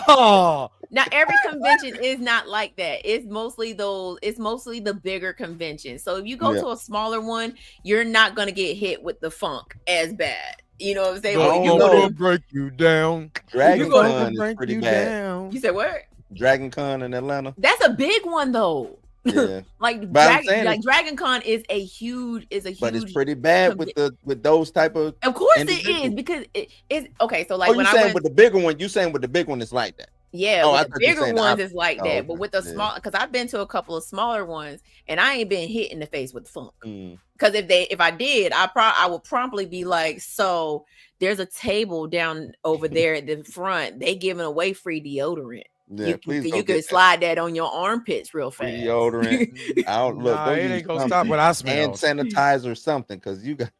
Oh. Now every convention is not like that. It's mostly the bigger conventions. So if you go to a smaller one, you're not gonna get hit with the funk as bad. You know what I'm saying? You're gonna break you down. Dragon Con is pretty bad. You said what? Dragon Con in Atlanta. That's a big one though. Yeah. Dragon Con is a huge but it's pretty bad with those type of course it is, because it's okay. So like when I went with the bigger one, you saying with the big one it's like that. Yeah, Oh, with I the thought you were bigger saying the ones opposite. is like Oh, that, but okay. with the Yeah. small, because I've been to a couple of smaller ones, and I ain't been hit in the face with the funk. Mm. Because if I did, I would promptly be like, so there's a table down over there at the front. They giving away free deodorant. Yeah, please go You get could slide that on your armpits real fast. free deodorant. I don't look. Nah, Go it use ain't gonna something. stop what I Hand smell. sanitizer or something, because you got.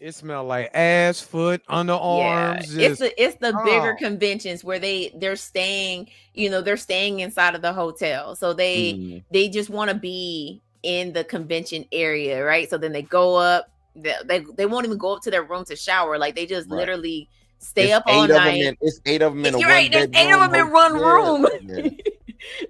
It smell like ass, foot, underarms. Yeah, Just, it's the bigger oh. conventions where they're staying, they're staying inside of the hotel, so they just want to be in the convention area, right? So then they go up, they won't even go up to their room to shower, like they just literally stay up all night. It's 8 of them in a You're one right, there's 8 bedroom of them in one room. Yeah.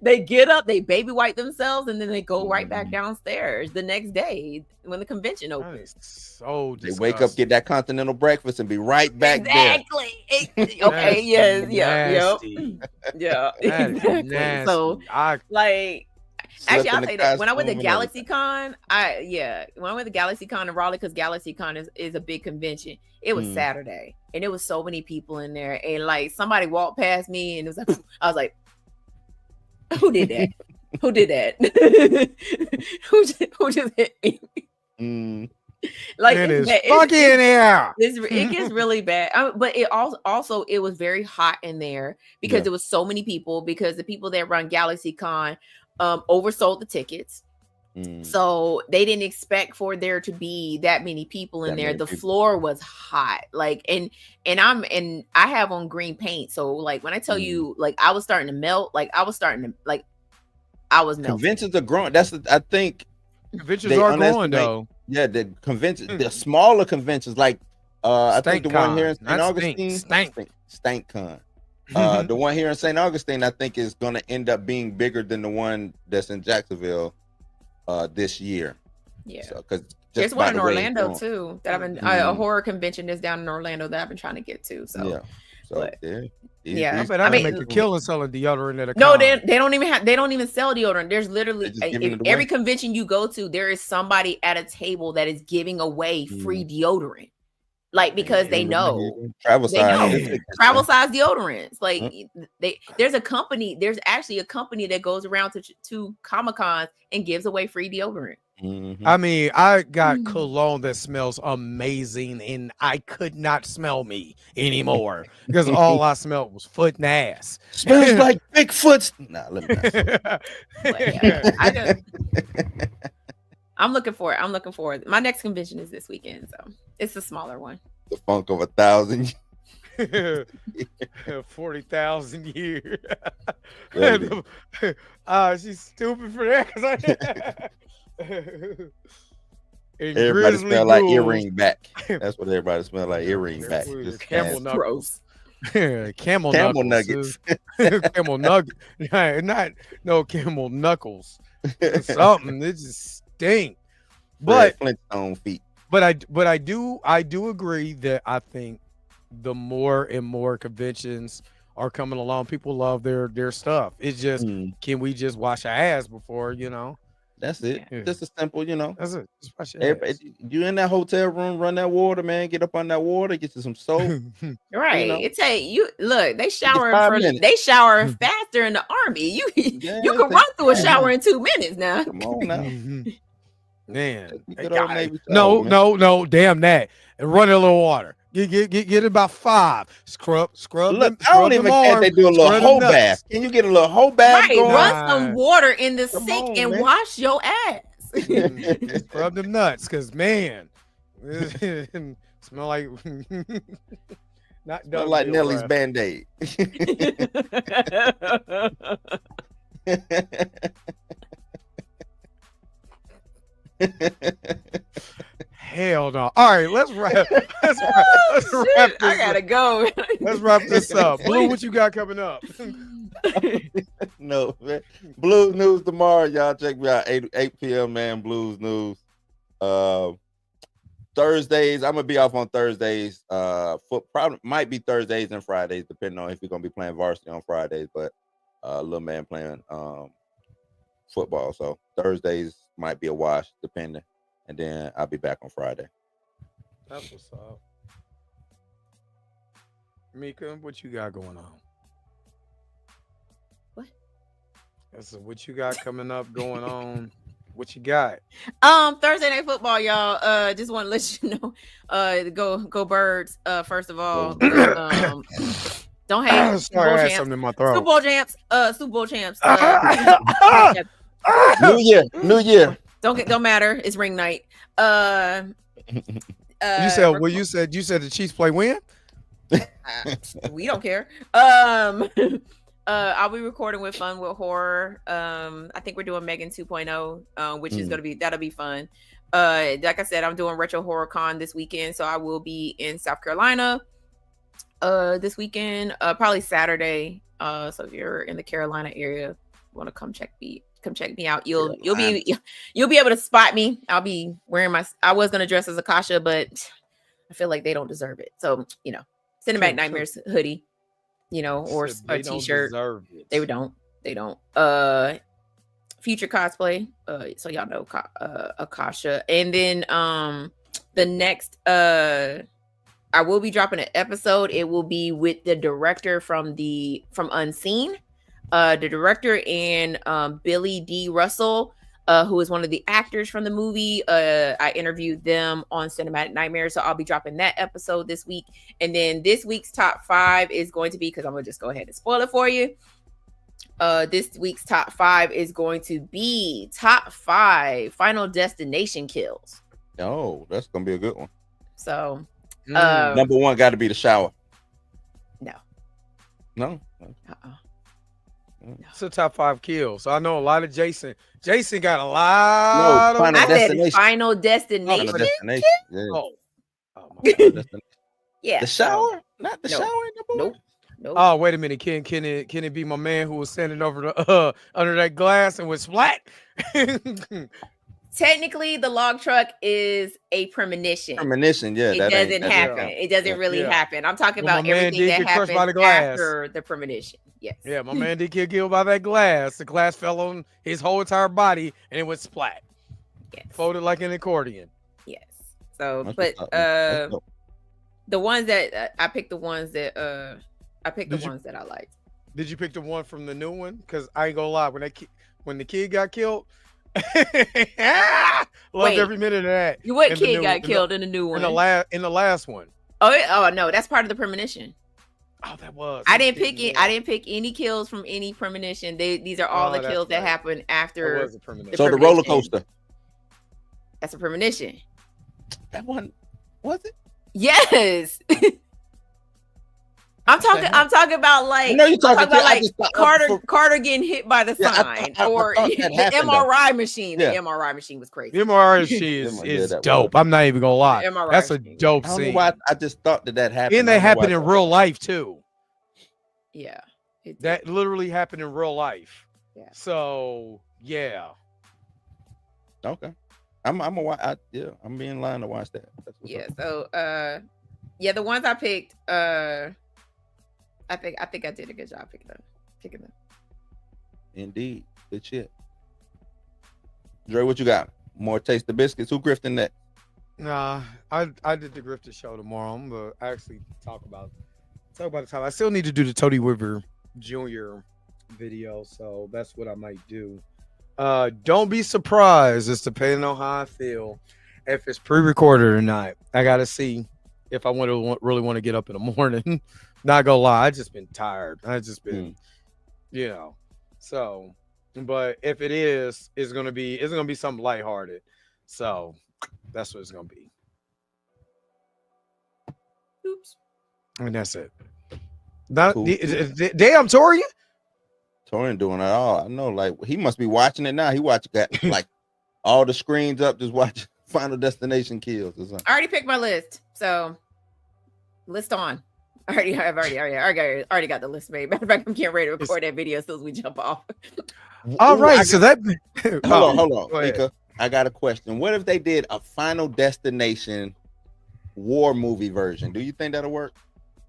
They get up, they baby wipe themselves, and then they go right back downstairs the next day when the convention opens. So they wake up, get that continental breakfast, and be right back exactly. there. Okay, yes, nasty. yeah, That is exactly. nasty. So like, actually, I'll say that when I went to costume and Galaxy Con, when I went to Galaxy Con in Raleigh, because Galaxy Con is a big convention. It was Saturday, and it was so many people in there, and like somebody walked past me, and it was like, I was like, who did that? Who did that? who just hit me? Like it is fucking in here. It gets really bad. But it also it was very hot in there because there was so many people, because the people that run Galaxy Con oversold the tickets. So they didn't expect for there to be that many people in there. The floor was hot. Like and I have on green paint. So like when I tell you, like I was starting to melt, like I was melting. Conventions are growing. I think conventions are growing though. Yeah, the conventions, the smaller conventions, like I think the one here in St. Augustine, Stank Con. The one here in St. Augustine, I think, is going to end up being bigger than the one that's in Jacksonville this year. Yeah, because there's one in Orlando too that I've been a horror convention that's down in Orlando that I've been trying to get to. So yeah, but, I bet I mean, make a killing selling deodorant at a no, con. they don't even sell deodorant. There's literally every convention you go to, there is somebody at a table that is giving away free deodorant. Like, because they know travel size deodorants. Like there's actually a company that goes around to Comic-Cons and gives away free deodorant. I mean, I got cologne that smells amazing, and I could not smell me anymore because all I smelled was foot and ass. Smells like Bigfoot's. Nah, let me I'm looking for it. My next convention is this weekend, so it's a smaller one. The funk of 1,000. 40,000 years. She's stupid for that. Everybody smell like earring back. That's what everybody smell like, earring back. Just camel nuggets. Camel nuggets. Camel nugget. Not no camel knuckles. Something. It just stink. But Flintstone feet. But I do agree that I think the more and more conventions are coming along, people love their stuff. It's just can we just wash our ass before, That's it. Yeah. Just a simple, That's it. Just wash your ass. You in that hotel room, run that water, man. Get up on that water, get you some soap. Right. It's look, they shower faster in the Army. You can run through a shower in 2 minutes now. Come on now. Man. No, damn that. And run a little water. Get about 5. Scrub. Look, I don't even care if they do a little whole bath. Can you get a little whole bath? Right, run some water in the sink and wash your ass. Scrub them nuts, cause man, smell like smell like Nellie's Band-Aid. Hell no. All right, let's wrap this I gotta go. Let's wrap this up. Blue, what you got coming up? No, man. Blues News tomorrow. Y'all check me out. 8 p.m. man. Blues News. Thursdays. I'm gonna be off on Thursdays. Probably might be Thursdays and Fridays, depending on if you're gonna be playing varsity on Fridays. But little man playing football. So Thursdays might be a wash, depending. And then I'll be back on Friday. That's what's up. Mika, what you got going on? So what you got coming up, going on? What you got? Thursday night football, y'all. Just want to let you know. Go Birds. First of all, don't hate. Sorry, I had something in my throat. Super Bowl champs. New year. Don't matter. It's ring night. You said you said the Chiefs play when? We don't care. I'll be recording with Fun with Horror. I think we're doing Megan 2.0, which is that'll be fun. Like I said, I'm doing Retro Horror Con this weekend, so I will be in South Carolina this weekend, probably Saturday. So if you're in the Carolina area, want to come check me out, you'll be able to spot me. I'll be wearing I was gonna dress as Akasha, but I feel like they don't deserve it. So Cinematic Nightmares hoodie, or a t-shirt. They don't. Future cosplay. So y'all know Akasha. And then the next I will be dropping an episode. It will be with the director from Unseen. The director and Billy D. Russell, who is one of the actors from the movie. I interviewed them on Cinematic Nightmares, so I'll be dropping that episode this week. And then this week's top 5 is going to be, because I'm going to just go ahead and spoil it for you. This week's top 5 is going to be top 5 Final Destination kills. Oh, that's going to be a good one. So, number 1 got to be the shower. No. It's a top 5 kills. So I know a lot of Jason. Jason got a lot of. I said Final Destination. Final Destination. Yeah. Oh my God. Yeah. The shower? Not the shower. Nope. Oh, wait a minute. Can it be my man who was standing over the under that glass and was splat? Technically, the log truck is a premonition. Yeah. It doesn't happen. It doesn't really happen. I'm talking about everything that happens after the premonition. Yes. Yeah, my man did get killed by that glass. The glass fell on his whole entire body and it was splat. Yes. Folded like an accordion. Yes. So, That's but the ones that I picked, the ones that ones that I liked. Did you pick the one from the new one? Because I ain't gonna lie, when the kid got killed, loved every minute of that. What kid got killed in the new one? In the last one. Oh no, that's part of the premonition. Oh, that was. I didn't pick any kills from any premonition. These are all the kills that happened after. That was a premonition. So the roller coaster. That's a premonition. That one was it? Yes. I'm talking about like. No, you're talking about like Carter getting hit by the sign or the MRI machine. Yeah. The MRI machine was crazy. The MRI machine is dope. I'm not even gonna lie. That's a dope scene. I don't know why I just thought that happened. And they happen in real life too. Yeah. That literally happened in real life. Yeah. So yeah. Okay. I'm being in line to watch that. Yeah. So the ones I picked, I think I did a good job picking them. Indeed. Good shit. Dre, what you got? More Taste the Biscuits? Who grifting that? Nah, I did the Grifter show tomorrow. I'm gonna actually talk about the time. I still need to do the Tony Weaver Jr. video, so that's what I might do. Don't be surprised. It's depending on how I feel. If it's pre-recorded or not, I gotta see if I really want to get up in the morning. Not gonna lie, I just been tired. I just been, So, but if it is, it's gonna be something lighthearted. So that's what it's gonna be. Oops. And that's it. Not Cool. Damn, Torian. Torian doing it all. I know, like he must be watching it now. He watching like all the screens up, just watching Final Destination kills or something. I already picked my list, so list on. I already got the list made. Matter of fact, I'm getting ready to record that video as soon as we jump off. All right, so that hold on, Mika. I got a question. What if they did a Final Destination war movie version? Do you think that'll work?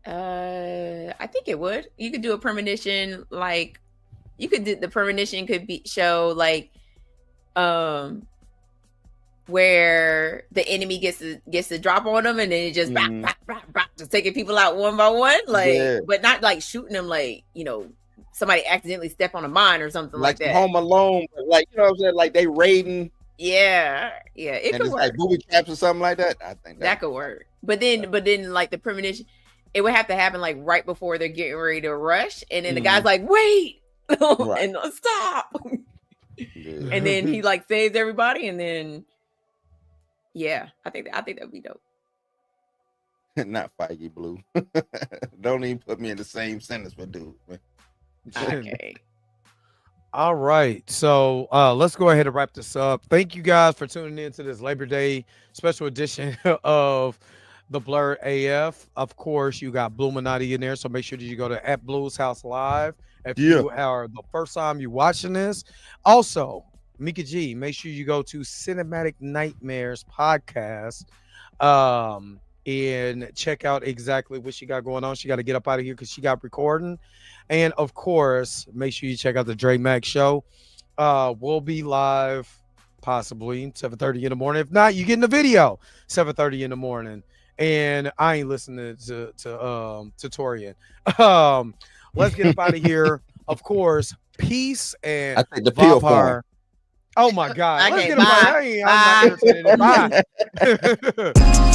I think it would. You could do a premonition, like the premonition could be show like where the enemy gets to drop on them and then it just just taking people out one by one, like but not like shooting them like somebody accidentally step on a mine or something like that. Home Alone, like you know what I'm saying, like they raiding. Yeah, it could work. Like booby traps or something like that. I think that could work. But then like the premonition, it would have to happen like right before they're getting ready to rush, and then the guy's like, "Wait," and stop. And then he like saves everybody, and then I think that'd be dope. Not Feige Blue. Don't even put me in the same sentence with dude. Okay. All right. So let's go ahead and wrap this up. Thank you guys for tuning in to this Labor Day special edition of the Blerd AF. Of course, you got Bluminati in there. So make sure that you go to @Blues House Live if you are the first time you're watching this. Also, Mika G, make sure you go to Cinematic Nightmares podcast. And check out exactly what she got going on. She got to get up out of here because she got recording. And of course, make sure you check out the Dre Max show. We'll be live possibly 7:30 in the morning. If not, you get in the video 7:30 in the morning. And I ain't listening to Torian. Let's get up out of here. Of course, peace and I think the pill form. Oh my God. Okay, let's get up out of here. I'm not irritated. Bye.